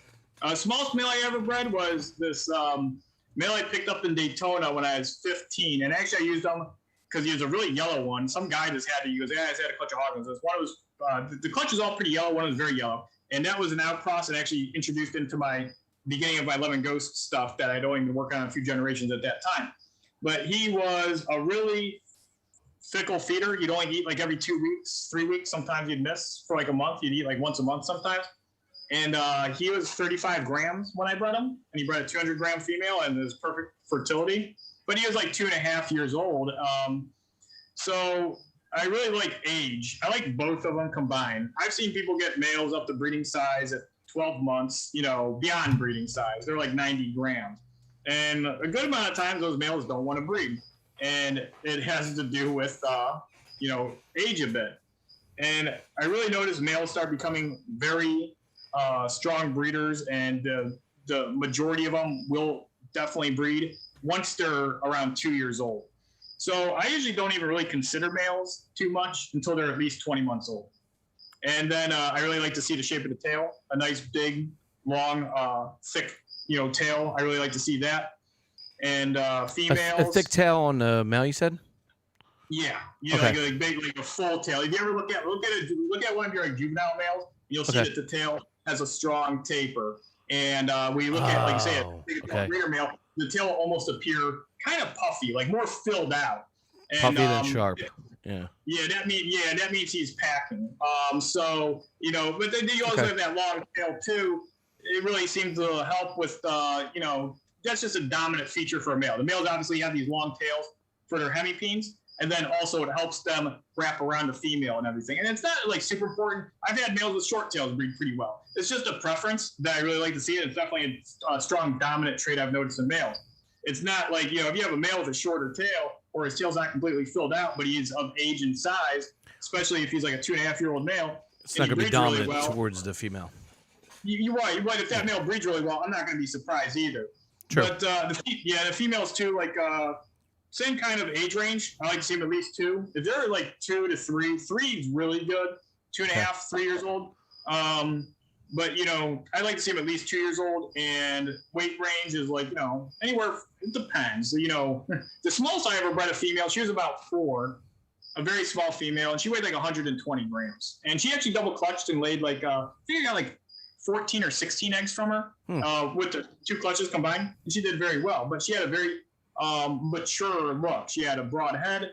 Smallest male I ever bred was this male I picked up in Daytona when I was 15, and actually I used him because he was a really yellow one. Some guy just had to use. I just had a clutch of Hognose. One was the clutch was all pretty yellow. One was very yellow, and that was an outcross and actually introduced into my beginning of my Lemon Ghost stuff that I'd only been working on a few generations at that time. But he was a really fickle feeder. You'd only eat like every 2 weeks, 3 weeks. Sometimes you'd miss for like a month. You'd eat like once a month sometimes. And he was 35 grams when I bred him, and he bred a 200 gram female, and it was perfect fertility. But he was like 2.5 years old. So I really like age. I like both of them combined. I've seen people get males up to breeding size at 12 months, beyond breeding size. They're like 90 grams. And a good amount of times those males don't want to breed. And it has to do with, age a bit. And I really noticed males start becoming very strong breeders, and the majority of them will definitely breed once they're around 2 years old. So I usually don't even really consider males too much until they're at least 20 months old. And then I really like to see the shape of the tail, a nice, big, long, thick, tail. I really like to see that. And females. A thick tail on the male, you said? Yeah. Okay. like big, like a full tail. If you ever look at one of your juvenile males, you'll see that the tail has a strong taper. And we look at, like, say, a breeder male, the tail will almost appear kind of puffy, like more filled out. And, puffy than sharp. Yeah. Yeah, that means he's packing. But then you also have that long tail too. It really seems to help with, that's just a dominant feature for a male. The males obviously have these long tails for their hemipenes, and then also it helps them wrap around the female and everything. And it's not like super important. I've had males with short tails breed pretty well. It's just a preference that I really like to see. It's definitely a strong dominant trait I've noticed in males. It's not like, if you have a male with a shorter tail, or his tail's not completely filled out, but he is of age and size, especially if he's like a 2.5-year-old male. It's not going to be dominant towards the female. You're right. If that male breeds really well, I'm not going to be surprised either. True. But the females too, like same kind of age range. I like to see them at least 2. If they're like 2 to 3, 3 is really good. 2.5, 3 years old. but I like to see them at least 2 years old, and weight range is like anywhere. It depends. The smallest I ever bred a female, she was about 4, a very small female, and she weighed like 120 grams, and she actually double clutched and laid like I think I got like 14 or 16 eggs from her with the 2 clutches combined, and she did very well. But she had a very mature look. She had a broad head,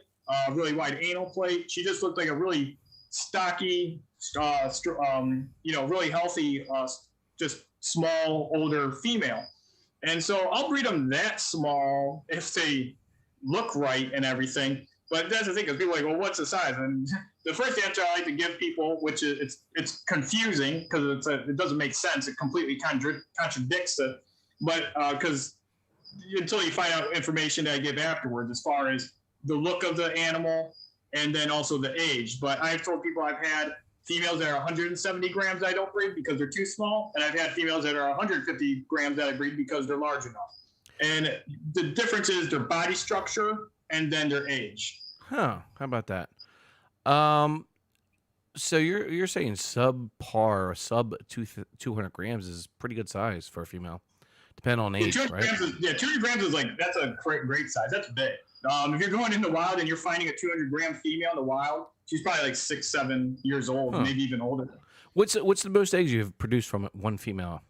really wide anal plate. She just looked like a really stocky, really healthy, just small, older female. And so I'll breed them that small if they look right and everything. But that's the thing, because people are like, well, what's the size? And the first answer I like to give people, which is it's confusing because it doesn't make sense. It completely contradicts it. But because until you find out information that I give afterwards, as far as the look of the animal and then also the age. But I've told people I've had females that are 170 grams that I don't breed because they're too small, and I've had females that are 150 grams that I breed because they're large enough. And the difference is their body structure and then their age. Huh? How about that? So you're saying subpar, sub 200 grams is pretty good size for a female, depending on age, 200 right? grams 200 grams is like, that's a great size. That's big. If you're going in the wild and you're finding a 200-gram female in the wild, she's probably like 6-7 years old, maybe even older. What's the most eggs you've produced from one female?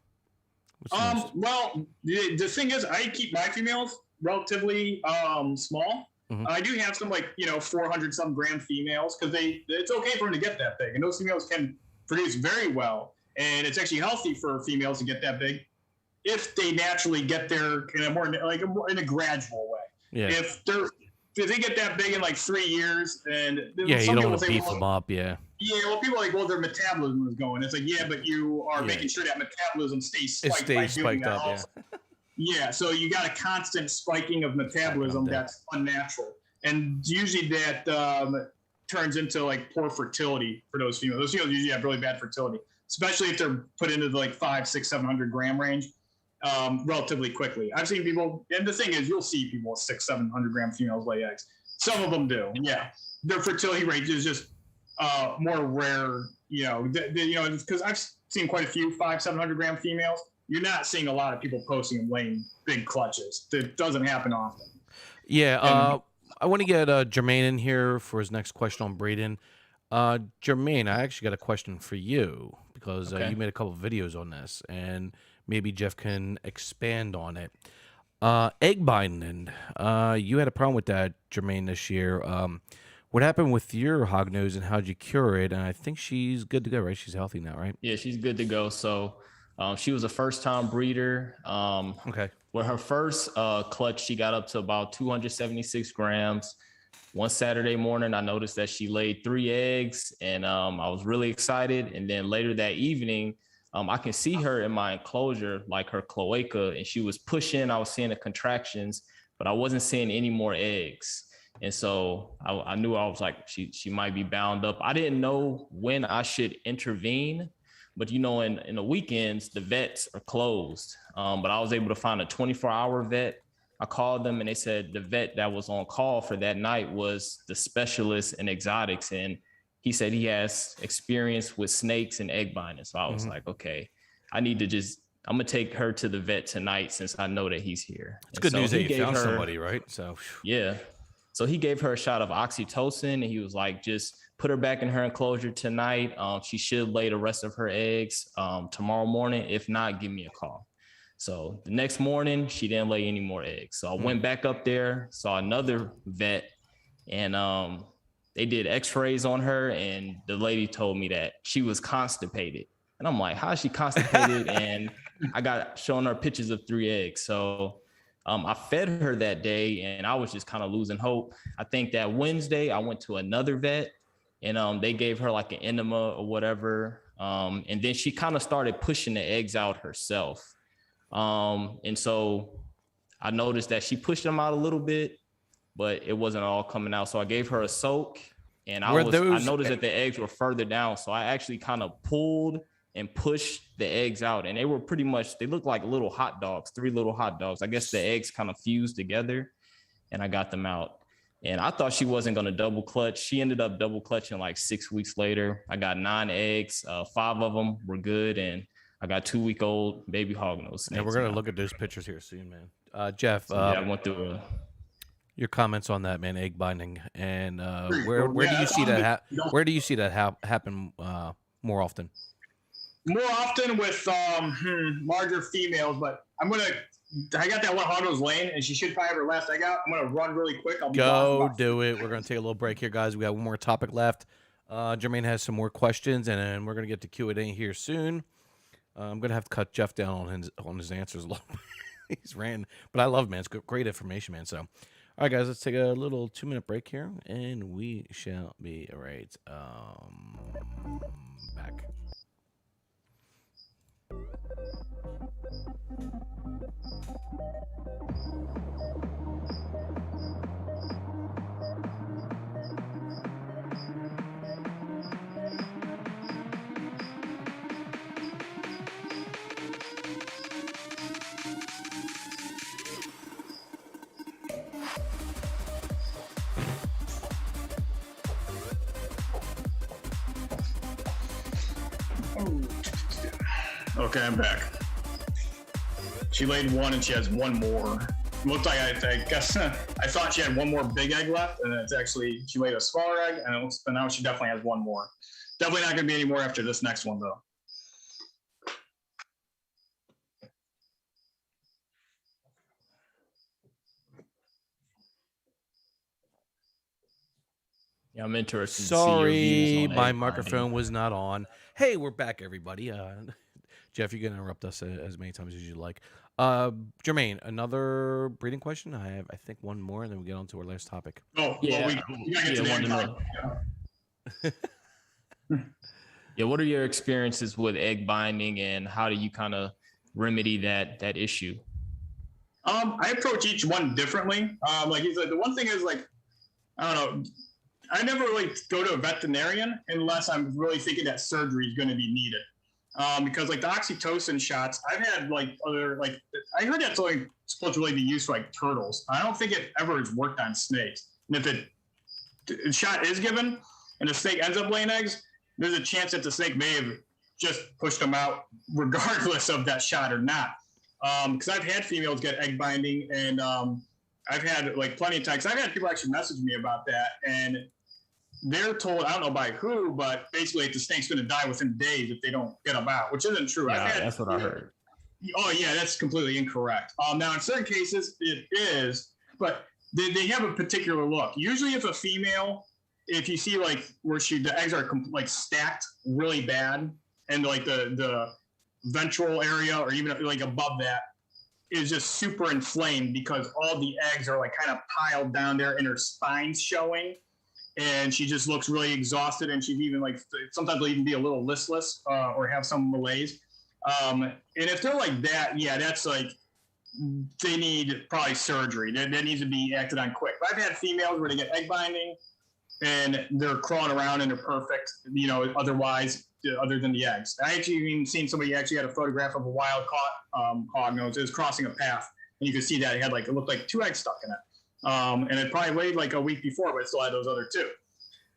Well, the thing is, I keep my females relatively small. Mm-hmm. I do have some 400 some gram females because it's okay for them to get that big, and those females can produce very well, and it's actually healthy for females to get that big if they naturally get there in a more in a gradual way. Yeah. If they get that big in like 3 years, and you some don't people want to say, beef them up, yeah. Yeah, well, people are like, well, their metabolism is going. It's like, yeah, but you are making sure that metabolism stays spiked by doing that also. Yeah, so you got a constant spiking of metabolism that's unnatural, and usually that turns into like poor fertility for those females. Those females usually have really bad fertility, especially if they're put into the 500, 600, 700 gram range relatively quickly. I've seen people, and the thing is, you'll see people with 600, 700 gram females lay eggs. Some of them do, yeah. Their fertility rate is just more rare, because I've seen quite a few 500, 700 gram females. You're not seeing a lot of people posting and laying big clutches. It doesn't happen often. Yeah, I want to get Germaine in here for his next question on breeding. Germaine, I actually got a question for you because you made a couple of videos on this, and maybe Jeff can expand on it. Egg binding. You had a problem with that, Germaine, this year. What happened with your hognose and how'd you cure it? And I think she's good to go, right? She's healthy now, right? Yeah, she's good to go. So she was a first-time breeder. With her first clutch, she got up to about 276 grams. One Saturday morning, I noticed that she laid 3 eggs, and I was really excited. And then later that evening, I can see her in my enclosure, like her cloaca, and she was pushing. I was seeing the contractions, but I wasn't seeing any more eggs. And so I knew, I was like, she might be bound up. I didn't know when I should intervene. But, in the weekends, the vets are closed. But I was able to find a 24-hour vet. I called them, and they said the vet that was on call for that night was the specialist in exotics. And he said he has experience with snakes and egg binding. So I was like, okay, I'm going to take her to the vet tonight since I know that he's here. It's good news that you found somebody, right? So yeah. So he gave her a shot of oxytocin, and he was like, just put her back in her enclosure tonight. She should lay the rest of her eggs tomorrow morning. If not, give me a call. So the next morning, she didn't lay any more eggs. So I went back up there, saw another vet, and they did x-rays on her, and the lady told me that she was constipated. And I'm like, how is she constipated? And I got showing her pictures of 3 eggs. So I fed her that day, and I was just kind of losing hope. I think that Wednesday I went to another vet, and they gave her like an enema or whatever. And then she kind of started pushing the eggs out herself. And so I noticed that she pushed them out a little bit, but it wasn't all coming out. So I gave her a soak, and I noticed that the eggs were further down. So I actually kind of pulled and pushed the eggs out, and they were they looked like little hot dogs, 3 little hot dogs. I guess the eggs kind of fused together, and I got them out. And I thought she wasn't going to double clutch. She ended up double clutching like 6 weeks later. I got 9 eggs. 5 of them were good. And I got 2-week-old baby hognose snakes. Yeah, we're gonna look at those pictures here soon, man. Jeff, So, I went through your comments on that, man, egg binding, and where do you see that where do you see that happen more often? More often with larger females, but I got that one Hognose Lane, and she should probably have her last egg out. I'm gonna run really quick. I'll go do it. We're gonna take a little break here, guys. We got one more topic left. Germaine has some more questions, and then we're gonna get to Q&A here soon. I'm gonna have to cut Jeff down on his answers a little bit. He's ranting, but I love, man. It's great information, man. So, all right, guys, let's take a little 2-minute break here, and we shall be right back. Okay, I'm back. She laid one, and she has one more. It looked like I guess I thought she had one more big egg left, and it's actually she laid a smaller egg, and now she definitely has one more. Definitely not going to be any more after this next one, though. Yeah, I'm interested. Sorry, my microphone was not on. Hey, we're back, everybody. Jeff, you can interrupt us as many times as you like. Germaine, another breeding question. I have, I think, one more, and then we get on to our last topic. Oh, yeah. Well, we gotta get to the end. Yeah, what are your experiences with egg binding, and how do you kind of remedy that issue? I approach each one differently. Like he's like, the one thing is like, I don't know. I never really go to a veterinarian unless I'm really thinking that surgery is going to be needed. Because like the oxytocin shots, I've had like other, like I heard that's only supposed to really be used for like turtles. I don't think it ever has worked on snakes. And if the shot is given and the snake ends up laying eggs, there's a chance that the snake may have just pushed them out regardless of that shot or not. Because I've had females get egg binding, and I've had like plenty of times. I've had people actually message me about that, and they're told, I don't know by who, but basically the snake's going to die within days if they don't get them out, which isn't true. Yeah, that's what I heard. Oh yeah, that's completely incorrect. Now in certain cases it is, but they have a particular look. Usually if a female, if you see like where the eggs are like stacked really bad, and like the ventral area or even like above that is just super inflamed because all the eggs are like kind of piled down there and her spine's showing. And she just looks really exhausted, and she's even like sometimes they'll even be a little listless or have some malaise. And if they're like that, yeah, that's like they need probably surgery. That needs to be acted on quick. But I've had females where they get egg binding and they're crawling around and they're perfect, you know, otherwise, other than the eggs. I actually even seen somebody actually had a photograph of a wild caught hognose. It was crossing a path, and you could see that it had like, it looked like 2 eggs stuck in it. And it probably laid like a week before, but it still had those other 2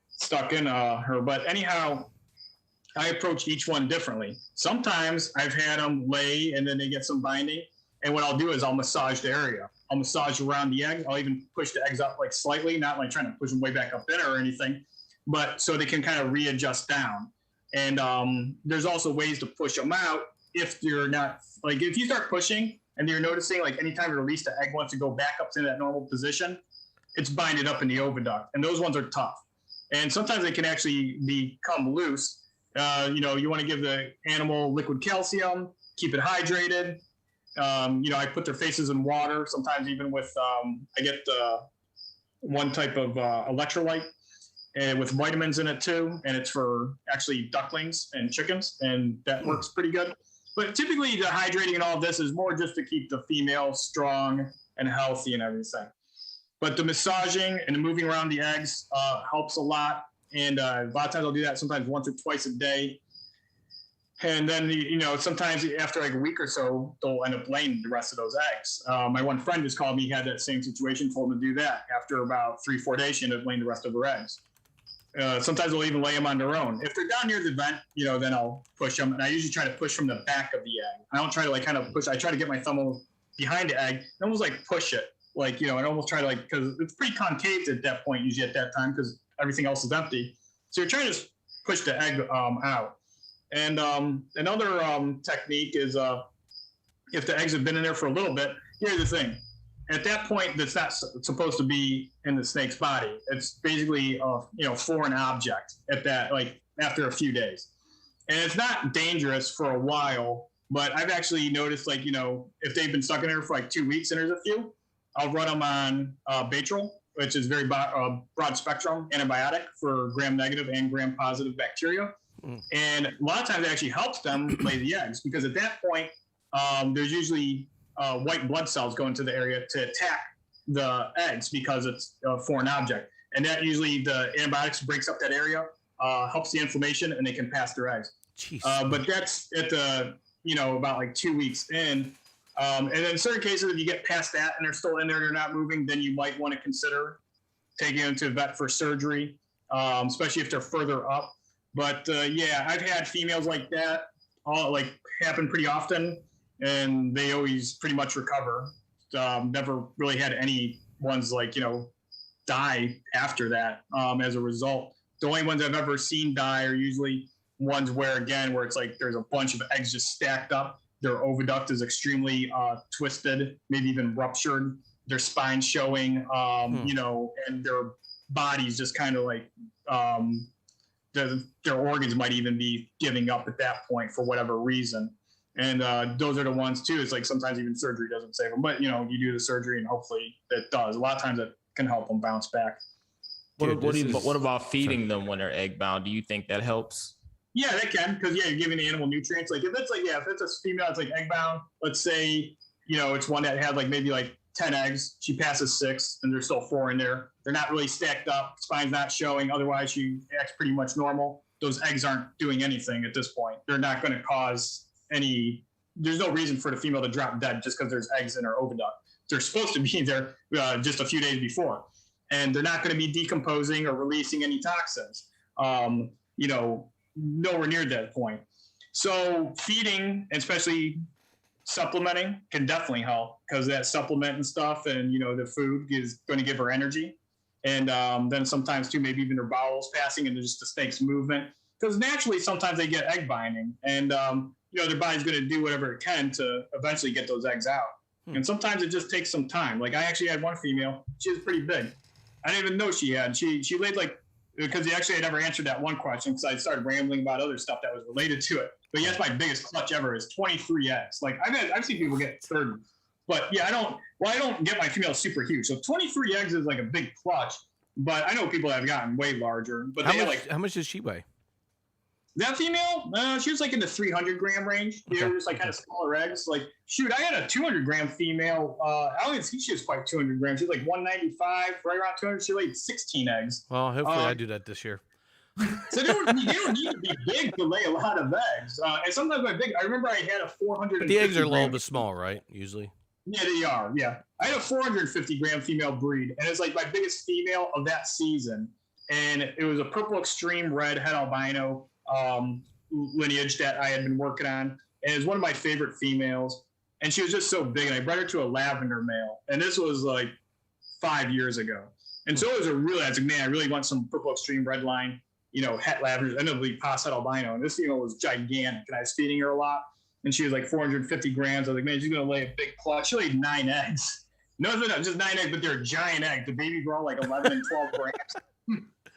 stuck in her. But anyhow, I approach each one differently. Sometimes I've had them lay and then they get some binding. And what I'll do is I'll massage the area. I'll massage around the egg. I'll even push the eggs up like slightly, not like trying to push them way back up in or anything, but so they can kind of readjust down. And there's also ways to push them out if you're not, like if you start pushing and you're noticing like anytime you release the egg wants to go back up to that normal position, it's binded up in the oviduct. And those ones are tough. And sometimes they can actually become loose. You know, you want to give the animal liquid calcium, keep it hydrated. You know, I put their faces in water, sometimes even with, I get one type of electrolyte and with vitamins in it too. And it's for actually ducklings and chickens, and that works pretty good. But typically the hydrating and all of this is more just to keep the female strong and healthy and everything. But the massaging and the moving around the eggs helps a lot. And a lot of times I'll do that sometimes once or twice a day. And then, you know, sometimes after like a week or so, they'll end up laying the rest of those eggs. My one friend just called me, he had that same situation, told him to do that. After about 3-4 days, she ended up laying the rest of her eggs. Sometimes I'll even lay them on their own. If they're down near the vent, then I'll push them. And I usually try to push from the back of the egg. I don't try to kind of push. I try to get my thumb behind the egg and almost push it. And almost try to because it's pretty concave at that point, usually at that time, because everything else is empty. So you're trying to push the egg out. And another technique is if the eggs have been in there for a little bit, here's the thing. At that point, that's not supposed to be in the snake's body. It's basically a foreign object at that, after a few days. And it's not dangerous for a while, but I've actually noticed, if they've been stuck in there for 2 weeks and there's a few, I'll run them on Batril, which is very broad spectrum antibiotic for gram-negative and gram-positive bacteria. And a lot of times it actually helps them lay the eggs, because at that point, there's usually white blood cells go into the area to attack the eggs because it's a foreign object. And that usually the antibiotics breaks up that area, helps the inflammation, and they can pass their eggs. But that's at the, about 2 weeks in. And then in certain cases, if you get past that and they're still in there, they're not moving, then you might want to consider taking them to a vet for surgery, especially if they're further up. But yeah, I've had females like that happen pretty often, and they always pretty much recover. Never really had any ones die after that as a result. The only ones I've ever seen die are usually ones where it's there's a bunch of eggs just stacked up. Their oviduct is extremely twisted, maybe even ruptured. Their spine showing, and their bodies just kind of their organs might even be giving up at that point for whatever reason. And those are the ones too. It's sometimes even surgery doesn't save them, but you do the surgery and hopefully it does. A lot of times it can help them bounce back. What about feeding them when they're egg bound? Do you think that helps? Yeah, that can, because you're giving the animal nutrients. If it's a female that's egg bound, let's say, it's one that had maybe 10 eggs, she passes 6 and there's still 4 in there. They're not really stacked up, spine's not showing, otherwise she acts pretty much normal. Those eggs aren't doing anything at this point. They're not going to cause there's no reason for the female to drop dead just because there's eggs in her oviduct. They're supposed to be there just a few days before, and they're not going to be decomposing or releasing any toxins. Nowhere near that point. So feeding, especially supplementing, can definitely help, because that supplement and stuff and the food is going to give her energy. And then sometimes too, maybe even her bowels passing and just the snake's movement, because naturally sometimes they get egg binding, and their body's going to do whatever it can to eventually get those eggs out. And sometimes it just takes some time. I actually had one female, she was pretty big. I didn't even know she had. She laid because actually I never answered that one question, because I started rambling about other stuff that was related to it. But yes, my biggest clutch ever is 23 eggs. I've seen people get 30, but yeah, I don't get my females super huge. So 23 eggs is a big clutch, but I know people that have gotten way larger. But how much does she weigh? That female, she was in the 300 gram range. Okay. Just kind of smaller eggs. I had a 200 gram female. I don't even think she was quite 200 grams. She was 195, right around 200. She laid 16 eggs. Well, hopefully I do that this year. So they don't need to be big to lay a lot of eggs. And sometimes I remember I had a 400. But the eggs are a little bit small, right? Usually. Yeah, they are. Yeah. I had a 450 gram female breed, and it's my biggest female of that season. And it was a purple extreme red head albino lineage that I had been working on. And it was one of my favorite females. And she was just so big. And I bred her to a lavender male. And this was 5 years ago. And so it was I was man, I really want some purple extreme red line, het lavender, and the pos het albino. And this female was gigantic. And I was feeding her a lot. And she was 450 grams. I was man, she's going to lay a big clutch. She laid 9 eggs. No, just 9 eggs, but they're giant eggs. The babies were all 11 and 12 grams.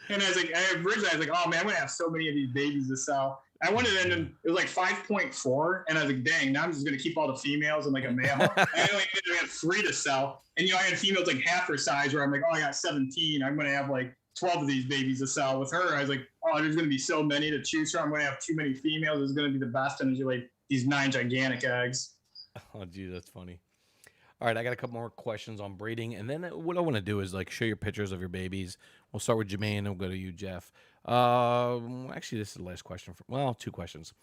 And I was originally I was oh man, I'm going to have so many of these babies to sell. I wanted it, and it was 5.4. And I was dang, now I'm just going to keep all the females and a male. I only had 3 to sell. And, I had females half her size, where I'm I got 17. I'm going to have 12 of these babies to sell. With her, I was there's going to be so many to choose from. I'm going to have too many females. It's going to be the best. And there's these 9 gigantic eggs. Oh, gee, that's funny. All right, I got a couple more questions on breeding, and then what I want to do is show your pictures of your babies. We'll start with Germaine, and we'll go to you, Jeff. Actually, this is the last question. 2 questions.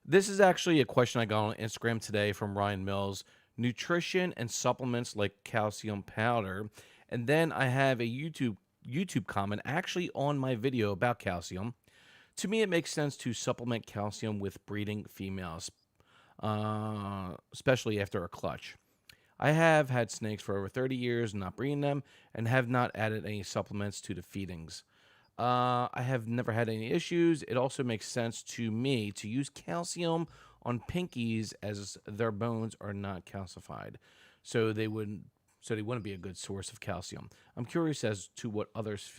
This is actually a question I got on Instagram today from Ryan Mills. Nutrition and supplements like calcium powder. And then I have a YouTube YouTube comment actually on my video about calcium. To me, it makes sense to supplement calcium with breeding females, especially after a clutch. I have had snakes for over 30 years, not breeding them, and have not added any supplements to the feedings. I have never had any issues. It also makes sense to me to use calcium on pinkies as their bones are not calcified, so they wouldn't be a good source of calcium. I'm curious as to what others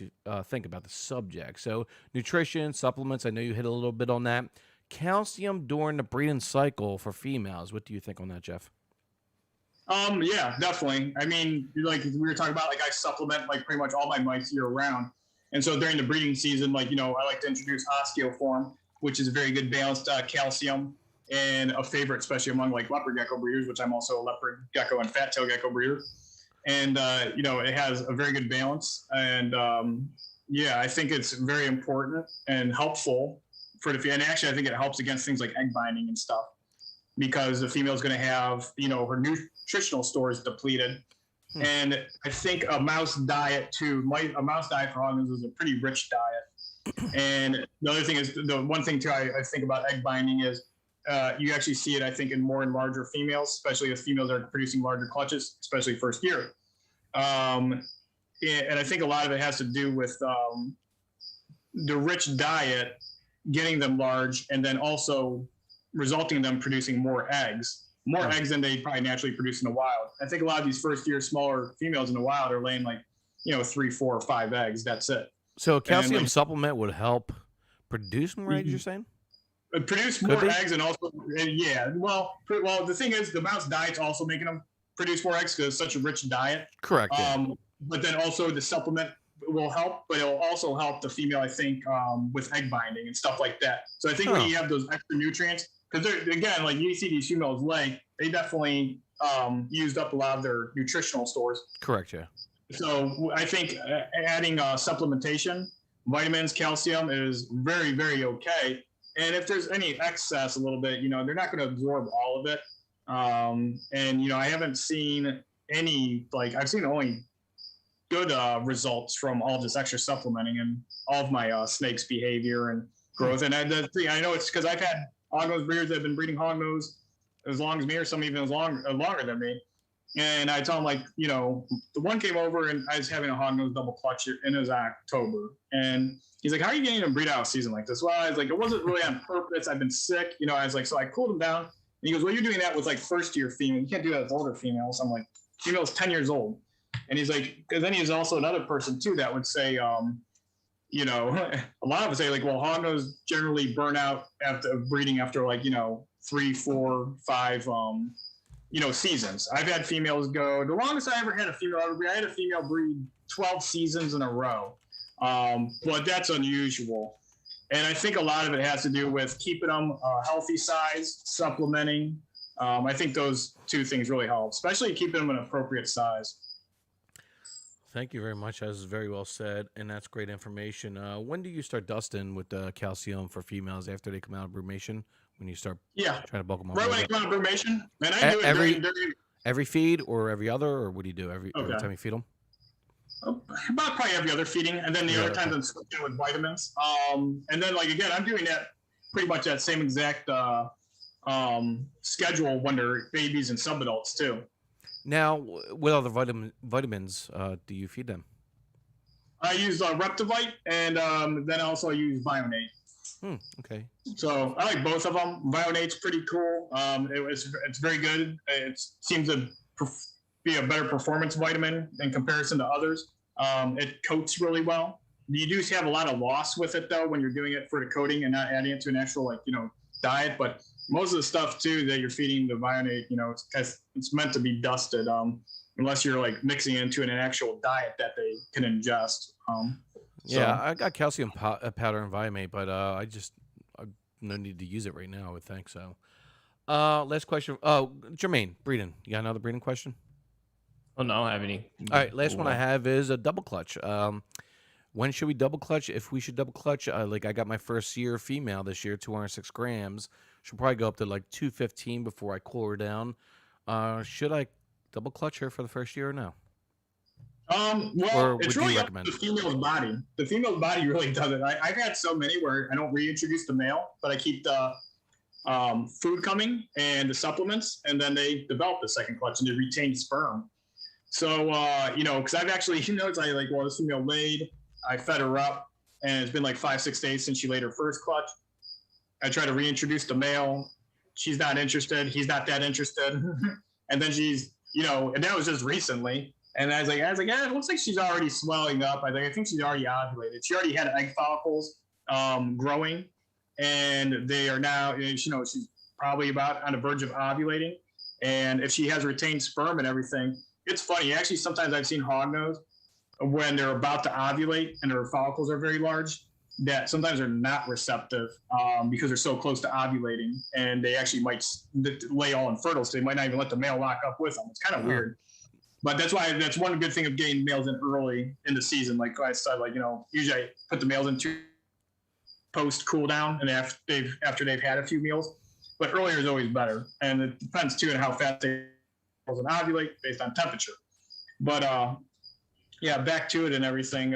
think about the subject. So nutrition, supplements, I know you hit a little bit on that. Calcium during the breeding cycle for females. What do you think on that, Jeff? Yeah, definitely. I mean, like we were talking about, like I supplement like pretty much all my mice year round. And so during the breeding season, like, I like to introduce osteoform, which is a very good balanced calcium and a favorite, especially among like leopard gecko breeders, which I'm also a leopard gecko and fat tail gecko breeder. And, it has a very good balance. And, I think it's very important and helpful for the female. And actually, I think it helps against things like egg binding and stuff, because the female is going to have, her nutritional stores depleted. And I think a mouse diet too, a mouse diet for hognose is a pretty rich diet. And the other thing is, the one thing too I think about egg binding is you actually see it, I think, in more and larger females, especially if females are producing larger clutches, especially first year. And I think a lot of it has to do with the rich diet, getting them large, and then also resulting in them producing more eggs than they probably naturally produce in the wild. I think a lot of these first year smaller females in the wild are laying like, 3, 4, or 5 eggs. That's it. So a calcium supplement would help produce more eggs, you're saying? Produce more eggs, and also, well, the thing is, the mouse diet's also making them produce more eggs because it's such a rich diet. Correct. But then also the supplement will help, but it'll also help the female, I think, with egg binding and stuff like that. So I think when you have those extra nutrients, because again, like you see these females lay, they definitely used up a lot of their nutritional stores. Correct, yeah. So I think adding supplementation, vitamins, calcium is very, very okay. And if there's any excess a little bit, they're not going to absorb all of it. And I haven't seen any, I've seen only good results from all this extra supplementing and all of my snakes' behavior and growth. And the thing, I know it's because I've had hognose breeders that have been breeding hognose as long as me, or some even as longer than me. And I tell them, the one came over and I was having a hognose double clutch in his October. And he's like, how are you getting him breed out of season like this? Well, I was like, it wasn't really on purpose. I've been sick. I was like, so I cooled him down. And he goes, well, you're doing that with first year female. You can't do that with older females. I'm like, female's 10 years old. And he's like, because then he's also another person too that would say, a lot of us say well, hognose generally burn out after breeding after 3, 4, 5, seasons. I've had females go, the longest I ever had a female breed, I had a female breed 12 seasons in a row. But that's unusual. And I think a lot of it has to do with keeping them healthy size, supplementing. I think those two things really help, especially keeping them an appropriate size. Thank you very much. That was very well said, and that's great information. When do you start dusting with the calcium for females after they come out of brumation? When you start trying to bulk them up? Right when they come out of brumation. And I do it every feed or every other, or what do you do every time you feed them? About probably every other feeding, and then the other times I'm switching with vitamins. And then again, I'm doing that pretty much that same exact schedule when they're babies and subadults too. Now, what other vitamins do you feed them? I use Reptivite, and then also I use Bionate. Okay. So I like both of them. Bionate's pretty cool. It's very good. It seems to be a better performance vitamin in comparison to others. It coats really well. You do have a lot of loss with it though when you're doing it for the coating and not adding it to an actual diet. But most of the stuff too that you're feeding the Bionate, it's meant to be dusted. Unless you're mixing it into an actual diet that they can ingest. I got calcium powder and Viamate, but I no need to use it right now. I would think so. Last question. Oh, Germaine, breeding. You got another breeding question? Oh no, I don't have any. All right, last one I have is a double clutch. When should we double clutch? If we should double clutch, I got my first year female this year, 206 grams. She'll probably go up to 215 before I cool her down. Should I double clutch her for the first year or no? Well, would it's you really up recommend? to the female's body. The female's body really does it. I've had so many where I don't reintroduce the male, but I keep the food coming and the supplements, and then they develop the second clutch and they retain sperm. So, because I've actually, it's like, well, this female laid, I fed her up, and it's been like 5-6 days since she laid her first clutch. I try to reintroduce the male. She's not interested. He's not that interested. And then she's, and that was just recently. And I was like, it looks like she's already swelling up. I think she's already ovulated. She already had egg follicles growing, and they are now, she's probably about on the verge of ovulating. And if she has retained sperm and everything, it's funny. Actually, sometimes I've seen hognose when they're about to ovulate and their follicles are very large, that sometimes they're not receptive because they're so close to ovulating, and they actually might lay all infertile, so they might not even let the male lock up with them. It's kind of weird. But that's one good thing of getting males in early in the season. Like I said, usually I put the males into post cool down and after they've had a few meals. But earlier is always better, and it depends too on how fast they ovulate based on temperature. But back to it and everything.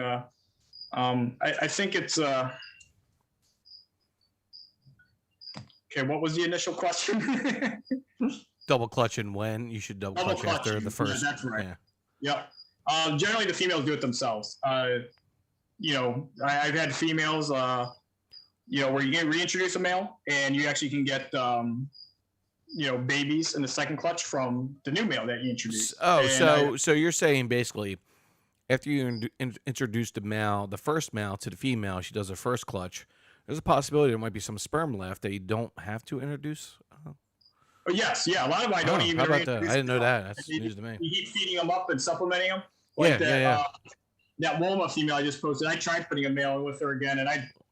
I think it's okay. What was the initial question? Double clutching when you should double clutch after the first. Yeah, that's right. Yep. Generally, the females do it themselves. I've had females, where you can reintroduce a male, and you actually can get, babies in the second clutch from the new male that you introduced. Oh, so you're saying basically, after you introduce the first male to the female, she does her first clutch. There's a possibility there might be some sperm left that you don't have to introduce. Oh, yes, yeah. A lot of them I don't even. How about that? I didn't know that. That's news to me. You keep feeding them up and supplementing them. Yeah. That Wilma female I just posted, I tried putting a male in with her again, and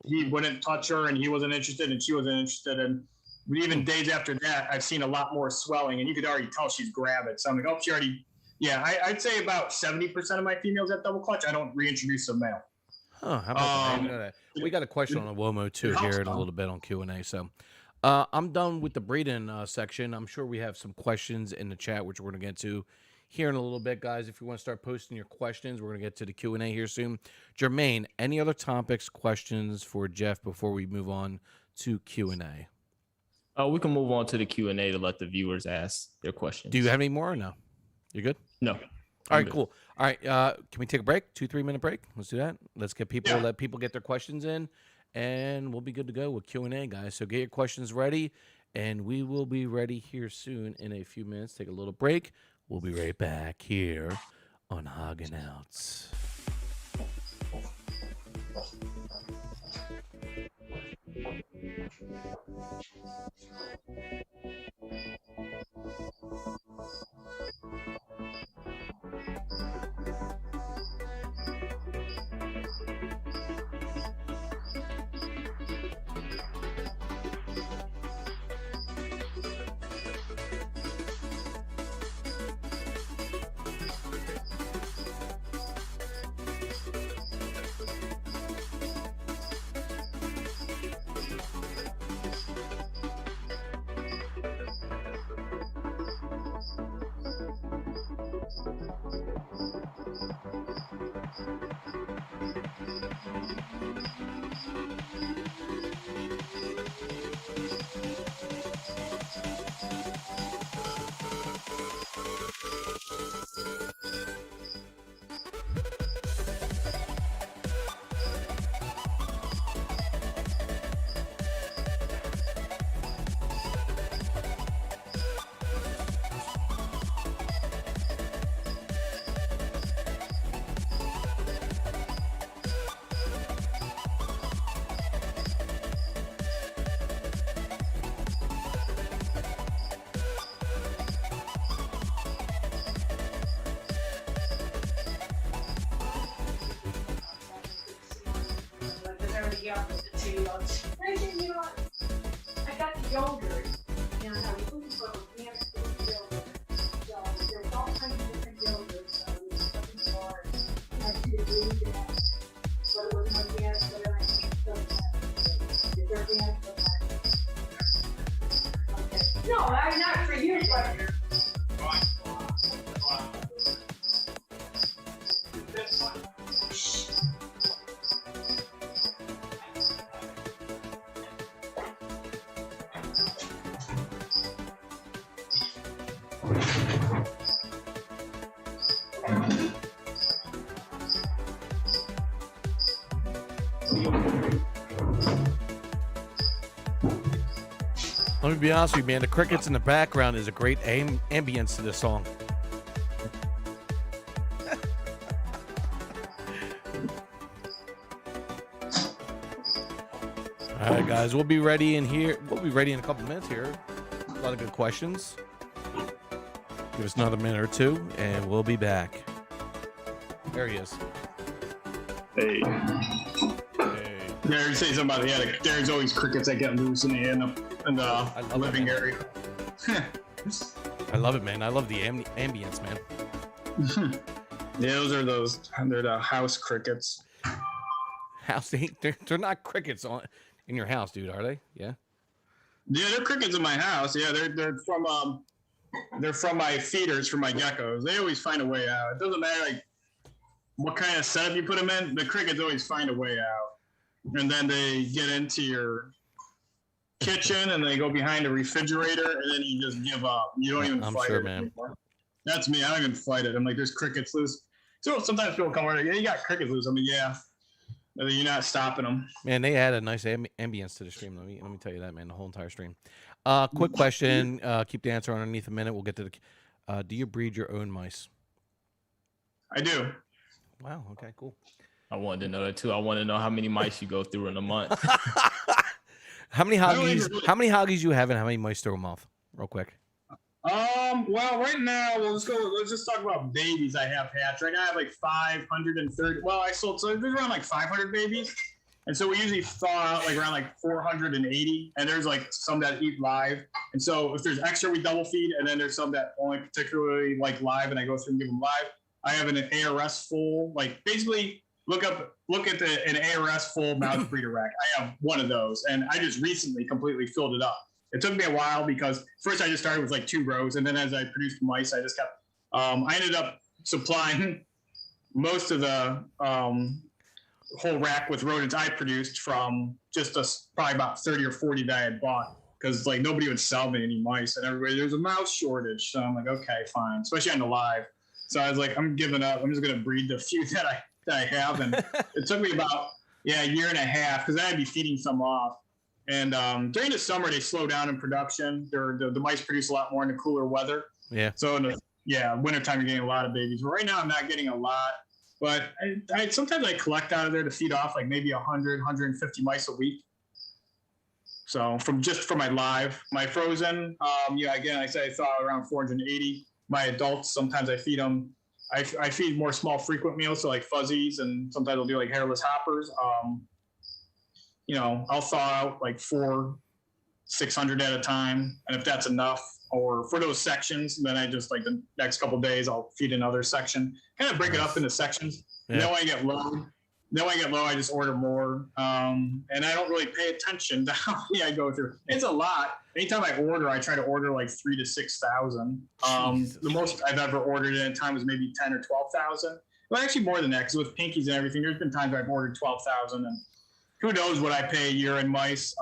he wouldn't touch her, and he wasn't interested, and she wasn't interested. And even days after that, I've seen a lot more swelling, and you could already tell she's gravid. So I'm like, she already. Yeah, I'd say about 70% of my females at double clutch, I don't reintroduce a male. Oh, how about that? We got a question on a WOMO too here in a little bit on Q&A. So I'm done with the breeding section. I'm sure we have some questions in the chat, which we're going to get to here in a little bit, guys. If you want to start posting your questions, we're going to get to the Q&A here soon. Germaine, any other topics, questions for Jeff before we move on to Q&A? We can move on to the Q&A to let the viewers ask their questions. Do you have any more or no? You good? No. All right, cool. All right, can we take a break? 2-3 minute break? Let's do that. Let's get people let people get their questions in, and we'll be good to go with Q&A, guys. So get your questions ready, and we will be ready here soon in a few minutes. Take a little break. We'll be right back here on Hogging Outs. I got the yogurt, and I was looking for organic yogurt. So there's all kinds of different yogurts. I was looking for, I see the green gas, but it wasn't organic, but I think it doesn't have. It's organic, but not. Okay. No, not for you, but. Let me be honest with you, man. The crickets in the background is a great ambience to this song. All right, guys, we'll be ready in here. We'll be ready in a couple minutes here. A lot of good questions. Give us another minute or two, and we'll be back. There he is. Hey. Hey. Derek, say something about there's always crickets that get loose in the living area. I love it, man. I love the ambience, man. Yeah, they're the house crickets. House, they're not crickets in your house, dude, are they? Yeah. Yeah, they're crickets in my house. Yeah, they're from my feeders for my geckos. They always find a way out. It doesn't matter like what kind of setup you put them in. The crickets always find a way out, and then they get into your kitchen and they go behind a refrigerator, and then you just give up. You don't even fight it anymore. That's me. I don't even fight it. I'm like, there's crickets loose. So sometimes people come over like, yeah, you got crickets loose. I'm like, yeah. You're not stopping them. Man, they had a nice ambience to the stream. Let me tell you that, man. The whole entire stream. Quick question. Keep the answer underneath a minute. We'll get to the. Do you breed your own mice? I do. Wow. Okay. Cool. I wanted to know that too. I want to know how many mice you go through in a month. How many hoggies? How many hoggies you have, and how many mice through a month? Real quick. Well, right now, let's just talk about babies I have hatched. Right now, I have like 530. Well, so there's around like 500 babies. And so we usually thaw out like around like 480. And there's like some that eat live. And so if there's extra, we double feed. And then there's some that only particularly like live, and I go through and give them live. I have an ARS full, like basically look at an ARS full mouth breeder rack. I have one of those, and I just recently completely filled it up. It took me a while because first I just started with like 2 rows, and then as I produced mice, I just kept. I ended up supplying most of the whole rack with rodents I produced from just probably about 30 or 40 that I had bought, because like nobody would sell me any mice, and there's a mouse shortage. So I'm like, okay, fine, especially on the live. So I was like, I'm giving up. I'm just gonna breed the few that I have, and it took me about a year and a half because I'd be feeding some off. And during the summer, they slow down in production. The mice produce a lot more in the cooler weather. Yeah. So in the wintertime, you're getting a lot of babies. But right now, I'm not getting a lot. But sometimes I collect out of there to feed off like maybe 100, 150 mice a week. So for my live, my frozen, again, I say I thaw around 480. My adults, sometimes I feed them. I feed more small frequent meals, so like fuzzies, and sometimes I'll do like hairless hoppers. I'll thaw out like 600 at a time. And if that's enough, or for those sections, then I just like the next couple of days, I'll feed another section, kind of break it up into sections. Yeah. And then when I get low, I just order more. And I don't really pay attention to how many I go through. It's a lot. Anytime I order, I try to order like 3,000 to 6,000. The most I've ever ordered in a time was maybe 10 or 12,000. Well, actually more than that, because with pinkies and everything, there's been times I've ordered 12,000, and who knows what I pay a year in mice.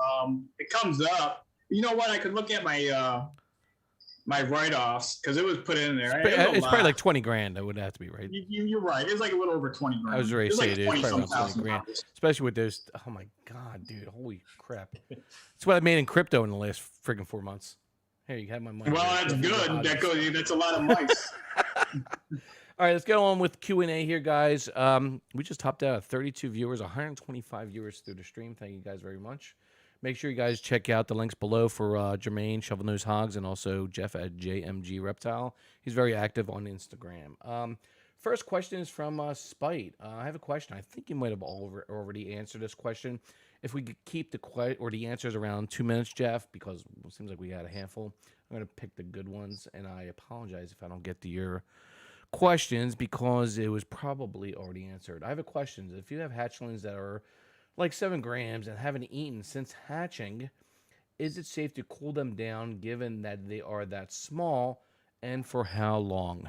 It comes up. You know what? I could look at my my write-offs, because it was put in there. It's probably like 20 grand. That would have to be right. You're right. It's like a little over 20 grand. I was ready to say, dude. It's probably about 20 grand. $20,000. Especially with those. Oh my God, dude. Holy crap. That's what I made in crypto in the last friggin' 4 months. Here, you have my money. Well, that's good. That's a lot of mice. All right, let's get on with Q&A here, guys. We just topped out at 32 viewers, 125 viewers through the stream. Thank you guys very much. Make sure you guys check out the links below for Germaine, Shovel-Nosed Hogs, and also Jeff at JMG Reptile. He's very active on Instagram. First question is from Spite. I have a question. I think you might have already answered this question. If we could keep the answers around 2 minutes, Jeff, because it seems like we had a handful. I'm going to pick the good ones, and I apologize if I don't get to your questions because it was probably already answered. I have a question. If you have hatchlings that are like 7 grams and haven't eaten since hatching, is it safe to cool them down given that they are that small, and for how long?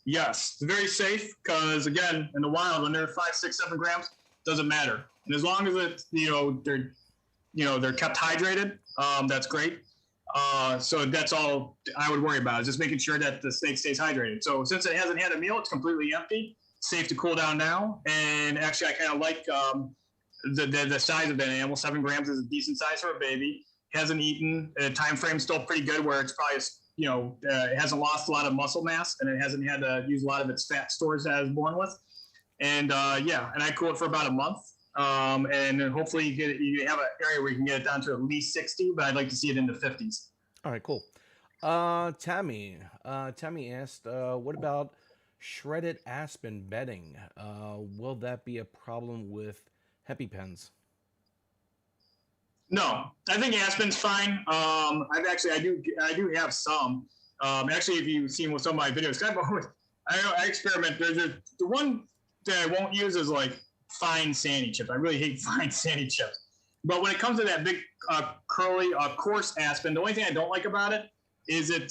Yes, it's very safe because, again, in the wild, when they're 5, 6, 7 grams, doesn't matter. And as long as it's, they're kept hydrated, that's great. So that's all I would worry about, is just making sure that the snake stays hydrated. So since it hasn't had a meal, it's completely empty, safe to cool down now. And actually, I kind of like the size of that animal. 7 grams is a decent size for a baby. hasn't eaten. The time frame's still pretty good, where it's probably, it hasn't lost a lot of muscle mass, and it hasn't had to use a lot of its fat stores that it was born with. And and I cool it for about a month. And then hopefully you have an area where you can get it down to at least 60, but I'd like to see it in the 50s. All right, cool. Tammy asked, what about shredded aspen bedding? Will that be a problem with HepiPens? No, I think aspen's fine. I do have some. Actually, if you've seen some of my videos, I experiment. There's the one that I won't use is like fine sandy chips. I really hate fine sandy chips. But when it comes to that big curly coarse aspen, the only thing I don't like about it is it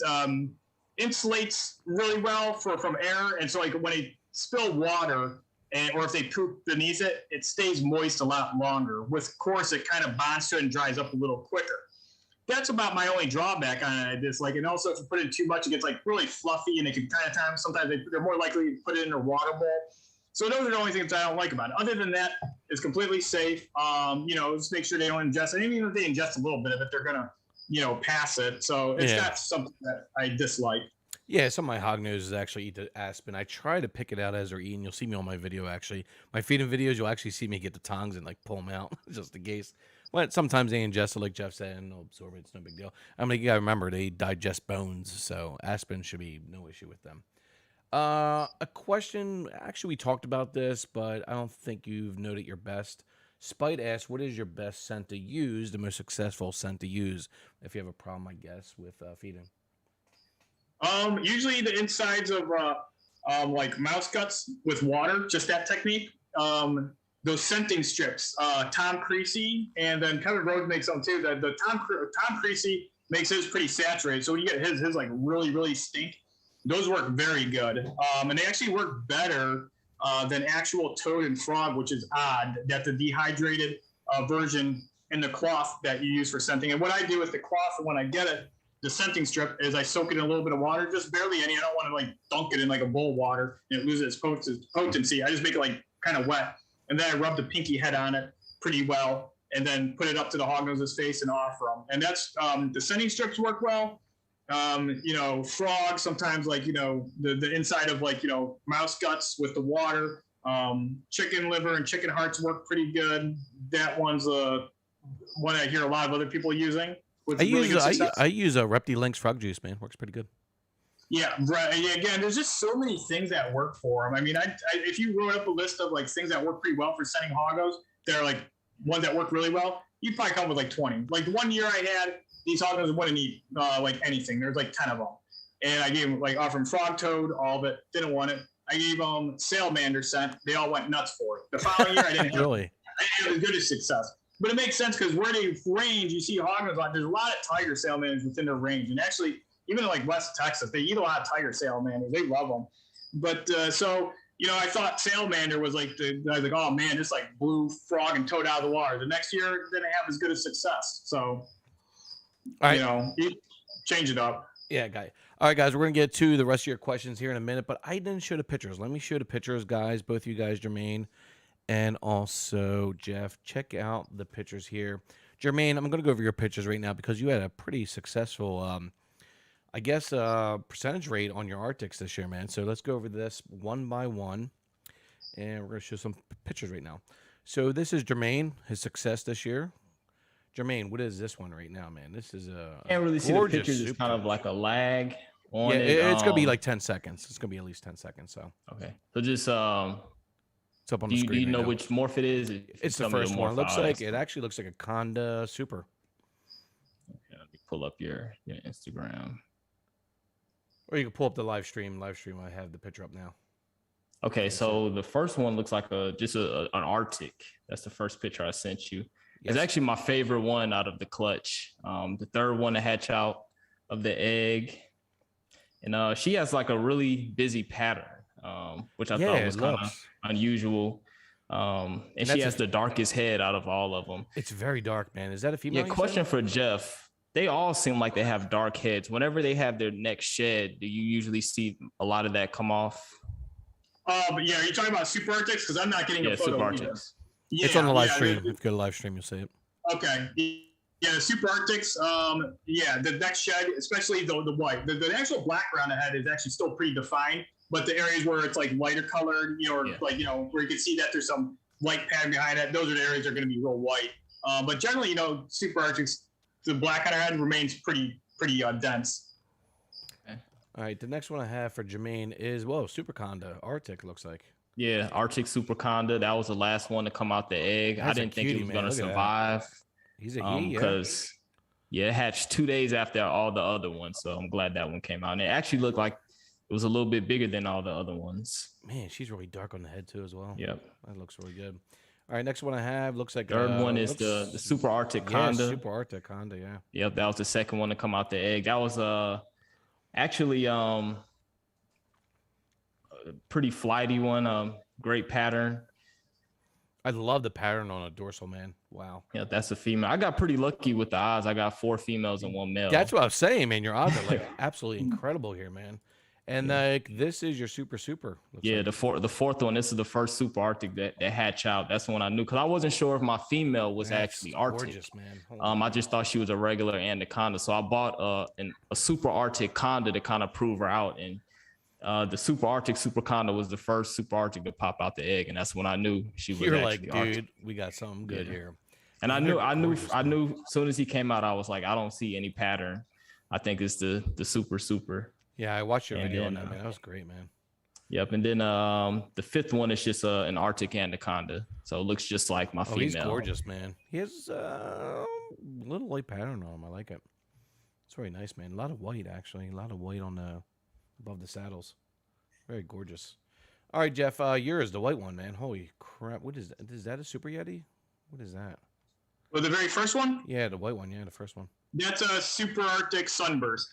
insulates really well from air, and so like when they spill water or if they poop beneath it, it stays moist a lot longer. With coarse, it kind of bonds to it and dries up a little quicker. That's about my only drawback on it. It's like, and also if you put in too much, it gets like really fluffy, and it can kind of times sometimes they're more likely to put it in a water bowl. So those are the only things I don't like about it. Other than that, it's completely safe. Just make sure they don't ingest it. Even if they ingest a little bit of it, they're gonna, pass it. So it's not something that I dislike. Yeah, some of my hognoses actually eat the aspen. I try to pick it out as they're eating. You'll see me on my video, actually. My feeding videos, you'll actually see me get the tongs and, like, pull them out, just in case. But sometimes they ingest it, like Jeff said, and they'll absorb it. It's no big deal. I mean, you got to remember, they digest bones, so aspen should be no issue with them. A question, actually, we talked about this, but I don't think you've noted your best. Spite asks, what is your best scent to use, the most successful scent to use, if you have a problem, I guess, with feeding? Usually the insides of like mouse guts with water, just that technique. Those scenting strips, Tom Creasy, and then Kevin Rhodes makes them too. The Tom Creasy makes his pretty saturated, so when you get his like really, really stink, those work very good. And they actually work better than actual toad and frog, which is odd, that the dehydrated version in the cloth that you use for scenting. And what I do with the cloth when I get it, the scenting strip, is I soak it in a little bit of water, just barely any. I don't want to like dunk it in like a bowl of water and it loses its potency. I just make it like kind of wet, and then I rub the pinky head on it pretty well, and then put it up to the hognose's face and offer them. And that's the scenting strips work well. Frog sometimes, like the inside of like mouse guts with the water. Chicken liver and chicken hearts work pretty good. That one's one I hear a lot of other people using. I use a Reptilinks frog juice, man. Works pretty good. Yeah, right. Yeah, again, there's just so many things that work for them. I mean, if you wrote up a list of like things that work pretty well for sending hoggos, they're like ones that work really well, you'd probably come with like 20. Like the 1 year I had, these hoggos wouldn't eat like anything. There's like 10 of them. And I gave them like offered them frog toad, all of it, didn't want it. I gave them salamander scent. They all went nuts for it. The following year, I didn't have really. I didn't have as good a success. But it makes sense because where they range, you see hognose, there's a lot of tiger salamanders within their range. And actually, even in like West Texas, they eat a lot of tiger salamanders. They love them. But I thought salamander was like, I was like, oh man, this like blew frog and toad out of the water. The next year, it didn't have as good a success. So, you change it up. Yeah, guy. All right, guys, we're going to get to the rest of your questions here in a minute, but I didn't show the pictures. Let me show the pictures, guys, both you guys, Germaine and also Jeff. Check out the pictures here. Germaine, I'm going to go over your pictures right now because you had a pretty successful, percentage rate on your Arctics this year, man. So let's go over this one by one, and we're going to show some pictures right now. So this is Germaine, his success this year. Germaine, what is this one right now, man? This is I can't really see the pictures. It's kind of like a lag on it. It's going to be like 10 seconds. It's going to be at least 10 seconds. So okay. So just it's up on the screen. Do you know which morph it is? It's the first one. It actually looks like a Conda Super. Okay, let me pull up your Instagram. Or you can pull up the live stream. I have the picture up now. Okay, so the first one looks like an Arctic. That's the first picture I sent you. Yes. It's actually my favorite one out of the clutch. The third one to hatch out of the egg. And she has like a really busy pattern, which I thought was kind of unusual. And she has the darkest head out of all of them. It's very dark, man. Is that a female? Yeah, question for Jeff. They all seem like they have dark heads. Whenever they have their neck shed, do you usually see a lot of that come off? But yeah, are you talking about Super Arctics? Because I'm not getting a photo Super either. Arctics. Yeah, it's on the live stream. If you go to live stream, you'll see it. Okay. Yeah, the Super Arctics. Yeah, the neck shed, especially the white. The actual background ahead is actually still pretty defined, but the areas where it's like lighter colored, or like where you can see that there's some light pattern behind it, those are the areas that are going to be real white. But generally, Super Arctics, the black on our head remains pretty dense. Okay. All right, the next one I have for Germaine is Super Conda Arctic looks like. Yeah, Arctic Super Conda. That was the last one to come out the egg. That's I didn't think it was going to survive. He's a he, because it hatched 2 days after all the other ones. So I'm glad that one came out. And it actually looked like it was a little bit bigger than all the other ones. Man, she's really dark on the head too as well. Yep. That looks really good. All right, next one I have looks like third one is the Super Arctic Conda. Super Arctic Conda, yeah. Yep, that was the second one to come out the egg. That was actually a pretty flighty one. Great pattern. I love the pattern on a dorsal, man. Wow. Yeah, that's a female. I got pretty lucky with the odds. I got 4 females and 1 male. That's what I was saying, man. Your odds are like absolutely incredible here, man. And like this is your super. Yeah, the fourth one. This is the first Super Arctic that hatch out. That's the one I knew because I wasn't sure if my female was actually Arctic. Gorgeous, man. I just thought she was a regular anaconda, so I bought a Super Arctic Conda to kind of prove her out. And the Super Arctic Super Conda was the first Super Arctic to pop out the egg, and that's when I knew she was. You're actually like, Arctic. dude, we got something good here. And I knew. As soon as he came out, I was like, I don't see any pattern. I think it's the super. Yeah, I watched your video on that, man. That was great, man. Yep, and then the fifth one is just an Arctic anaconda, so it looks just like my female. He's gorgeous, man. He has a little light pattern on him. I like it. It's very nice, man. A lot of white, actually. A lot of white on the above the saddles. Very gorgeous. All right, Jeff, yours, the white one, man. Holy crap. What is that? Is that a Super Yeti? What is that? Well, the very first one? Yeah, the white one. Yeah, the first one. That's a Super Arctic Sunburst.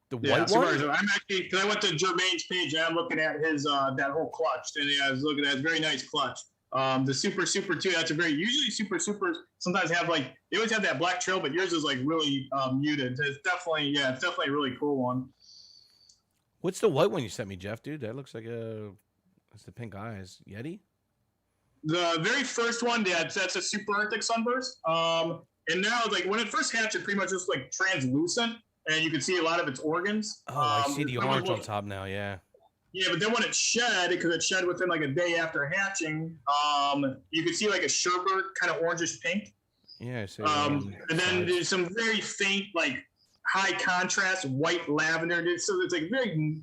The white one? I'm actually, because I went to Germaine's page and I'm looking at his, that whole clutch. And I was looking at his very nice clutch. The Super too, that's a usually Super sometimes have they always have that black trail, but yours is like really muted. It's definitely a really cool one. What's the white one you sent me, Jeff, dude? That looks like that's the pink eyes. Yeti? The very first one, that's a Super Arctic Sunburst. And now, when it first hatched, it pretty much just translucent, and you can see a lot of its organs. Oh, I see the orange on top now, yeah. Yeah, but then when it shed, because it shed within a day after hatching, you can see a sherbet kind of orangish pink. Yeah, I see. And then there's some very faint, high contrast white lavender. So it's very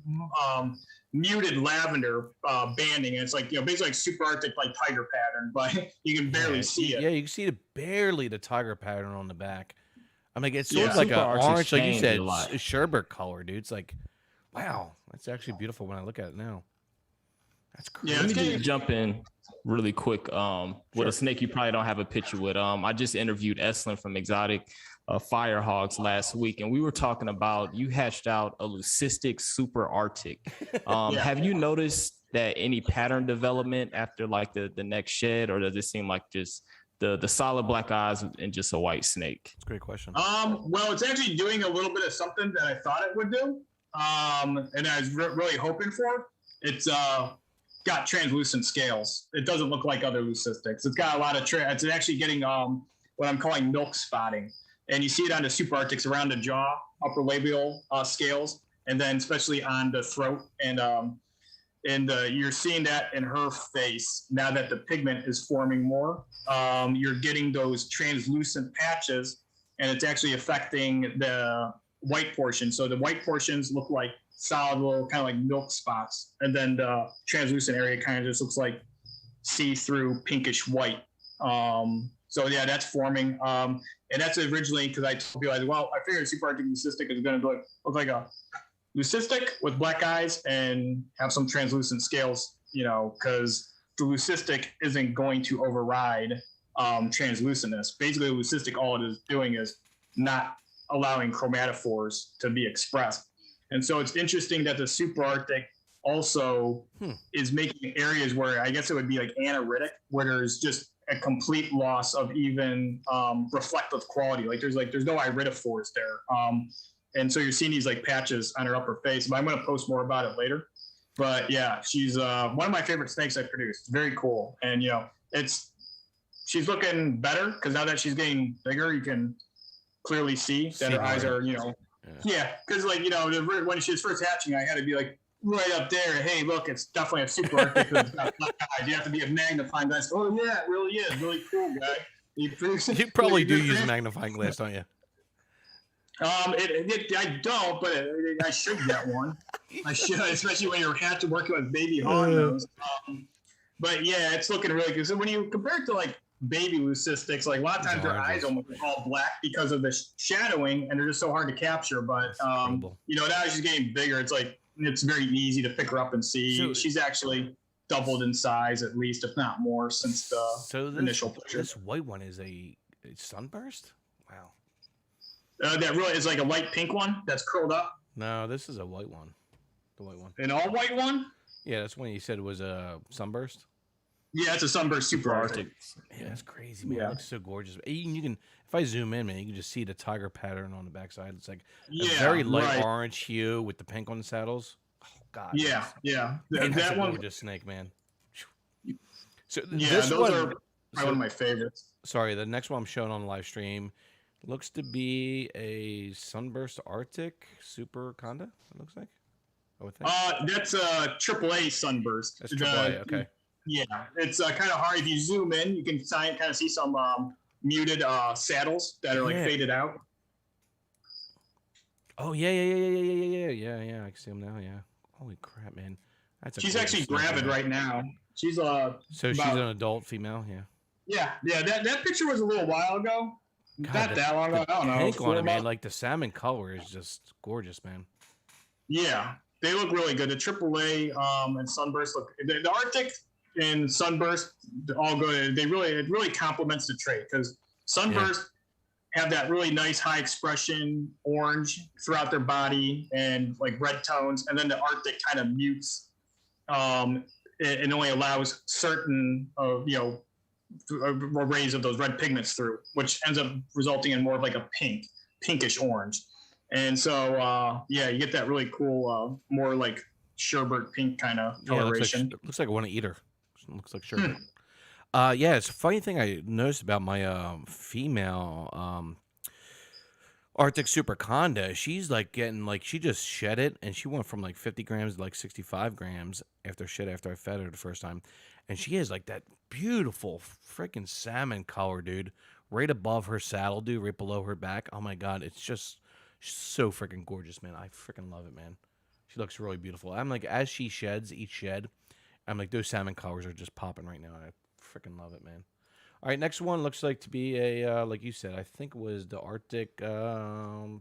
muted lavender banding. And it's basically Super Arctic tiger pattern, but you can barely see it. Yeah, you can see barely the tiger pattern on the back. I'm like, it's sort of like an Arctic's orange, like you said, sherbet color, dude. It's like, wow, that's actually beautiful when I look at it now. That's crazy. Yeah, let me just jump in really quick. With a snake you probably don't have a picture with. I just interviewed Estlin from Exotic Fire Hogs last week, and we were talking about you hatched out a leucistic Super Arctic. Have you noticed that any pattern development after the next shed, or does it seem like just the solid black eyes and just a white snake? That's a great question. Well, it's actually doing a little bit of something that I thought it would do, and I was really hoping for. It's got translucent scales. It doesn't look like other leucistics. It's got a lot of it's actually getting what I'm calling milk spotting, and you see it on the Super Arctics around the jaw, upper labial scales, and then especially on the throat, and you're seeing that in her face now that the pigment is forming more. You're getting those translucent patches, and it's actually affecting the white portion. So the white portions look like solid little kind of milk spots, and then the translucent area kind of just looks like see-through pinkish white. So yeah, that's forming, and that's originally because I told people, I figured Super Arctic leucistic is going to look like a leucistic with black eyes and have some translucent scales, because the leucistic isn't going to override translucentness. Basically, the leucistic, all it is doing is not allowing chromatophores to be expressed. And so it's interesting that the Super Arctic also is making areas where I guess it would be anaritic, where there's just a complete loss of even reflective quality. There's no iridophores there. And so you're seeing these patches on her upper face. But I'm going to post more about it later. But yeah, she's one of my favorite snakes I produced. Very cool. And she's looking better because now that she's getting bigger, you can clearly see that her eyes are, yeah, because like when she was first hatching, I had to be like right up there. Hey, look, it's definitely a super Arctic. It's got black eyes. You have to be a magnifying glass. Oh yeah, it really is. Really cool guy. You probably do use a magnifying glass, don't you? I don't, but I should get one. I should, especially when you're working with baby hognose. But yeah, it's looking really good. So when you compare it to like baby leucisticus, like a lot of times their eyes almost all black because of the shadowing, and they're just so hard to capture. But now she's getting bigger. It's very easy to pick her up and see. So, she's actually doubled in size at least, if not more, since the initial picture. This white one is a sunburst. Wow. That really is like a light pink one that's curled up. No, this is a white one. The white one. An all white one? Yeah, that's one you said was a sunburst. Yeah, it's a sunburst super Arctic. Yeah, that's crazy, man. Yeah. It looks so gorgeous. You can, if I zoom in, man, you can just see the tiger pattern on the backside. It's like a very light orange hue with the pink on the saddles. Oh God. Yeah. That's a gorgeous snake, man. So those are probably one of my favorites. Sorry, the next one I'm showing on the live stream looks to be a sunburst Arctic super conda. It looks like. I would think. That's a AAA sunburst. That's AAA. Okay. Yeah, it's kind of hard. If you zoom in, you can kind of see some muted saddles that are like faded out. Oh yeah. I can see them now. Yeah. Holy crap, man. She's actually gravid right now. She's she's an adult female. Yeah. That picture was a little while ago. God, not that long ago. I don't know. Pink on it, man. Like the salmon color is just gorgeous, man. Yeah, they look really good. The AAA and sunburst look. The Arctic and sunburst all good. It really complements the trait because sunburst have that really nice high expression orange throughout their body and like red tones, and then the Arctic kind of mutes and only allows certain rays of those red pigments through, which ends up resulting in more of like a pinkish orange. And so you get that really cool more like sherbet pink kind of coloration. Looks like I want to eat her. Looks like sherbet. It's a funny thing I noticed about my female Arctic Super Conda. She's like getting she just shed it, and she went from like 50 grams to like 65 grams after I fed her the first time. And she has like that beautiful freaking salmon color, dude, right above her saddle, dude, right below her back. Oh my God, it's just so freaking gorgeous, man. I freaking love it, man. She looks really beautiful. I'm like, as she sheds each shed, I'm like, those salmon colors are just popping right now. I freaking love it, man. All right, next one looks like to be a, like you said, I think it was the Arctic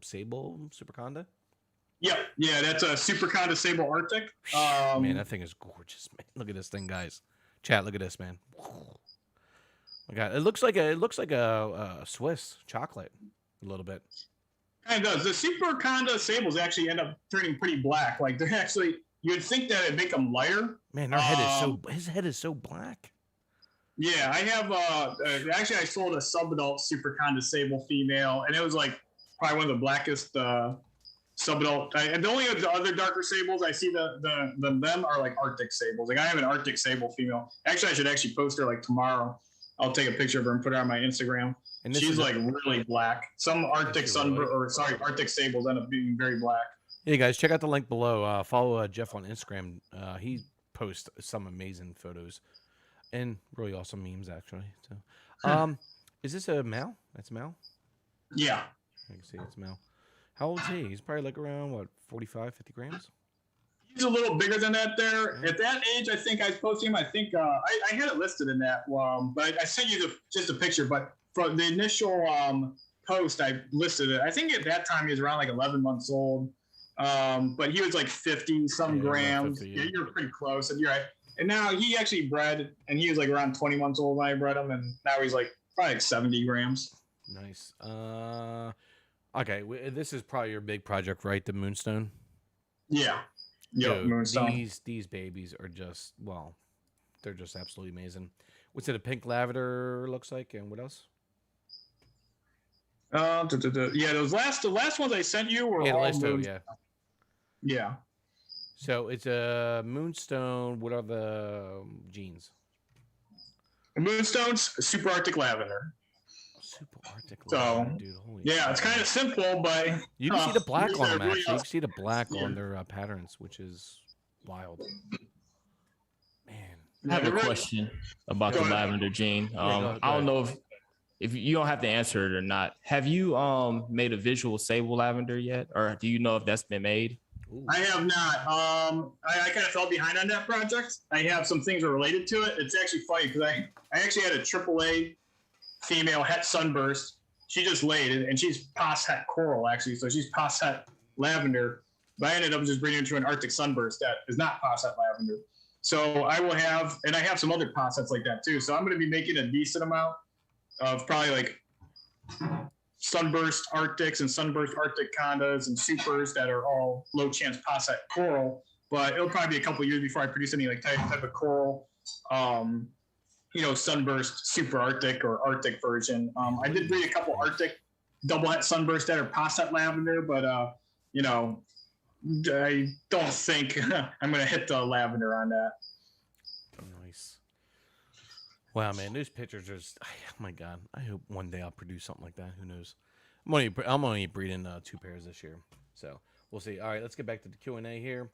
Sable Super Conda. Yeah, that's a Super Conda Sable Arctic. Man, that thing is gorgeous, man. Look at this thing, guys. Chat, look at this, man. Oh my God, it looks like a Swiss chocolate a little bit. It does. The Super Conda Sables actually end up turning pretty black. Like they're actually, you'd think that it'd make them lighter. Man, his head is so black. Yeah, I have actually I sold a subadult Super Conda Sable female, and it was like probably one of the blackest subadult. And the only other darker sables I see them are like Arctic sables. Like I have an Arctic Sable female. Actually, I should post her like tomorrow. I'll take a picture of her and put her on my Instagram. And she's like really black. Some Arctic Arctic sables end up being very black. Hey guys, check out the link below. Follow Jeff on Instagram. He posts some amazing photos and really awesome memes, actually. So, is this a male? That's a male? Yeah. I can see it's a male. How old is he? He's probably like around 45, 50 grams. He's a little bigger than that there. At that age, I think I was posting him. I think I had it listed in that, but I sent you just a picture. But from the initial post, I listed it. I think at that time he was around like 11 months old. But he was like 50 some grams. 50, yeah. You're pretty close. And you're right. And now he actually bred, and he was like around 20 months old when I bred him, and now he's like probably like 70 grams. Nice. Okay, this is probably your big project, right? The Moonstone. Yeah. Yeah. Moonstone. These babies are just they're just absolutely amazing. What's it? A pink lavender looks like, and what else? Yeah, the last ones I sent you were all Moonstone. Yeah. So it's a Moonstone. What are the genes? The Moonstone's Super Arctic Lavender. Super Arctic So, lavender, dude. Holy yeah, it's kind of simple, but you can see the black here's on the them, really actually. You can see the black Yeah. on their patterns, which is wild. Man. I have Yeah, a question about Go the ahead. lavender, Gene. go I don't ahead. know if you don't have to answer it or not. Have you made a visual sable lavender yet, or do you know if that's been made? Ooh. I have not. I kind of fell behind on that project. I have some things related to it. It's actually funny because I actually had a AAA female het sunburst. She just laid, and she's pos het coral, actually. So she's pos het lavender. But I ended up just bringing her to an Arctic sunburst that is not pos het lavender. So I will have, and I have some other pos hets like that too. So I'm going to be making a decent amount of probably like sunburst Arctics and sunburst Arctic condas and supers that are all low chance pos het coral. But it'll probably be a couple of years before I produce any like type of coral, sunburst super Arctic or Arctic version. I did breed a couple Arctic double het sunburst that are pos het lavender, but I don't think I'm going to hit the lavender on that. Nice. Wow, man, those pictures are just, oh my God. I hope one day I'll produce something like that. Who knows? I'm only breeding 2 pairs this year. So we'll see. All right, let's get back to the Q&A here.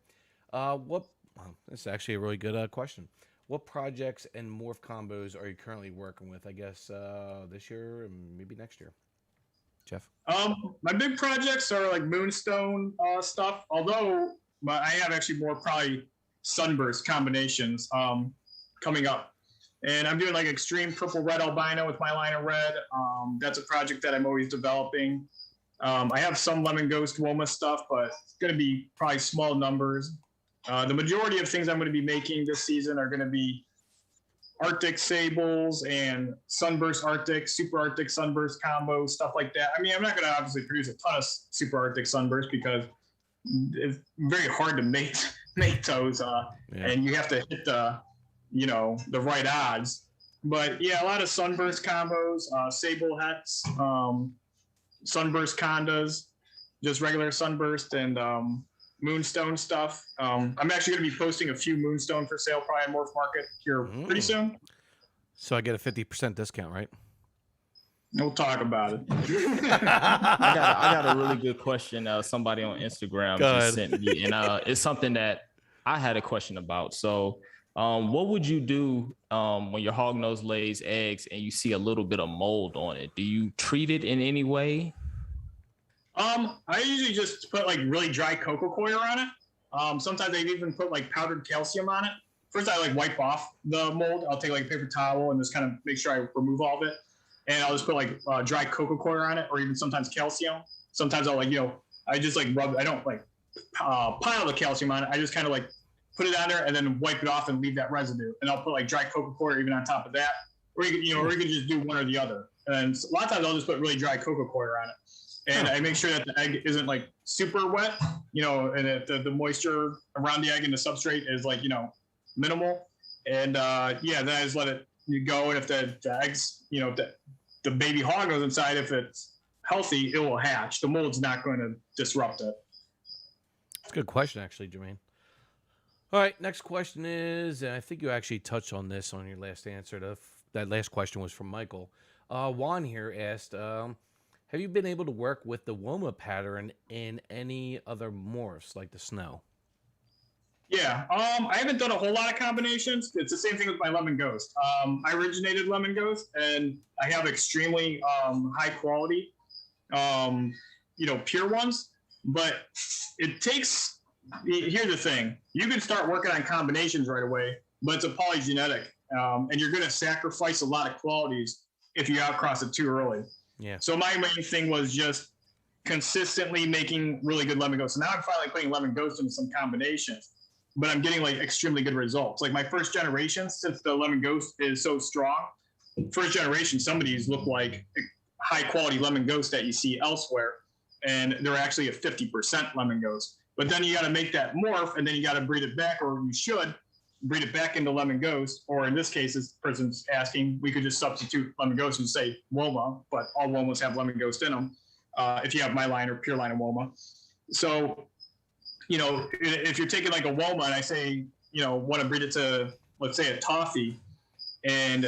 This is actually a really good question. What projects and morph combos are you currently working with? I guess this year and maybe next year. Jeff? My big projects are like moonstone stuff, although I have actually more probably sunburst combinations coming up. And I'm doing like extreme purple red albino with my line of red. That's a project that I'm always developing. I have some lemon ghost woma stuff, but it's going to be probably small numbers. The majority of things I'm going to be making this season are going to be Arctic sables and sunburst Arctic, super Arctic sunburst combo, stuff like that. I mean, I'm not going to obviously produce a ton of super Arctic sunburst because it's very hard to make those, and you have to hit the right odds. But yeah, a lot of sunburst combos, sable hets, sunburst condas, just regular sunburst, and moonstone stuff. I'm actually going to be posting a few moonstone for sale probably on Morph Market here pretty soon. So I get a 50% discount, right? We'll talk about it. I got a really good question. Somebody on Instagram just sent me, and it's something that I had a question about. So what would you do when your hognose lays eggs and you see a little bit of mold on it? Do you treat it in any way? I usually just put like really dry cocoa coir on it. Sometimes I even put like powdered calcium on it. First, I like wipe off the mold. I'll take like a paper towel and just kind of make sure I remove all of it. And I'll just put like dry cocoa coir on it, or even sometimes calcium. Sometimes I'll I just like rub. I don't like pile the calcium on it. I just kind of like put it on there and then wipe it off and leave that residue. And I'll put like dry cocoa coir even on top of that, or you can just do one or the other. And a lot of times I'll just put really dry cocoa coir on it. And I make sure that the egg isn't like super wet, and that the moisture around the egg and the substrate is like, minimal. And then I just let it go. And if the eggs, the baby hog goes inside, if it's healthy, it will hatch. The mold's not going to disrupt it. That's a good question, actually, Germaine. All right, next question is, and I think you actually touched on this on your last answer. That last question was from Michael. Juan here asked, have you been able to work with the Woma pattern in any other morphs like the snow? Yeah, I haven't done a whole lot of combinations. It's the same thing with my Lemon Ghost. I originated Lemon Ghost, and I have extremely high quality, pure ones. But it takes. Here's the thing: you can start working on combinations right away, but it's a polygenetic, and you're going to sacrifice a lot of qualities if you outcross it too early. Yeah. So my main thing was just consistently making really good Lemon Ghost. So now I'm finally putting Lemon Ghost into some combinations, but I'm getting like extremely good results. Like my first generation, since the Lemon Ghost is so strong, first generation, some of these look like high quality Lemon Ghost that you see elsewhere. And they're actually a 50% Lemon Ghost. But then you got to make that morph, and then you got to breed it back, or you should breed it back into Lemon Ghost, or in this case, this person's asking, we could just substitute Lemon Ghost and say Woma, but all Womas have Lemon Ghost in them, if you have my line or pure line of Woma. So, if you're taking like a Woma and I say, want to breed it to, let's say, a toffee, and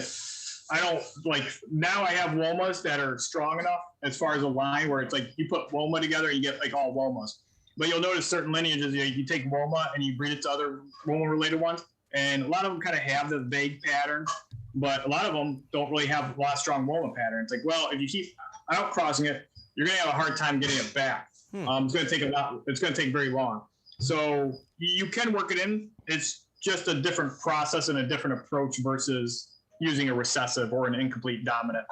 I don't like now. I have Womas that are strong enough as far as a line where it's like you put Woma together and you get like all Womas. But you'll notice certain lineages, you take Woma and you breed it to other Woma related ones, and a lot of them kind of have the vague pattern, but a lot of them don't really have a lot of strong Woma patterns. Like, well, if you keep outcrossing it, you're going to have a hard time getting it back. It's going to take a lot. It's going to take very long. So you can work it in. It's just a different process and a different approach versus using a recessive or an incomplete dominant.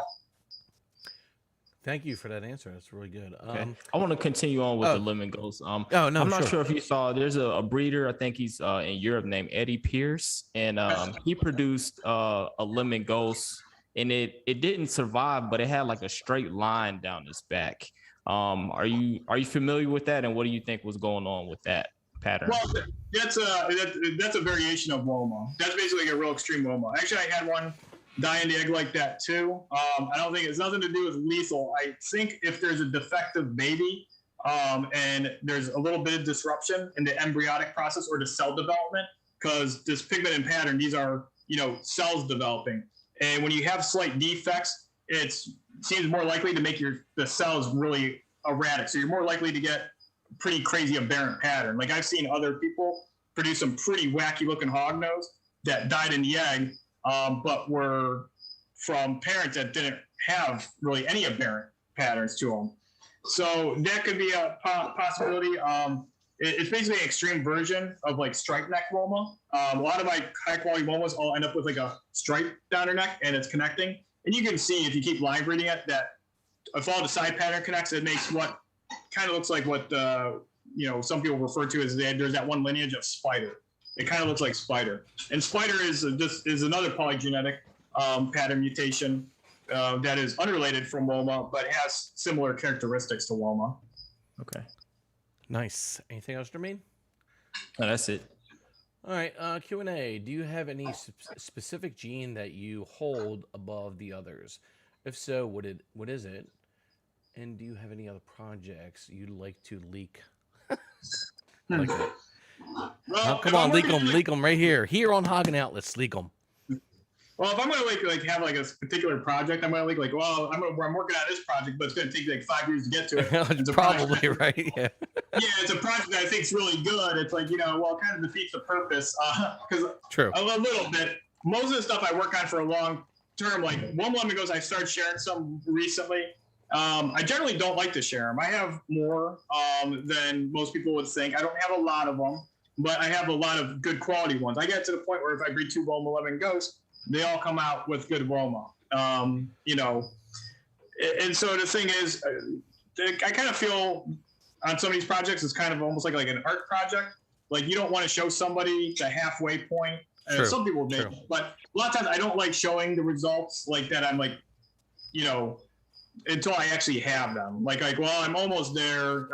Thank you for that answer. That's really good. Okay. I want to continue on with the lemon ghost. No, I'm not sure if you saw. There's a breeder. I think he's in Europe named Eddie Pierce, and he produced a lemon ghost, and it didn't survive, but it had like a straight line down its back. Are you familiar with that? And what do you think was going on with that pattern? Well, that's a variation of Woma. That's basically like a real extreme Woma. Actually, I had one die in the egg like that too. I don't think it's nothing to do with lethal. I think if there's a defective baby and there's a little bit of disruption in the embryonic process or the cell development, because this pigment and pattern, these are cells developing, and when you have slight defects, it seems more likely to make the cells really erratic. So you're more likely to get pretty crazy aberrant pattern. Like I've seen other people produce some pretty wacky looking hognose that died in the egg, but were from parents that didn't have really any aberrant patterns to them. So that could be a possibility. It's basically an extreme version of like stripe neck Woma. A lot of my high quality Womas all end up with like a stripe down their neck and it's connecting. And you can see if you keep line breeding it that if all the side pattern connects, it makes what kind of looks like what some people refer to as there's that one lineage of spider. It kind of looks like spider, and spider is another polygenetic pattern mutation that is unrelated from Woma, but has similar characteristics to Woma. Okay. Nice. Anything else, Germaine? No, that's it. All right. Q&A. Do you have any specific gene that you hold above the others? If so, what is it? And do you have any other projects you'd like to leak? Like that. Well, come on, leak them right here on Hagen Out. Let's leak them. Well, if I'm gonna like have like a particular project, I'm gonna I'm working on this project, but it's gonna take like 5 years to get to it. It's probably right. Yeah. Yeah, it's a project that I think is really good. It's like it kind of defeats the purpose because True. A little bit. Most of the stuff I work on for a long term, like one lemon goes, I started sharing some recently. I generally don't like to share them. I have more than most people would think. I don't have a lot of them, but I have a lot of good quality ones. I get to the point where if I breed 2 Woma lemon ghosts, they all come out with good Woma. And so the thing is, I kind of feel on some of these projects, it's kind of almost like an art project. Like you don't want to show somebody the halfway point. True. Some people may, but a lot of times I don't like showing the results like that. I'm like, until I actually have them. Like, well, I'm almost there.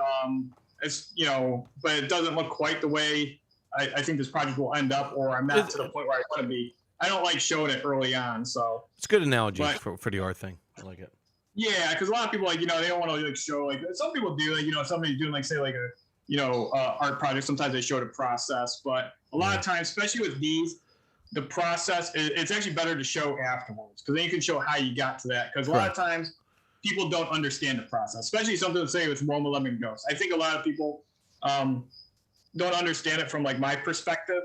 But it doesn't look quite the way I think this project will end up, or I'm not to the point where I want to be. I don't like showing it early on. So it's a good analogy for the art thing. I like it. Yeah, because a lot of people they don't want to show some people do somebody's doing art project. Sometimes they show the process, but a lot of times, especially with these, the process it's actually better to show afterwards because then you can show how you got to that. Because a lot of times people don't understand the process, especially something to say with Woma lemon ghost. I think a lot of people don't understand it from my perspective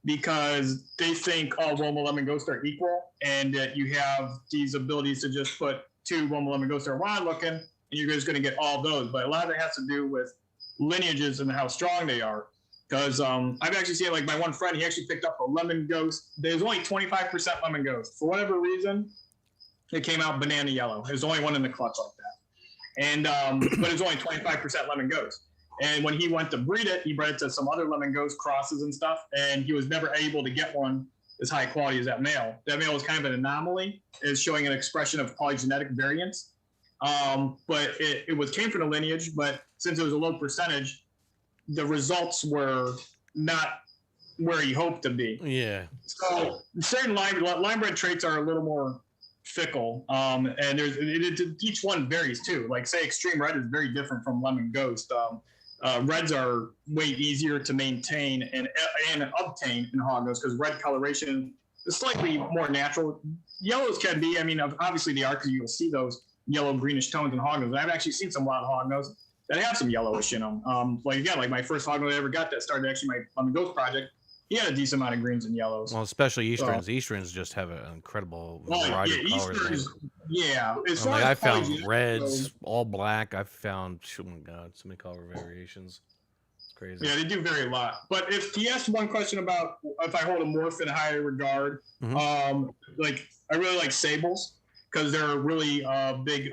because they think all Woma lemon ghosts are equal and that you have these abilities to just put 2 Woma lemon ghosts that are wild looking and you're just going to get all those. But a lot of it has to do with lineages and how strong they are. Because I've actually seen my one friend, he actually picked up a lemon ghost. There's only 25% lemon ghost. For whatever reason, it came out banana yellow. There's only one in the clutch like that. And but it's only 25% lemon ghost. And when he went to breed it, he bred it to some other lemon ghost crosses and stuff. And he was never able to get one as high quality as that male. That male was kind of an anomaly. It's showing an expression of polygenetic variance. But it came from the lineage, but since it was a low percentage, the results were not where he hoped to be. Yeah. So certain line bred traits are a little more fickle, and each one varies too. Like say extreme red is very different from lemon ghost. Reds are way easier to maintain and obtain in hognose because red coloration slightly more natural. Yellows can be, I mean, obviously they are because you'll see those yellow greenish tones in hognose. I've actually seen some wild hognose that have some yellowish in them. Like again, like my first hognose I ever got that started actually on the Ghost Project, he had a decent amount of greens and yellows. Well, especially Easterns. Easterns just have an incredible variety of colors. Easterns, yeah. I found reds, all black. I've found, oh my God, so many color variations. It's crazy. Yeah, they do vary a lot. But if he asked one question about if I hold a morph in high regard, like I really like sables because they're a really big,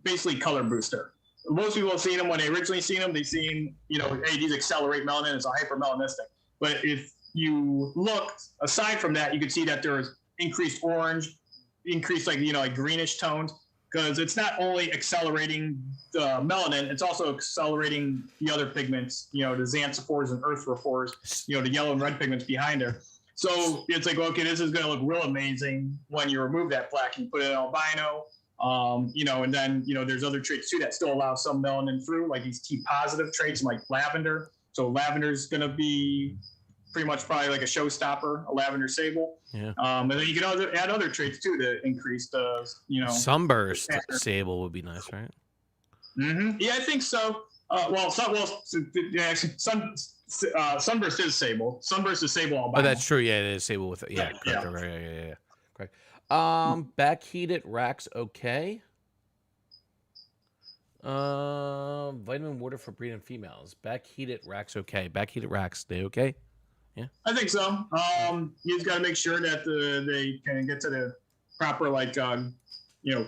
basically color booster. Most people have seen them when they originally seen them. They've seen, hey, these accelerate melanin. It's a hypermelanistic. But if you look aside from that, you can see that there's increased orange, increased like greenish tones, because it's not only accelerating the melanin, it's also accelerating the other pigments, the xanthophores and erythrophores, the yellow and red pigments behind there. So it's like, okay, this is going to look real amazing when you remove that black and you put it in albino. And then, there's other traits too that still allow some melanin through, like these T positive traits like lavender. So lavender is going to be pretty much probably like a showstopper, a lavender sable. Yeah. And then you can add other traits too to increase the, sunburst sable would be nice, right? Mm-hmm. Yeah, I think so. Sunburst is sable. Sunburst is sable albino. Oh, that's true. Yeah, it is sable with it. Yeah, correct. Yeah. Correct. Backheated racks, okay. Vitamin water for breeding females. Backheated racks, okay. Backheated racks, they okay? Yeah, I think so. You just got to make sure that they can get to the proper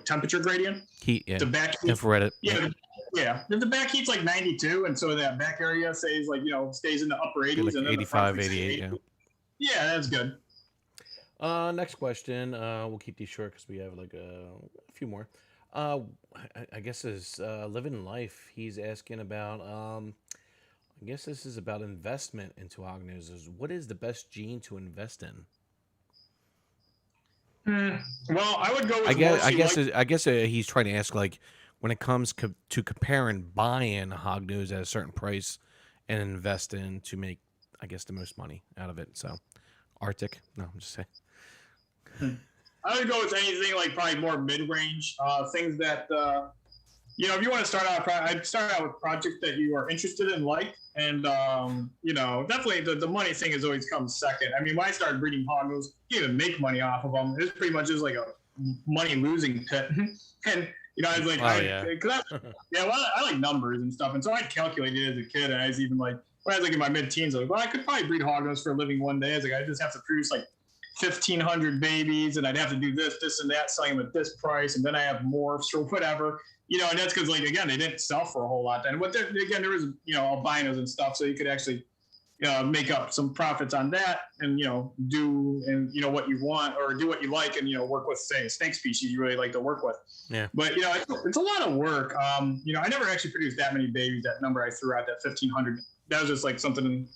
temperature gradient. Heat, yeah. The back heat, infrared. Yeah. If the back heat's like 92, and so that back area stays stays in the upper 80s, like and 85, 88. Yeah, that's good. Next question. We'll keep these short because we have like a few more. I guess is living life. He's asking about. I guess this is about investment into hognoses. What is the best gene to invest in? Well, I would go with. I guess he's trying to ask like when it comes to comparing buying a hognose at a certain price and invest in to make, I guess, the most money out of it. So, Arctic. No, I'm just saying. I would go with anything like probably more mid-range things that. If you want to start out, I'd start out with projects that you are interested in, and definitely the money thing has always come second. I mean, when I started breeding hognose, you didn't make money off of them. It was pretty much just like a money losing pit. And I was like, I like numbers and stuff, and so I calculated it as a kid, and I was even like, when I was like in my mid-teens, I was like, well, I could probably breed hognose for a living one day. I was like, I just have to produce like 1,500 babies, and I'd have to do this, and that, selling them at this price, and then I have morphs or whatever. And that's because, again, they didn't sell for a whole lot then. But again, there was, albinos and stuff, so you could actually make up some profits on that and, do what you want or do what you like and, work with, say, a snake species you really like to work with. Yeah. But, it's a lot of work. I never actually produced that many babies. That number I threw out, that 1,500, that was just like something,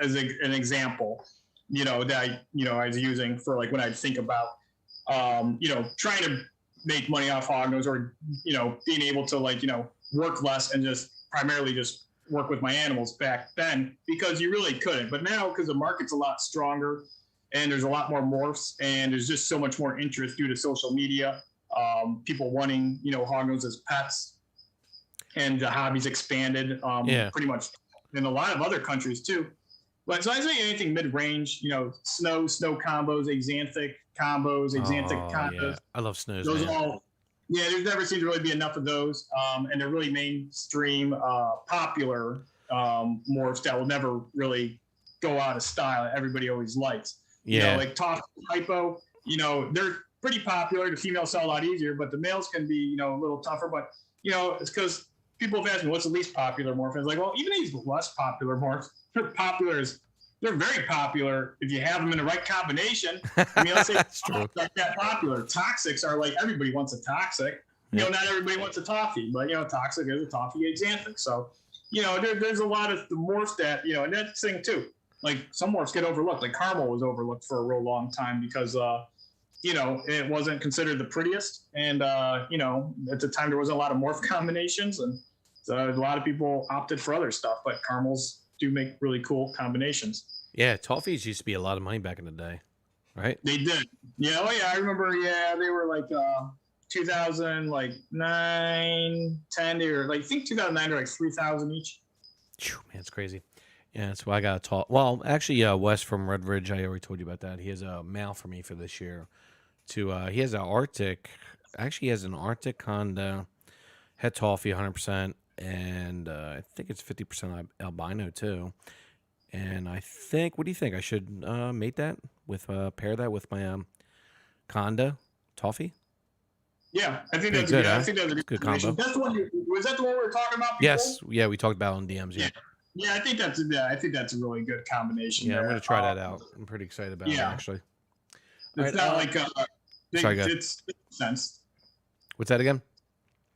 as an example, that I was using for like when I think about, trying to make money off hognose or, being able to work less and just primarily just work with my animals back then because you really couldn't. But now, because the market's a lot stronger and there's a lot more morphs and there's just so much more interest due to social media, people wanting, hognose as pets, and the hobby's expanded pretty much in a lot of other countries too. But so I say anything mid-range, snow combos, axanthic combos. Yeah. I love snows. Those all, there's never seemed to really be enough of those, and they're really mainstream, popular morphs that will never really go out of style that everybody always likes. Like Toff Hypo, they're pretty popular. The females sell a lot easier, but the males can be, a little tougher. But it's because people have asked me what's the least popular morph. And it's like, well, even these less popular morphs, they're very popular if you have them in the right combination. I mean, let's say that's true. That popular. Toxics are like everybody wants a toxic. Not everybody wants a toffee, but toxic is a toffee axanthic. So, there's a lot of the morphs that and that's the thing too. Like some morphs get overlooked. Like caramel was overlooked for a real long time because it wasn't considered the prettiest, and at the time there wasn't a lot of morph combinations, and so a lot of people opted for other stuff. But caramels do make really cool combinations. Yeah, toffees used to be a lot of money back in the day. right? They did. Yeah. Oh yeah, I remember. Yeah, they were like 2009, 10. They were like, I think 2009 they were like 3,000 each. Man, it's crazy. Yeah, that's why I got to talk. Well, actually, Wes from Red Ridge, I already told you about that. He has a male for me for this year. He has an Arctic. Actually, he has an Arctic Honda het toffee, 100%, and I think it's 50% albino too. And I think, what do you think? I should mate that with pair that with my Conda toffee. Yeah, I think that's good. I think that's a good combination. combo. That's the one. Was that the one we were talking about before? Yes, yeah, we talked about it on DMs. Yeah. Yeah, I think that's a really good combination. Yeah, there. I'm gonna try that out. I'm pretty excited about it actually. It's not like sorry, go ahead. It's sense. What's that again?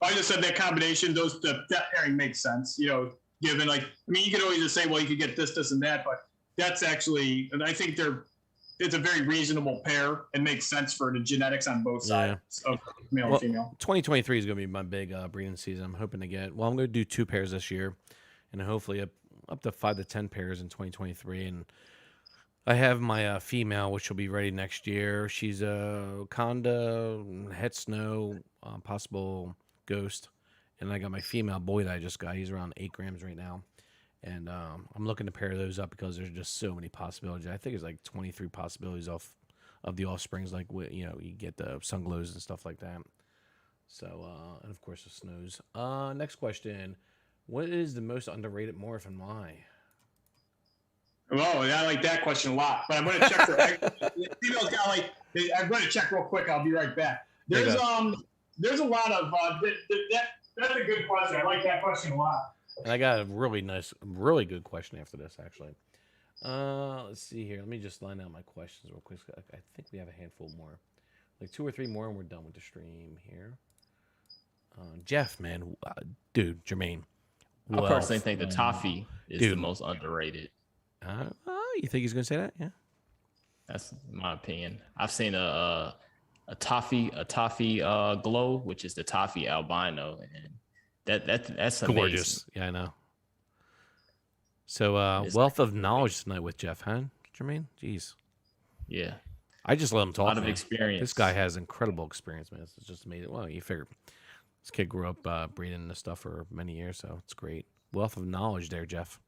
I just said that combination. That pairing makes sense. You know, given like, I mean, you could always just say, well, you could get this, and that, but that's actually, and I think it's a very reasonable pair and makes sense for the genetics on both sides of male and female. 2023 is going to be my big breeding season. I'm hoping to I'm going to do 2 pairs this year and hopefully up to 5 to 10 pairs in 2023. And I have my female, which will be ready next year. She's a Conda, Het Snow, possible Ghost. And I got my female boy that I just got. He's around 8 grams right now. And I'm looking to pair those up because there's just so many possibilities. I think it's like 23 possibilities of the offsprings. Like, you know, you get the sun glows and stuff like that. So, and of course the snows. Next question. What is the most underrated morph and why? Oh, I like that question a lot. But I'm going to check for females. I'm going to check real quick. I'll be right back. There's a lot of that's a good question. I like that question a lot. And I got a really good question after this, actually. Let's see here. Let me just line out my questions real quick. I think we have a handful more. Like 2 or 3 more, and we're done with the stream here. Jeff, man. Dude, Germaine. I personally think the toffee is the most underrated. You think he's going to say that? Yeah. That's my opinion. I've seen a toffee glow, which is the toffee albino, and that's gorgeous. Amazing. Yeah, I know. So wealth of knowledge tonight with Jeff, huh, Germaine? Jeez. Yeah. I just let him talk. A lot of experience. This guy has incredible experience, man. It's just amazing. Well, you figure this kid grew up breeding this stuff for many years, so it's great. Wealth of knowledge there, Jeff.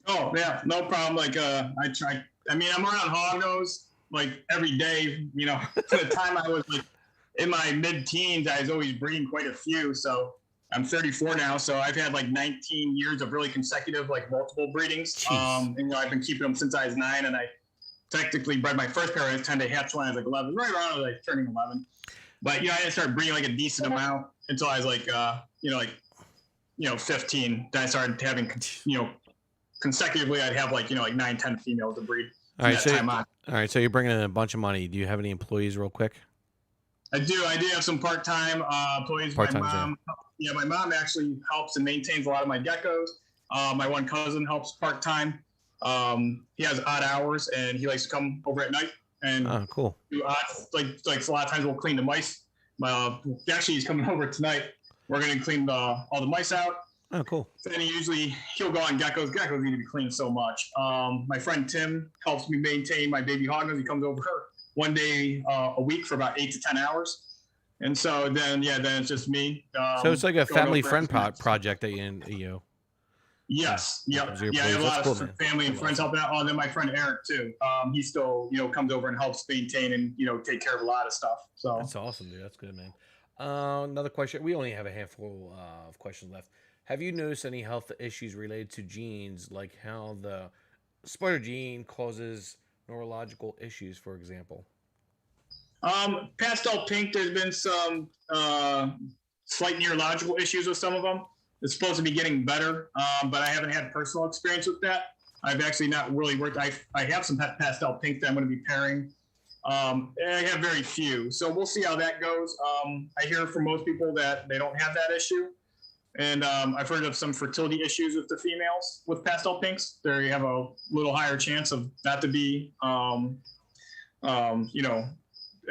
Oh yeah, no problem. Like I'm around hognose like every day. You know, for the time I was like in my mid-teens, I was always breeding quite a few. So I'm 34 now, so I've had like 19 years of really consecutive, like multiple breedings. And you know, I've been keeping them since I was 9, and I technically bred my first pair. I tend to hatch when I was like 11, right around like turning 11. But yeah, I didn't start breeding like a decent amount until I was like 15. Then I started having consecutively. I'd have like 9, 10 females to breed. All right, so you're bringing in a bunch of money. Do you have any employees, real quick? I do have some part-time employees. Part-time, my mom, my mom actually helps and maintains a lot of my geckos. My one cousin helps part-time. He has odd hours, and he likes to come over at night and cool. Do odd, like a lot of times we'll clean the mice. Actually, he's coming over tonight. We're going to clean all the mice out. Oh, cool. And he'll go on geckos. Geckos need to be cleaned so much. My friend Tim helps me maintain my baby hognose. He comes over one day a week for about 8 to 10 hours. And so then it's just me. So it's like a family friend project that you. Yes. Yep. Yeah, I have a lot of family and friends helping out. Oh, then my friend Eric too. He still, comes over and helps maintain and, take care of a lot of stuff. So that's awesome, dude. That's good, man. Another question. We only have a handful of questions left. Have you noticed any health issues related to genes, like how the spider gene causes neurological issues, for example? Pastel pink, there's been some slight neurological issues with some of them. It's supposed to be getting better, but I haven't had personal experience with that. I've actually not really worked. I have some pastel pink that I'm going to be pairing. And I have very few. So we'll see how that goes. I hear from most people that they don't have that issue. And I've heard of some fertility issues with the females with pastel pinks. They have a little higher chance of not to be,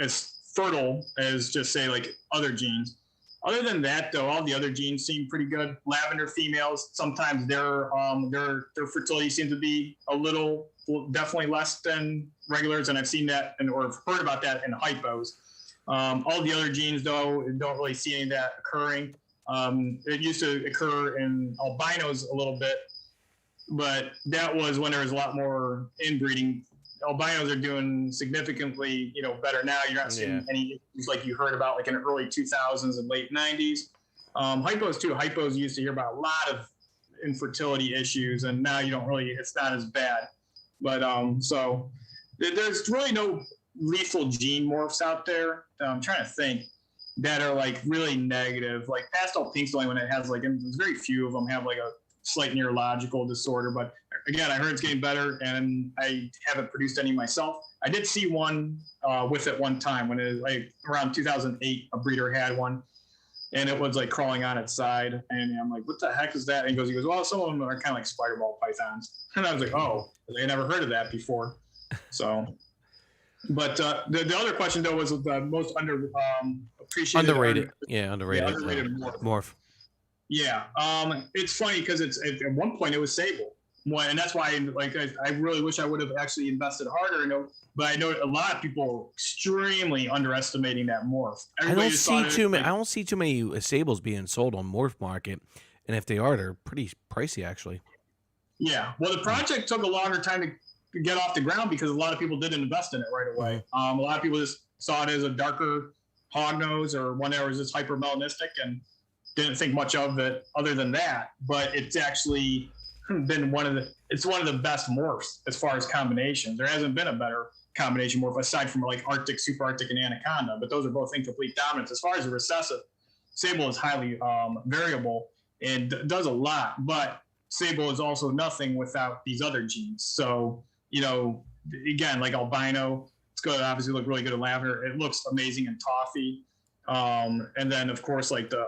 as fertile as just say like other genes. Other than that, though, all the other genes seem pretty good. Lavender females, sometimes their fertility seems to be a little definitely less than regulars, and I've seen that or heard about that in hypos. All the other genes, though, don't really see any of that occurring. It used to occur in albinos a little bit, but that was when there was a lot more inbreeding. Albinos are doing significantly, better now. You're not seeing any issues like you heard about like in the early 2000s and late 90s. Hypos too. Hypos used to hear about a lot of infertility issues, and now you don't really. It's not as bad. But so there's really no lethal gene morphs out there. I'm trying to think that are like really negative. Like pastel pink's the only one that has like, and there's very few of them have like a slight neurological disorder. But again, I heard it's getting better, and I haven't produced any myself. I did see one with it one time when it was like around 2008. A breeder had one, and it was like crawling on its side, and I'm like, "What the heck is that?" And he goes, "Well, some of them are kind of like spider ball pythons." And I was like, "Oh, I never heard of that before." So, but the other question though was the most appreciated, underrated morph. Yeah, it's funny because it's at one point it was Sable, and that's why I really wish I would have actually invested harder. But I know a lot of people extremely underestimating that morph. I don't see too many Sables being sold on Morph Market, and if they are, they're pretty pricey actually. Yeah, well, the project took a longer time to get off the ground because a lot of people didn't invest in it right away. A lot of people just saw it as a darker hognose or one that was just hypermelanistic and didn't think much of it other than that. But it's actually been one of the best morphs as far as combinations. There hasn't been a better combination morph aside from like Arctic, Super Arctic, and Anaconda, but those are both incomplete dominance. As far as the recessive, Sable is highly variable and does a lot, but Sable is also nothing without these other genes. So, again, like albino, it's going to obviously look really good in lavender. It looks amazing in toffee. And then, of course, like the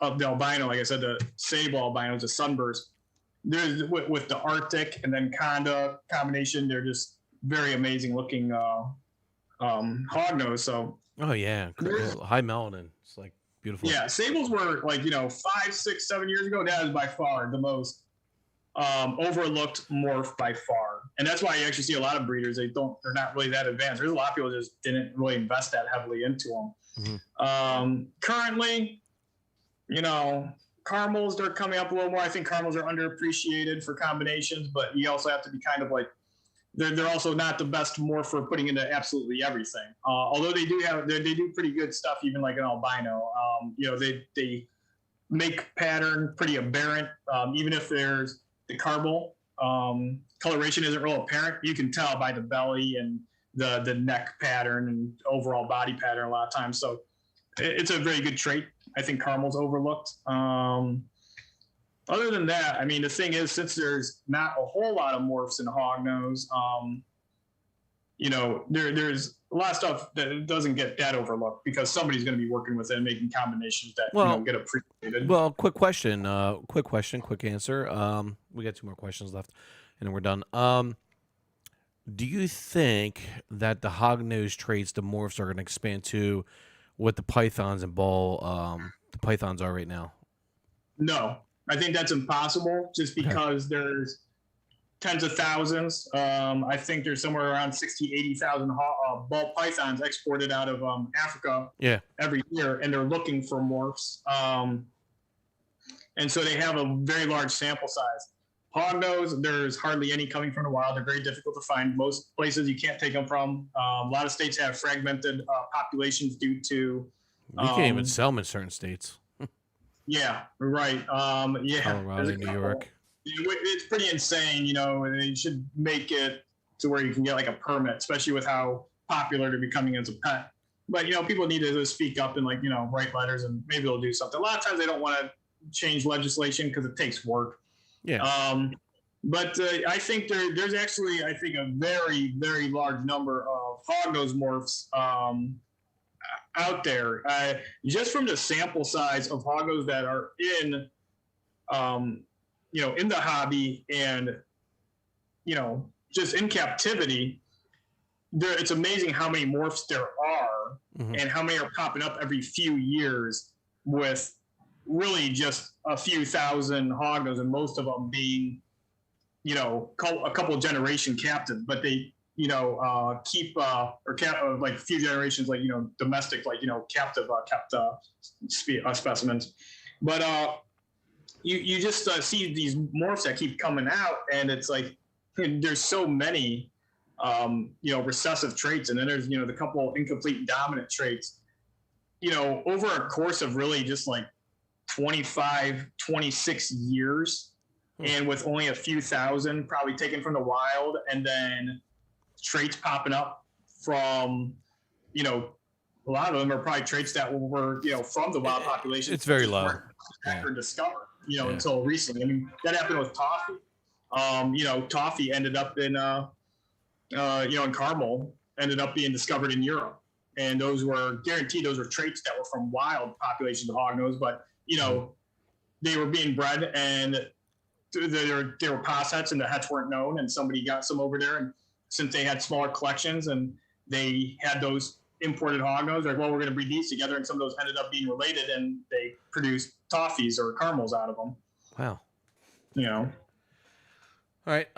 albino, like I said, the Sable albinos, the sunburst, there's with the Arctic and then Conda combination, they're just very amazing looking hognose. So, oh yeah, high melanin. It's like beautiful. Yeah, Sables were like 5, 6, 7 years ago. That is by far the most overlooked morph by far, and that's why you actually see a lot of breeders. They're not really that advanced. There's a lot of people that just didn't really invest that heavily into them. Mm-hmm. Currently, caramels, they're coming up a little more. I think caramels are underappreciated for combinations, but you also have to be kind of like they're also not the best morph for putting into absolutely everything. Although they do pretty good stuff, even like an albino. They make pattern pretty aberrant, even if there's the carbol coloration isn't real apparent. You can tell by the belly and the neck pattern and overall body pattern a lot of times. So it's a very good trait. I think caramel's overlooked. Other than that, I mean, the thing is, since there's not a whole lot of morphs in hognose, there's a lot of stuff that doesn't get that overlooked because somebody's going to be working with it and making combinations that get appreciated. Well, quick question, quick answer. We got 2 more questions left, and then we're done. Do you think that the hognose traits, the morphs, are going to expand to what the pythons and ball, the pythons are right now? No. I think that's impossible just because there's tens of thousands. I think there's somewhere around 60,000, 80,000 ball pythons exported out of Africa every year, and they're looking for morphs. And so they have a very large sample size. Hognose, there's hardly any coming from the wild. They're very difficult to find. Most places you can't take them from. A lot of states have fragmented populations due to... You can't even sell them in certain states. Yeah, right. Colorado, New York. It's pretty insane, they should make it to where you can get like a permit, especially with how popular they're becoming as a pet. But, people need to speak up and write letters, and maybe they'll do something. A lot of times they don't want to change legislation because it takes work. Yeah. But I think there's actually, a very, very large number of hognose morphs out there, just from the sample size of hognose that are in the hobby and just in captivity. It's amazing how many morphs there are, mm-hmm. and how many are popping up every few years with really just a few thousand hognose, and most of them being a couple of generation captive, but they, keep like a few generations, like, domestic, like, captive kept specimens. But you just see these morphs that keep coming out, and it's like there's so many recessive traits, and then there's the couple incomplete dominant traits. Over a course of really just like 25, 26 years, and with only a few thousand probably taken from the wild, and then traits popping up from, a lot of them are probably traits that were, from the wild population. It's very low. Never discovered, until recently. I mean, that happened with toffee. Toffee ended up in, in Carmel, ended up being discovered in Europe. And those were guaranteed, those were traits that were from wild populations of hognose, but, they were being bred, and they were possets, and the hets weren't known, and somebody got some over there. And since they had smaller collections and they had those imported hognose, like, well, we're going to breed these together, and some of those ended up being related, and they produced toffees or caramels out of them. Wow. All right.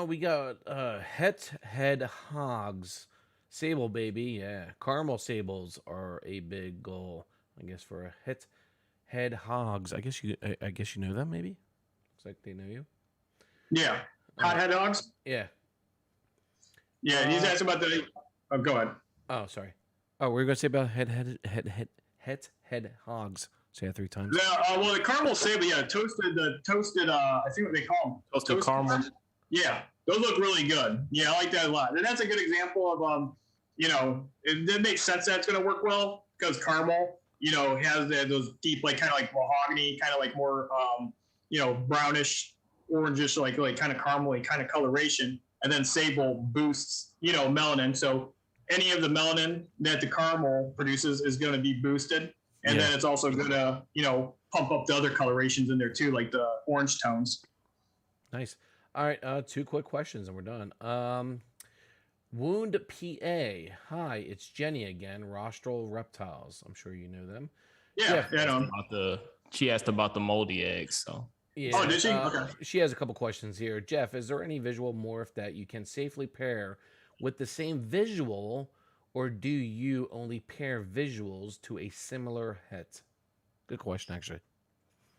We got het head hogs, sable baby. Yeah, caramel sables are a big goal, I guess, for a het head hogs. I guess you know them. Maybe looks like they know you. Yeah, hot head hogs. Yeah. Yeah, he's asking about the. Oh, go ahead. Oh, sorry. Oh, we're gonna say about head hogs. Say it 3 times. Yeah. Well, the caramel sable, toasted. I think what they call them. Toasted caramel. Yeah, those look really good. Yeah, I like that a lot. And that's a good example of it makes sense that it's gonna work well because caramel, has those deep, like kind of like mahogany, kind of like more brownish, orangish, like kind of caramely kind of coloration. And then sable boosts, melanin. So any of the melanin that the caramel produces is going to be boosted. And then it's also going to, pump up the other colorations in there too, like the orange tones. Nice. All right. 2 quick questions and we're done. Wound PA. Hi, it's Jenny again, Rostral Reptiles. I'm sure you know them. Yeah. She asked about the moldy eggs. So. Yeah. Oh, did she? Okay. She has a couple questions here. Jeff, is there any visual morph that you can safely pair with the same visual, or do you only pair visuals to a similar het? Good question, actually.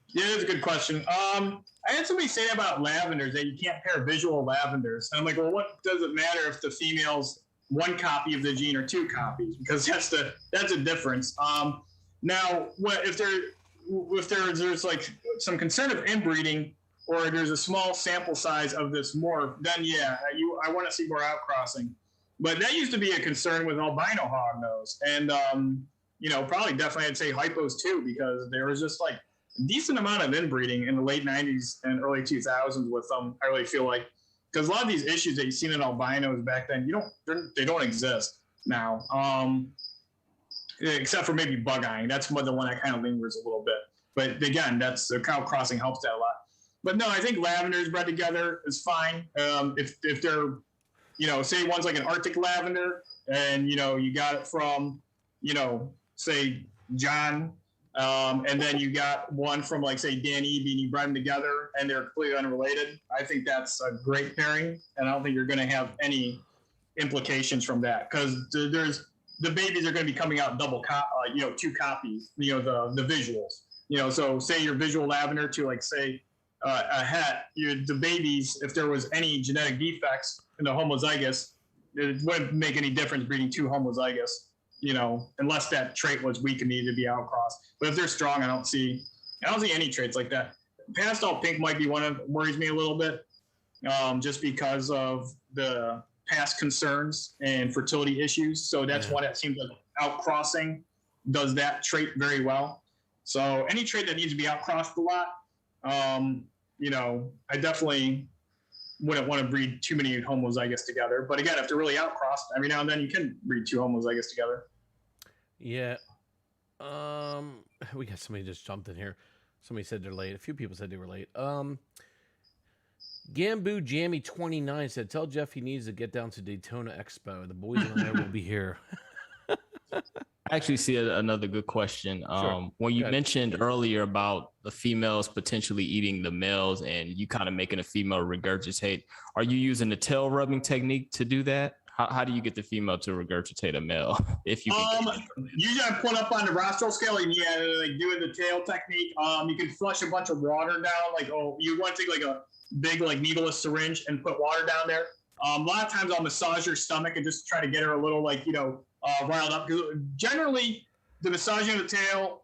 Yeah, it's a good question. I had somebody say about lavenders, that you can't pair visual lavenders. And I'm like, well, what does it matter if the female's 1 copy of the gene or 2 copies? Because that's a difference. Now, if there's like some concern of inbreeding, or there's a small sample size of this morph, then I want to see more outcrossing. But that used to be a concern with albino hognose, and probably definitely I'd say hypos too, because there was just like a decent amount of inbreeding in the late 90s and early 2000s with them. I really feel like, because a lot of these issues that you've seen in albinos back then, they don't exist now. Except for maybe bug eyeing. That's the one that kind of lingers a little bit. But again, that's the cow crossing helps that a lot. But no, I think lavenders bred together is fine. If they're, say one's like an Arctic lavender, and you got it from, say John, and then you got one from like say Dan Eby, and you bred them together, and they're completely unrelated. I think that's a great pairing, and I don't think you're going to have any implications from that, because the babies are going to be coming out double 2 copies, the visuals, so say your visual lavender to like say a het, the babies, if there was any genetic defects in the homozygous, it wouldn't make any difference breeding 2 homozygous, unless that trait was weak and needed to be outcrossed. But if they're strong, I don't see any traits like that. Pastel pink might be one that worries me a little bit, just because of the past concerns and fertility issues. So that's one that seems like outcrossing does that trait very well. So any trait that needs to be outcrossed a lot, I definitely wouldn't want to breed too many homozygous together. But again, if they're really outcrossed, every now and then you can breed 2 homozygous together. Yeah. We got somebody just jumped in here. Somebody said they're late. A few people said they were late. Gamboo Jammy 29 said, "Tell Jeff he needs to get down to Daytona Expo. The boys and I will be here." I actually see another good question. Sure. When you Go ahead. mentioned earlier about the females potentially eating the males and you kind of making a female regurgitate, are you using the tail rubbing technique to do that? How do you get the female to regurgitate a male? If you can. Usually I put up on the rostral scale, and like doing the tail technique. You can flush a bunch of water down. Like, you want to take like a big like needleless syringe and put water down there. A lot of times I'll massage her stomach and just try to get her a little like riled up. Because generally the massaging of the tail,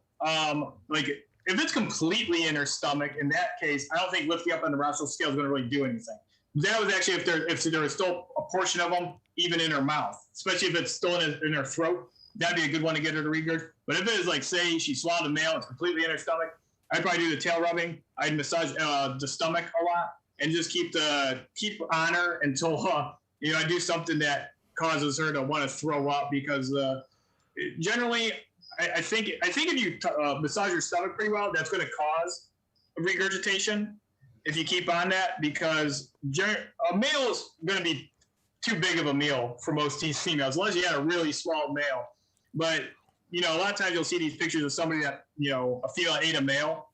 like if it's completely in her stomach, in that case, I don't think lifting up on the rostral scale is going to really do anything. That was actually if there was still a portion of them even in her mouth, especially if it's still in her throat. That'd be a good one to get her to regurg. But if it is like, say she swallowed a male, it's completely in her stomach, I'd probably do the tail rubbing. I'd massage the stomach a lot and just keep on her until I do something that causes her to want to throw up. Because generally, I think if you massage your stomach pretty well, that's going to cause regurgitation if you keep on that, because a male is going to be too big of a meal for most these females, unless you had a really small male. But a lot of times you'll see these pictures of somebody that a female ate a male,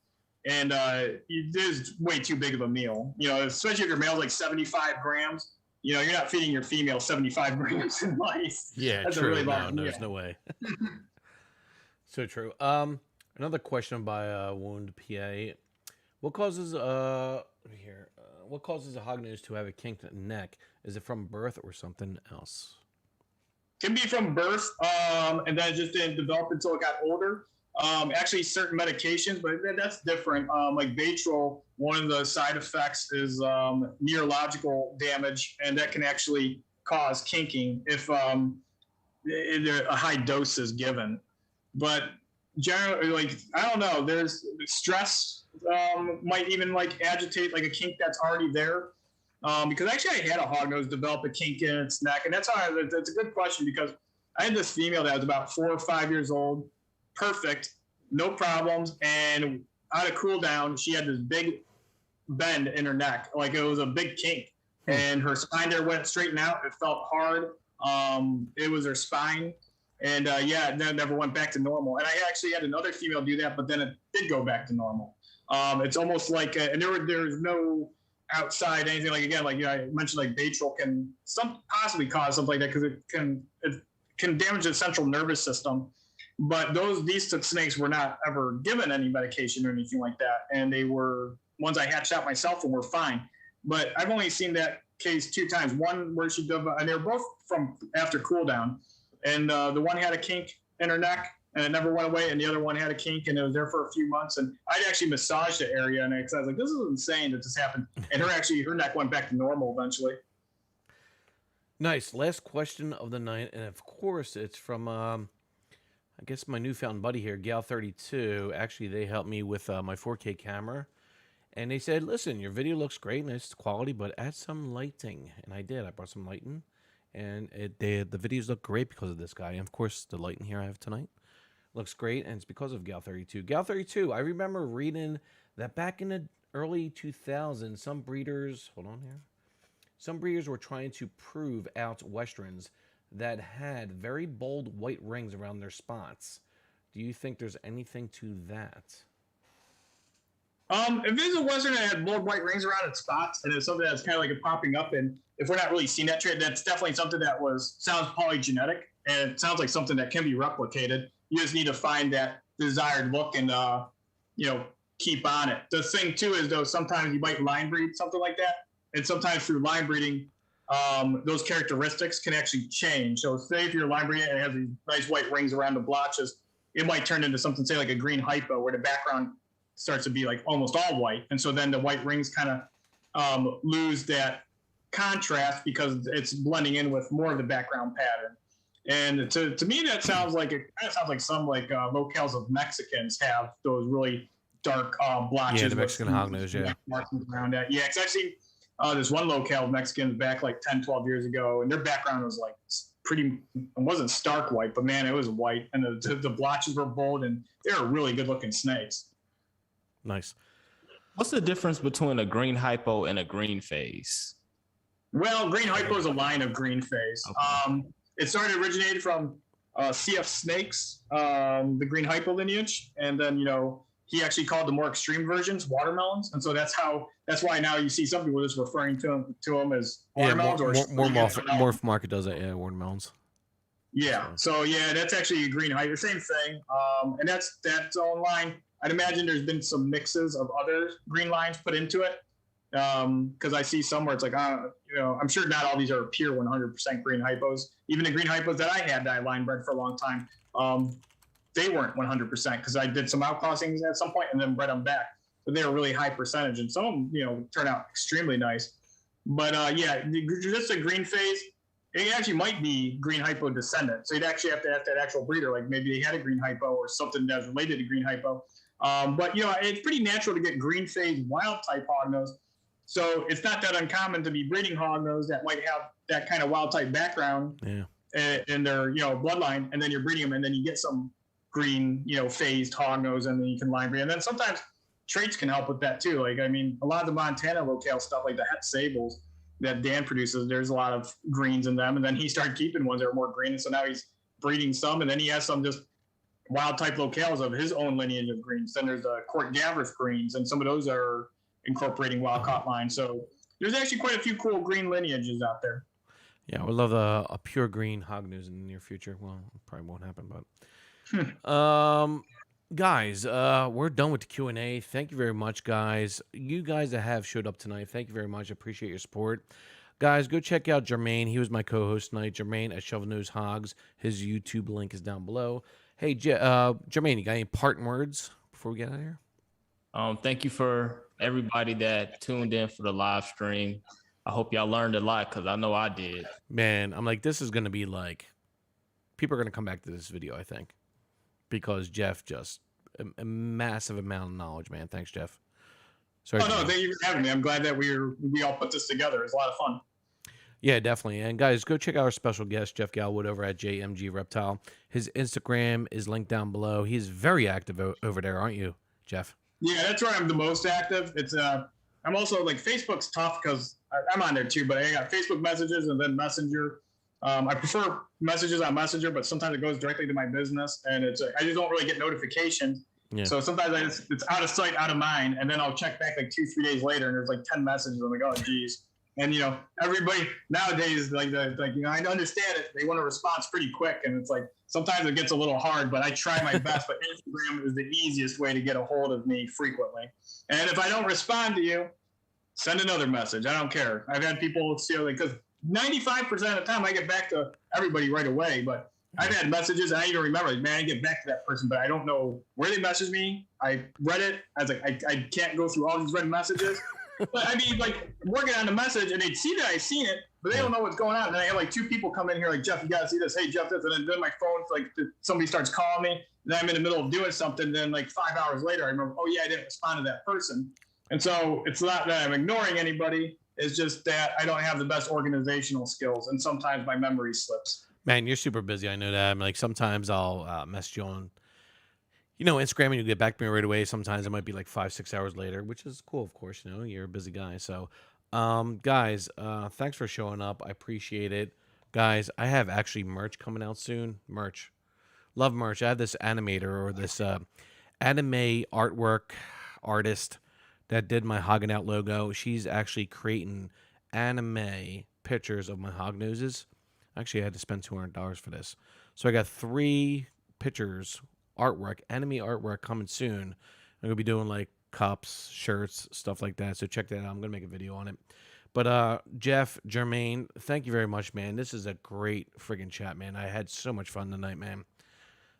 and it is way too big of a meal. Especially if your male's like 75 grams. You're not feeding your female 75 grams in lice. Yeah, that's true. A really No, there's no way. So true. Another question by Wound PA. What causes what causes a hognose to have a kinked neck? Is it from birth or something else? Can be from birth, and then it just didn't develop until it got older. Actually, certain medications, but that's different. Like Baytril, one of the side effects is neurological damage, and that can actually cause kinking if a high dose is given. But generally, like, I don't know, there's stress might even like agitate like a kink that's already there. Because actually I had a hognose develop a kink in its neck, and that's a good question, because I had this female that was about 4 or 5 years old, perfect, no problems, and out of cool down, she had this big bend in her neck, like it was a big kink, and her spine there went straighten out. It felt hard. It was her spine, and it never went back to normal. And I actually had another female do that, but then it did go back to normal. It's almost like, and there's no outside anything, like, again, like I mentioned, like Baytril can possibly cause something like that, because it can damage the central nervous system. But these snakes were not ever given any medication or anything like that, and they were ones I hatched out myself and were fine. But I've only seen that case 2 times. One where and they were both from after cool down, and the one had a kink in her neck and it never went away, and the other one had a kink and it was there for a few months. And I'd actually massaged the area, and I was like, this is insane that this happened. And her neck went back to normal eventually. Nice. Last question of the night, and of course it's from I guess my newfound buddy here, Gal32. Actually, they helped me with my 4K camera, and they said, listen, your video looks great, nice quality, but add some lighting. And I did. I brought some lighting, and the videos look great because of this guy. And of course, the lighting here I have tonight looks great, and it's because of Gal32. Gal32, I remember reading that back in the early 2000s, some breeders were trying to prove out Westerns that had very bold white rings around their spots. Do you think there's anything to that? If it's a Western that had bold white rings around its spots, and it's something that's kind of like popping up, and if we're not really seeing that trait, that's definitely something that sounds polygenetic, and it sounds like something that can be replicated. You just need to find that desired look and keep on it. The thing too is, though, sometimes you might line breed something like that, and sometimes through line breeding, those characteristics can actually change. So say if you're line breeding and it has these nice white rings around the blotches, it might turn into something, say like a green hypo, where the background starts to be like almost all white, and so then the white rings kind of lose that contrast because it's blending in with more of the background pattern. And to me, that sounds like some locales of Mexicans have those really dark blotches. Yeah, the Mexican hognose, yeah. Markings around that. Yeah, because I've seen this one locale of Mexicans back like 10, 12 years ago, and their background was like it wasn't stark white, but man, it was white, and the blotches were bold, and they were really good looking snakes. Nice. What's the difference between a green hypo and a green phase? Well, green hypo is a line of green phase. Okay. It originated from CF snakes, the green hypo lineage, and then he actually called the more extreme versions watermelons, and so that's why now you see some people just referring to them as watermelons. Morph Market does it. Yeah, watermelons. Yeah. So yeah, that's actually a green hypo, same thing, and that's own line. I'd imagine there's been some mixes of other green lines put into it, because I see somewhere it's like, I'm sure not all these are pure 100% green hypos. Even the green hypos that I had that I line bred for a long time, they weren't 100% because I did some outcrossings at some point and then bred them back. But they were really high percentage, and some of them, turn out extremely nice. But yeah, just a green phase, it actually might be green hypo descendant. So you'd actually have to ask that actual breeder, like maybe they had a green hypo or something that's related to green hypo. But it's pretty natural to get green phase wild type hognose. So it's not that uncommon to be breeding hognose that might have that kind of wild type background in their bloodline, and then you're breeding them, and then you get some green phased hognose, and then you can line breed. And then sometimes traits can help with that too. Like a lot of the Montana locale stuff, like the het sables that Dan produces, there's a lot of greens in them, and then he started keeping ones that are more green, and so now he's breeding some, and then he has some just wild type locales of his own lineage of greens. Then there's the Court Gavrith greens, and some of those are incorporating wild caught lines. So there's actually quite a few cool green lineages out there. Yeah, I would love a pure green hognose in the near future. Well, it probably won't happen, but guys, we're done with the Q&A. Thank you very much, guys. You guys that have showed up tonight, thank you very much. I appreciate your support. Guys, go check out Germaine. He was my co-host tonight. Germaine at Shovel Nose Hogs. His YouTube link is down below. Hey, Germaine, you got any parting words before we get out of here? Thank you for everybody that tuned in for the live stream. I hope y'all learned a lot, because I know I did. Man, I'm like, this is going to be like, people are going to come back to this video, I think, because Jeff just, a massive amount of knowledge, man. Thanks, Jeff. Sorry. Oh, no, thank you for having me. I'm glad that we all put this together. It's a lot of fun. Yeah, definitely. And guys, go check out our special guest, Jeff Galwood, over at JMG Reptile. His Instagram is linked down below. He's very active over there, aren't you, Jeff? Yeah, that's where I'm the most active. It's I'm also like, Facebook's tough because I'm on there too, but I got Facebook messages and then Messenger. I prefer messages on Messenger, but sometimes it goes directly to my business, and I just don't really get notifications. Yeah. So sometimes it's out of sight, out of mind, and then I'll check back like 2-3 days later, and there's like 10 messages. I'm like, oh geez. And everybody nowadays, I understand it. They want a response pretty quick, and it's like sometimes it gets a little hard, but I try my best. But Instagram is the easiest way to get a hold of me frequently. And if I don't respond to you, send another message. I don't care. I've had people because 95% of the time I get back to everybody right away. But I've had messages, and I even remember, man, I get back to that person, but I don't know where they messaged me. I read it. I was like, I can't go through all these read messages. But I mean, like, working on the message, and they'd see that I've seen it, but they don't know what's going on. And I have like 2 people come in here, like, Jeff, you got to see this. Hey, Jeff, this. And then my phone's like, somebody starts calling me, and then I'm in the middle of doing something. Then like 5 hours later, I remember, oh yeah, I didn't respond to that person. And so it's not that I'm ignoring anybody. It's just that I don't have the best organizational skills, and sometimes my memory slips. Man, you're super busy. I know that. I'm like, sometimes I'll message you on, Instagram, and you get back to me right away. Sometimes it might be like 5-6 hours later, which is cool, of course. You're a busy guy. So, guys, thanks for showing up. I appreciate it. Guys, I have actually merch coming out soon. Merch. Love merch. I have this animator, or this anime artwork artist that did my Hoggin' Out logo. She's actually creating anime pictures of my hognoses. Actually, I had to spend $200 for this. So I got 3 pictures, artwork, anime artwork coming soon. I'm going to be doing like cups, shirts, stuff like that. So check that out. I'm going to make a video on it. But Jeff, Germaine, thank you very much, man. This is a great friggin' chat, man. I had so much fun tonight, man.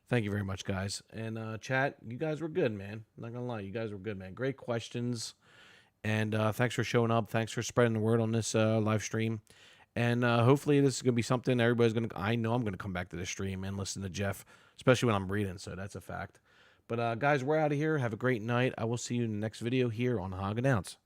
Thank you very much, guys. And chat, you guys were good, man. I'm not going to lie. You guys were good, man. Great questions. And thanks for showing up. Thanks for spreading the word on this live stream. And hopefully this is going to be something everybody's going to... I know I'm going to come back to the stream and listen to Jeff, especially when I'm breeding, so that's a fact. But guys, we're out of here. Have a great night. I will see you in the next video here on Hoggin' Out.